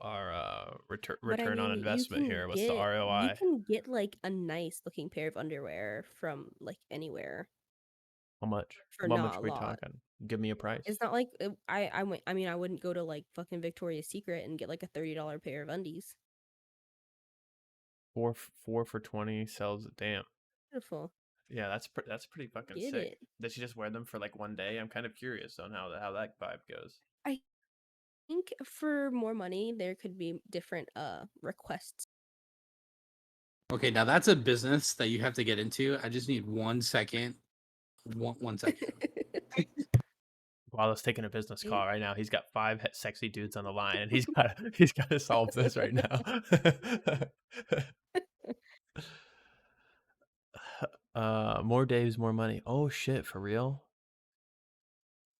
But I return on mean, investment here. What's the you ROI? can get like a nice looking pair of underwear from like anywhere How much? for How not much a are we lot. talking? Give me a price. It's not like I mean, I wouldn't go to like fucking Victoria's Secret and get like a $30 pair of undies. Four for 20 sells. Damn. Beautiful. Yeah, that's pretty fucking Get sick. it. Did she just wear them for like one day? I'm kind of curious on how that vibe goes. I think for more money there could be different requests. Okay, now that's a business that you have to get into. I just need 1 second. One second. While he's taking a business I- call right now, he's got five sexy dudes on the line, and he's got to solve this right now. More days, more money. Oh shit, for real?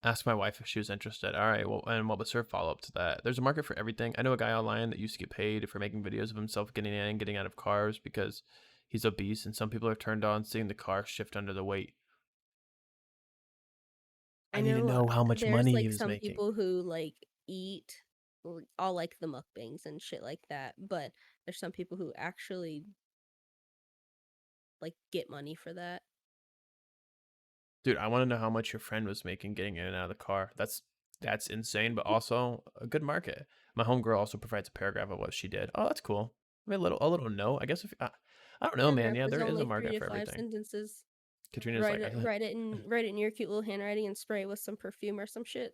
Ask my wife if she was interested. All right, well, and what was her follow up to that? There's a market for everything. I know a guy online that used to get paid for making videos of himself getting in and getting out of cars because he's obese, and some people are turned on seeing the car shift under the weight. I I need to know know how much there's money he like was some making. people who like eat all like the mukbangs and shit like that, but there's some people who actually like get money for that. Dude, I want to know how much your friend was making getting in and out of the car. That's insane, but also a good market. My homegirl also provides a paragraph of what she did. Oh, that's cool. I mean, a little note. I guess if I don't know, man. Paragraph Yeah, is there is a only three market to for five everything. sentences. Katrina's like, Write it in your cute little handwriting and spray it with some perfume or some shit.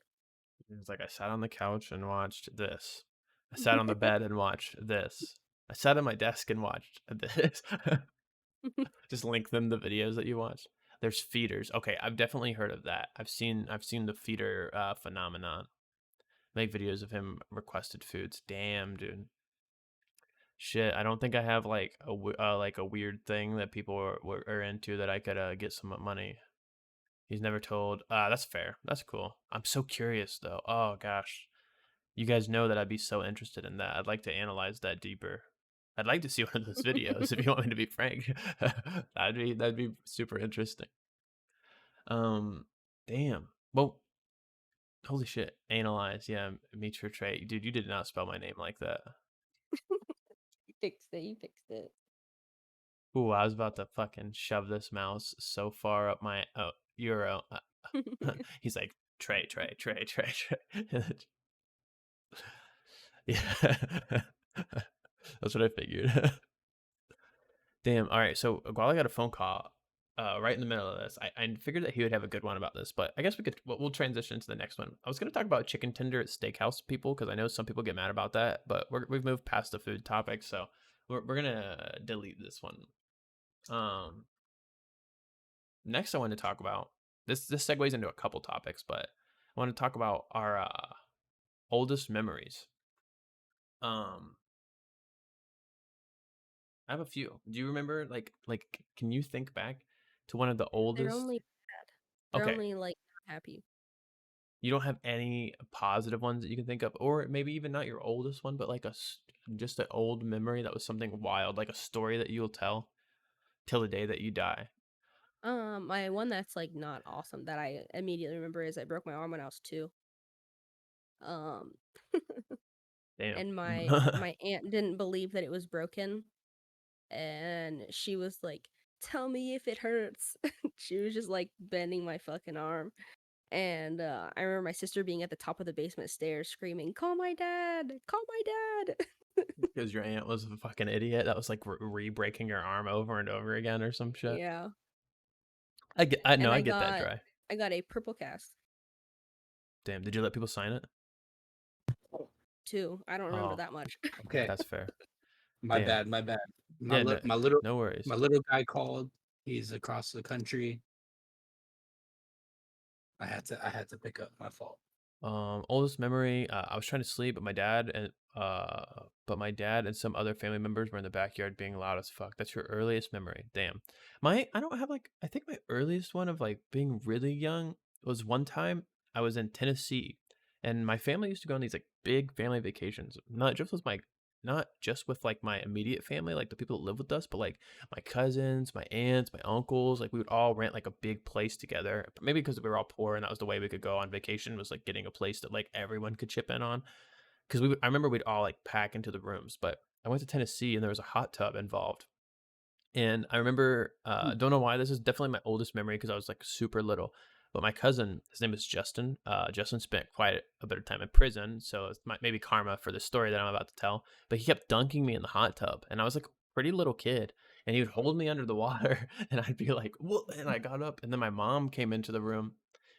it's like I sat on the couch and watched this. I sat on the bed and watched this. I sat at my desk and watched this. Just link them the videos that you watched. There's feeders. Okay, I've definitely heard of that. I've seen the feeder phenomenon. Make videos of him requested foods. Damn, dude. Shit, I don't think I have like like a weird thing that people are into that I could get some money. He's never told. That's fair. That's cool. I'm so curious though. Oh gosh, You guys know that I'd be so interested in that. I'd like to analyze that deeper. I'd like to see one of those videos if you want me to be frank. That'd be super interesting. Um, damn. Well, holy shit. Analyze. Yeah, meet your trait. Dude, you did not spell my name like that. You fixed it. You fixed it. Ooh, I was about to fucking shove this mouse so far up my euro. He's like, Trey, Trey, Trey, Trey, Trey. Yeah. That's what I figured. Damn. All right. So while I got a phone call right in the middle of this, I figured that he would have a good one about this, but I guess we'll transition to the next one. I was going to talk about chicken tender at steakhouse people because I know some people get mad about that, but we've moved past the food topic, so we're gonna delete this one. Next, I want to talk about this segues into a couple topics, but I want to talk about our oldest memories. I have a few. Do you remember can you think back to one of the They're oldest? only bad. They're Okay, only like not happy. you don't have any positive ones that you can think of, or maybe even not your oldest one, but like just an old memory that was something wild, like a story that you'll tell till the day that you die. My one that's like not awesome that I immediately remember is I broke my arm when I was 2. Um, Damn. and my aunt didn't believe that it was broken, and she was like, "Tell me if it hurts." She was just like bending my fucking arm. And I remember my sister being at the top of the basement stairs screaming, "Call my dad! Call my dad!" Because your aunt was a fucking idiot that was like re-breaking your arm over and over again or some shit. Yeah. No, And I get that, Dry. I got a purple cast Damn, did you let people sign it? too. I don't remember Oh, that much. Okay, that's fair. my Damn. bad, my bad. Yeah, no, My little no worries. my little guy called. He's across the country. I had to pick up. My fault. Oldest memory. I was trying to sleep, but my dad and some other family members were in the backyard being loud as fuck. That's your earliest memory. Damn. I don't have I think my earliest one of like being really young was one time I was in Tennessee, and my family used to go on these like big family vacations. Not just with like my immediate family, like the people that live with us, but like my cousins, my aunts, my uncles, like we would all rent like a big place together. Maybe because we were all poor and that was the way we could go on vacation, was like getting a place that like everyone could chip in on. Because I remember we'd all like pack into the rooms. But I went to Tennessee and there was a hot tub involved. And I remember, Hmm. don't know why, this is definitely my oldest memory because I was like super little. But my cousin, his name is Justin. Justin spent quite a bit of time in prison, so it's maybe karma for the story that I'm about to tell. But he kept dunking me in the hot tub, and I was like a pretty little kid, and he would hold me under the water, and I'd be like, "Whoa!" And I got up, and then my mom came into the room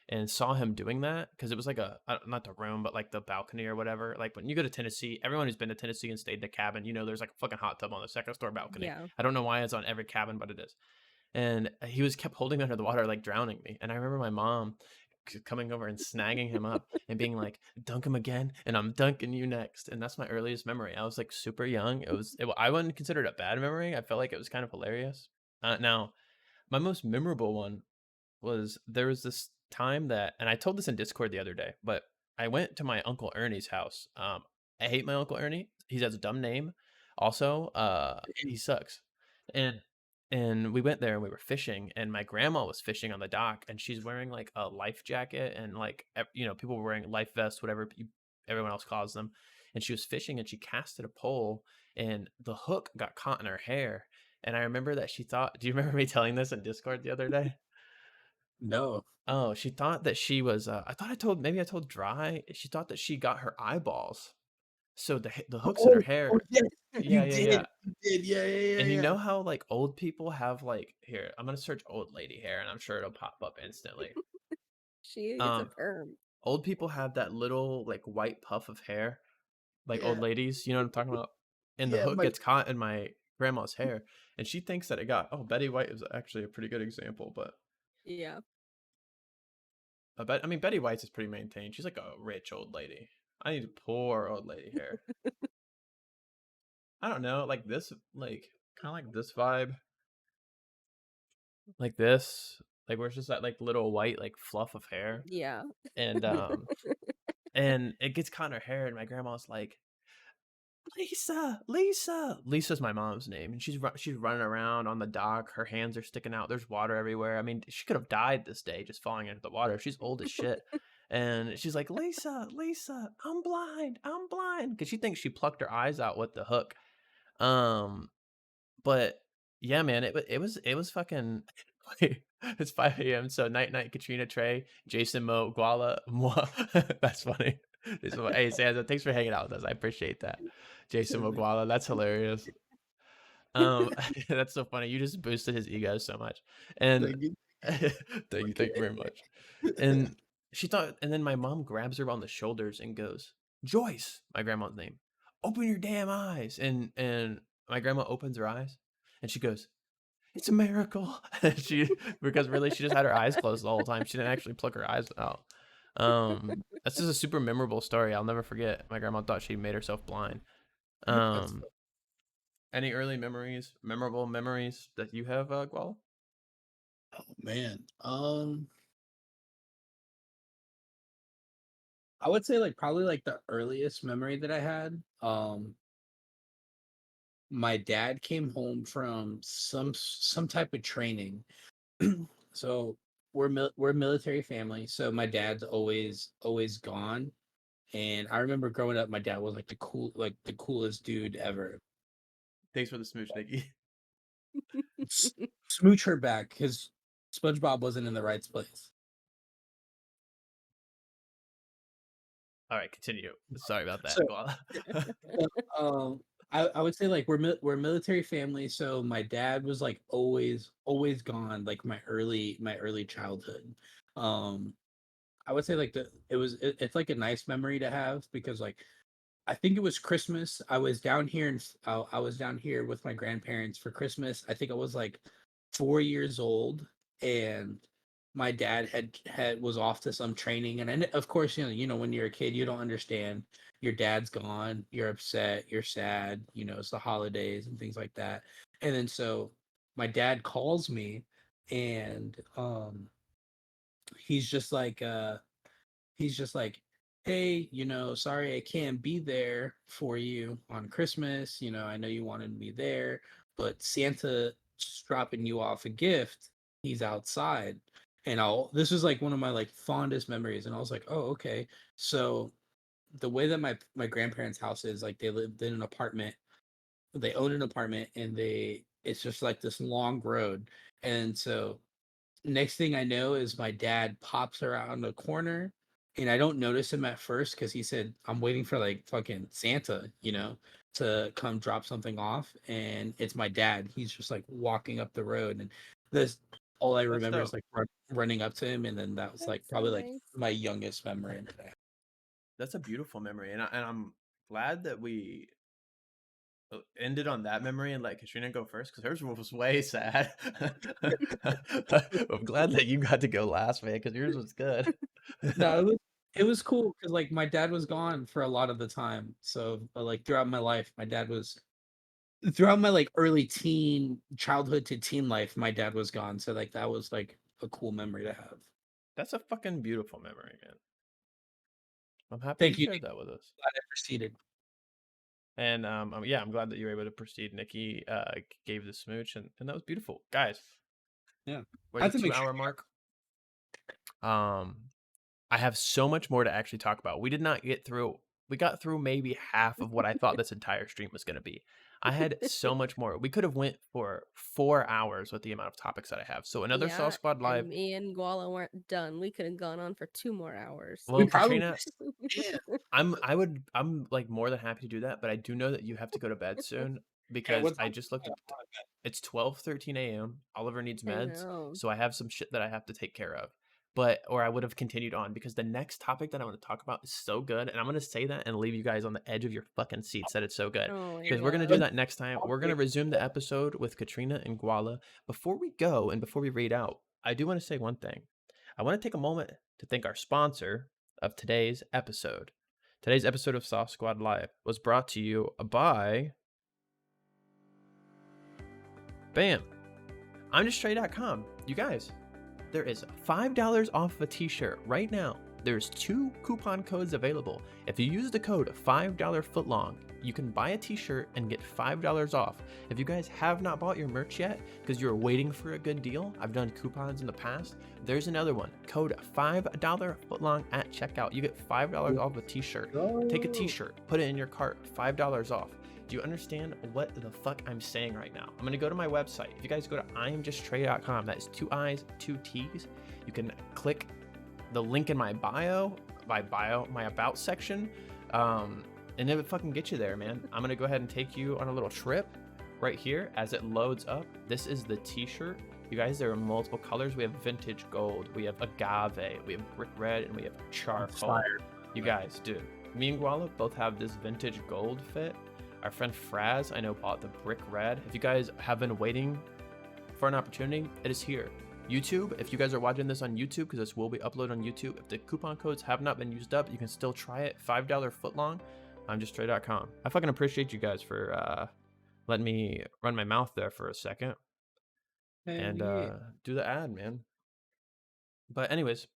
and saw him doing that because it was like not the room, but like the balcony or whatever. Like when you go to Tennessee, everyone who's been to Tennessee and stayed in a cabin, there's like a fucking hot tub on the second story balcony. Yeah. I don't know why it's on every cabin, but it is. And he was kept holding me under the water, like drowning me. And I remember my mom coming over and snagging him up and being like, "Dunk him again, and I'm dunking you next." And that's my earliest memory. I was like super young. I wouldn't consider it a bad memory. I felt like it was kind of hilarious. Now, my most memorable one was there was this time that, and I told this in Discord the other day, but I went to my Uncle Ernie's house. I hate my Uncle Ernie. He has a dumb name. Also, he sucks. And and we went there and we were fishing, and my grandma was fishing on the dock, and she's wearing like a life jacket, and like people were wearing life vests, whatever everyone else calls them. And she was fishing, and she casted a pole, and the hook got caught in her hair. And I remember that she thought. Do you remember me telling this in Discord the other day? No. Oh, she thought that she was, maybe I told Dry, she thought that she got her eyeballs. So the hooks in her Oh hair. yes, Yeah, you yeah, did. yeah. You did. Yeah, yeah, yeah, And you yeah. know how like old people have like, here, I'm gonna search old lady hair and I'm sure it'll pop up instantly. It's a Um, perm. Old people have that little like white puff of hair, like old Yeah, ladies, you know what I'm talking about? And the yeah. hook gets caught in my grandma's hair, and she thinks that it got, oh, Betty White is actually a pretty good example, but Yeah. I mean, Betty White's is pretty maintained. She's like a rich old lady. I need poor old lady hair. I don't know, like this, like kind of like this vibe, like this, like where it's just that like little white like fluff of hair, Yeah. and and it gets caught in her hair, and my grandma's like, Lisa, Lisa. Lisa's my mom's name, and she's running around on the dock. Her hands are sticking out. There's water everywhere. I mean, she could have died this day just falling into the water. She's old as shit. And she's like, Lisa, Lisa, I'm blind, because she thinks she plucked her eyes out with the hook. Um, but yeah, man, it was fucking. It's 5 a.m. So night night, Katrina, Trey, Jason, Mo, Guala, moi. That's funny. Hey, Santa, thanks for hanging out with us. I appreciate that. Jason Moguala, that's hilarious. That's so funny. You just boosted his ego so much. And Thank you. thank you very much. And she thought, and then my mom grabs her on the shoulders and goes, Joyce, my grandma's name, open your damn eyes. And my grandma opens her eyes and she goes, it's a miracle. She because really she just had her eyes closed the whole time. She didn't actually pluck her eyes out. That's just a super memorable story. I'll never forget. My grandma thought she made herself blind. That's Um, any early memories, memorable memories that you have, Gual? oh man. I would say like probably like the earliest memory that I had. My dad came home from some type of training. So we're a military family. So my dad's always gone. And I remember growing up, my dad was like the coolest dude ever. Thanks for the smooch, Nikki. Smooch her back because SpongeBob wasn't in the right place. All right, continue. Sorry about So that, Gual. um, I would say like we're a military family, so my dad was like always gone like my early childhood. Um, I would say like it's like a nice memory to have because like I think it was Christmas. I was down here and I was down here with my grandparents for Christmas. I think I was like 4 years old, and my dad had was off to some training. And of course, when you're a kid, you don't understand. Your dad's gone. You're upset. You're sad. It's the holidays and things like that. And then so my dad calls me, and he's just like he's just like, hey, sorry I can't be there for you on Christmas. I know you wanted me there, but Santa just dropping you off a gift. He's outside. And this was like one of my like fondest memories. And I was like, oh, okay. So the way that my grandparents' house is, like, they lived in an apartment. They own an apartment, and it's just like this long road. And so next thing I know is my dad pops around the corner, and I don't notice him at first because he said, I'm waiting for like fucking Santa, to come drop something off. And it's my dad. He's just like walking up the road. And this, all I That's remember is dope. like running up to him. And then that was That's like so probably like nice. my youngest memory. That's a beautiful memory, and I'm glad that we ended on that memory and let Katrina go first because hers was way sad. I'm glad that you got to go last, man, because yours was good. No, it was cool because like my dad was gone for a lot of the time. So like throughout my life, my dad was throughout my like early childhood to teen life, my dad was gone. So like that was like a cool memory to have. That's a fucking beautiful memory, man. I'm happy you Thank you. shared that with us. Glad I proceeded. And yeah, I'm glad that you were able to proceed. Nikki gave the smooch, and that was beautiful, guys. Yeah. We're I at have the to make 2 hour mark. Um, I have so much more to actually talk about. We did not get through. We got through maybe half of what I thought this entire stream was going to be. I had so much more. We could have went for 4 hours with the amount of topics that I have. So another Saw Yeah, Squad and live. me and Guala weren't done. We could have gone on for 2 more hours. We Well, probably Katrina, yeah. I'm like more than happy to do that, but I do know that you have to go to bed soon Yeah, because what's I just looked at it's 12:13 a.m. Oliver needs I meds, know. so I have some shit that I have to take care of. But or I would have continued on because the next topic that I want to talk about is so good, and I'm gonna say that and leave you guys on the edge of your fucking seats that it's so good. Oh my Because we're gonna do god. that next time. We're gonna resume the episode with Katrina and Guala. Before we go and before we read out, I do want to say one thing. I want to take a moment to thank our sponsor of today's episode. Today's episode of Soft Squad Live was brought to you by Bam. I'm just Trey.com. You guys, there is $5 off a t-shirt right now there's 2 coupon codes available. If you use the code $5footlong, you can buy a t-shirt and get $5 off. If you guys have not bought your merch yet because you're waiting for a good deal, I've done coupons in the past. There's another one, code $5footlong at checkout. You get $5 off a t-shirt. Take a t-shirt, put it in your cart, $5 off. Do you understand what the fuck I'm saying right now? I'm gonna go to my website. If you guys go to IamJustTrey.com, that is 2 I's, 2 T's. You can click the link in my bio, my about section, and it would fucking get you there, man. I'm gonna go ahead and take you on a little trip right here as it loads up. This is the t-shirt. You guys, there are multiple colors. We have vintage gold, we have agave, we have brick red, and we have charcoal. You guys, dude, me and Guala both have this vintage gold fit. Our friend Fraz, I know, bought the brick red. If you guys have been waiting for an opportunity, it is here. YouTube, if you guys are watching this on YouTube, because this will be uploaded on YouTube, if the coupon codes have not been used up, you can still try it. $5 footlong. IamJustTrey.com. I fucking appreciate you guys for letting me run my mouth there for a second and do the ad, man. But anyways,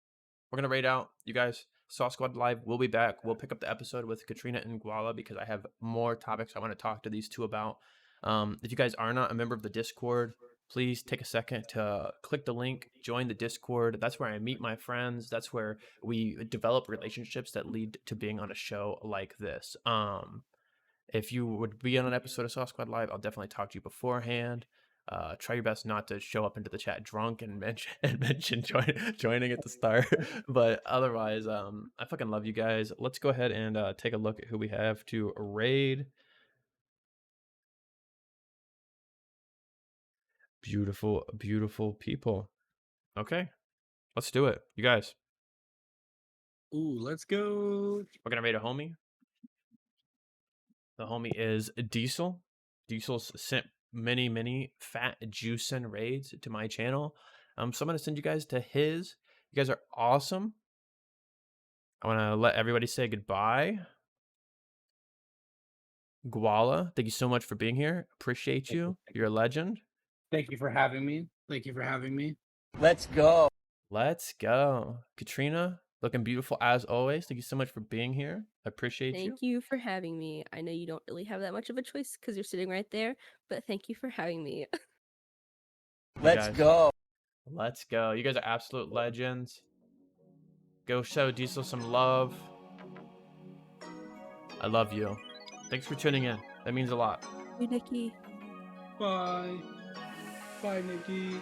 we're gonna raid out. You guys, Sauce Squad Live will be back. We'll pick up the episode with Katrina and Guala because I have more topics I want to talk to these two about. If you guys are not a member of the Discord, please take a second to click the link, join the Discord. That's where I meet my friends. That's where we develop relationships that lead to being on a show like this. If you would be on an episode of Sauce Squad Live, I'll definitely talk to you beforehand. Try your best not to show up into the chat drunk and mention joining at the start. But otherwise, I fucking love you guys. Let's go ahead and take a look at who we have to raid. Beautiful, beautiful people. Okay, let's do it, you guys. Ooh, let's go. We're gonna raid a homie. The homie is Diesel. Diesel's sent many fat juicing raids to my channel. So I'm gonna send you guys to his. You guys are awesome. I want to let everybody say goodbye. Guala, thank you so much for being here. Appreciate you. You're a legend. Thank you for having me. Thank you for having me. Let's go. Let's go. Katrina, looking beautiful as always. Thank you so much for being here. I appreciate you. Thank you for having me. I know you don't really have that much of a choice because you're sitting right there, but thank you for having me. Let's go. Let's go. You guys are absolute legends. Go show Diesel some love. I love you. Thanks for tuning in. That means a lot. Hey, Nikki. Bye. Bye, Nikki.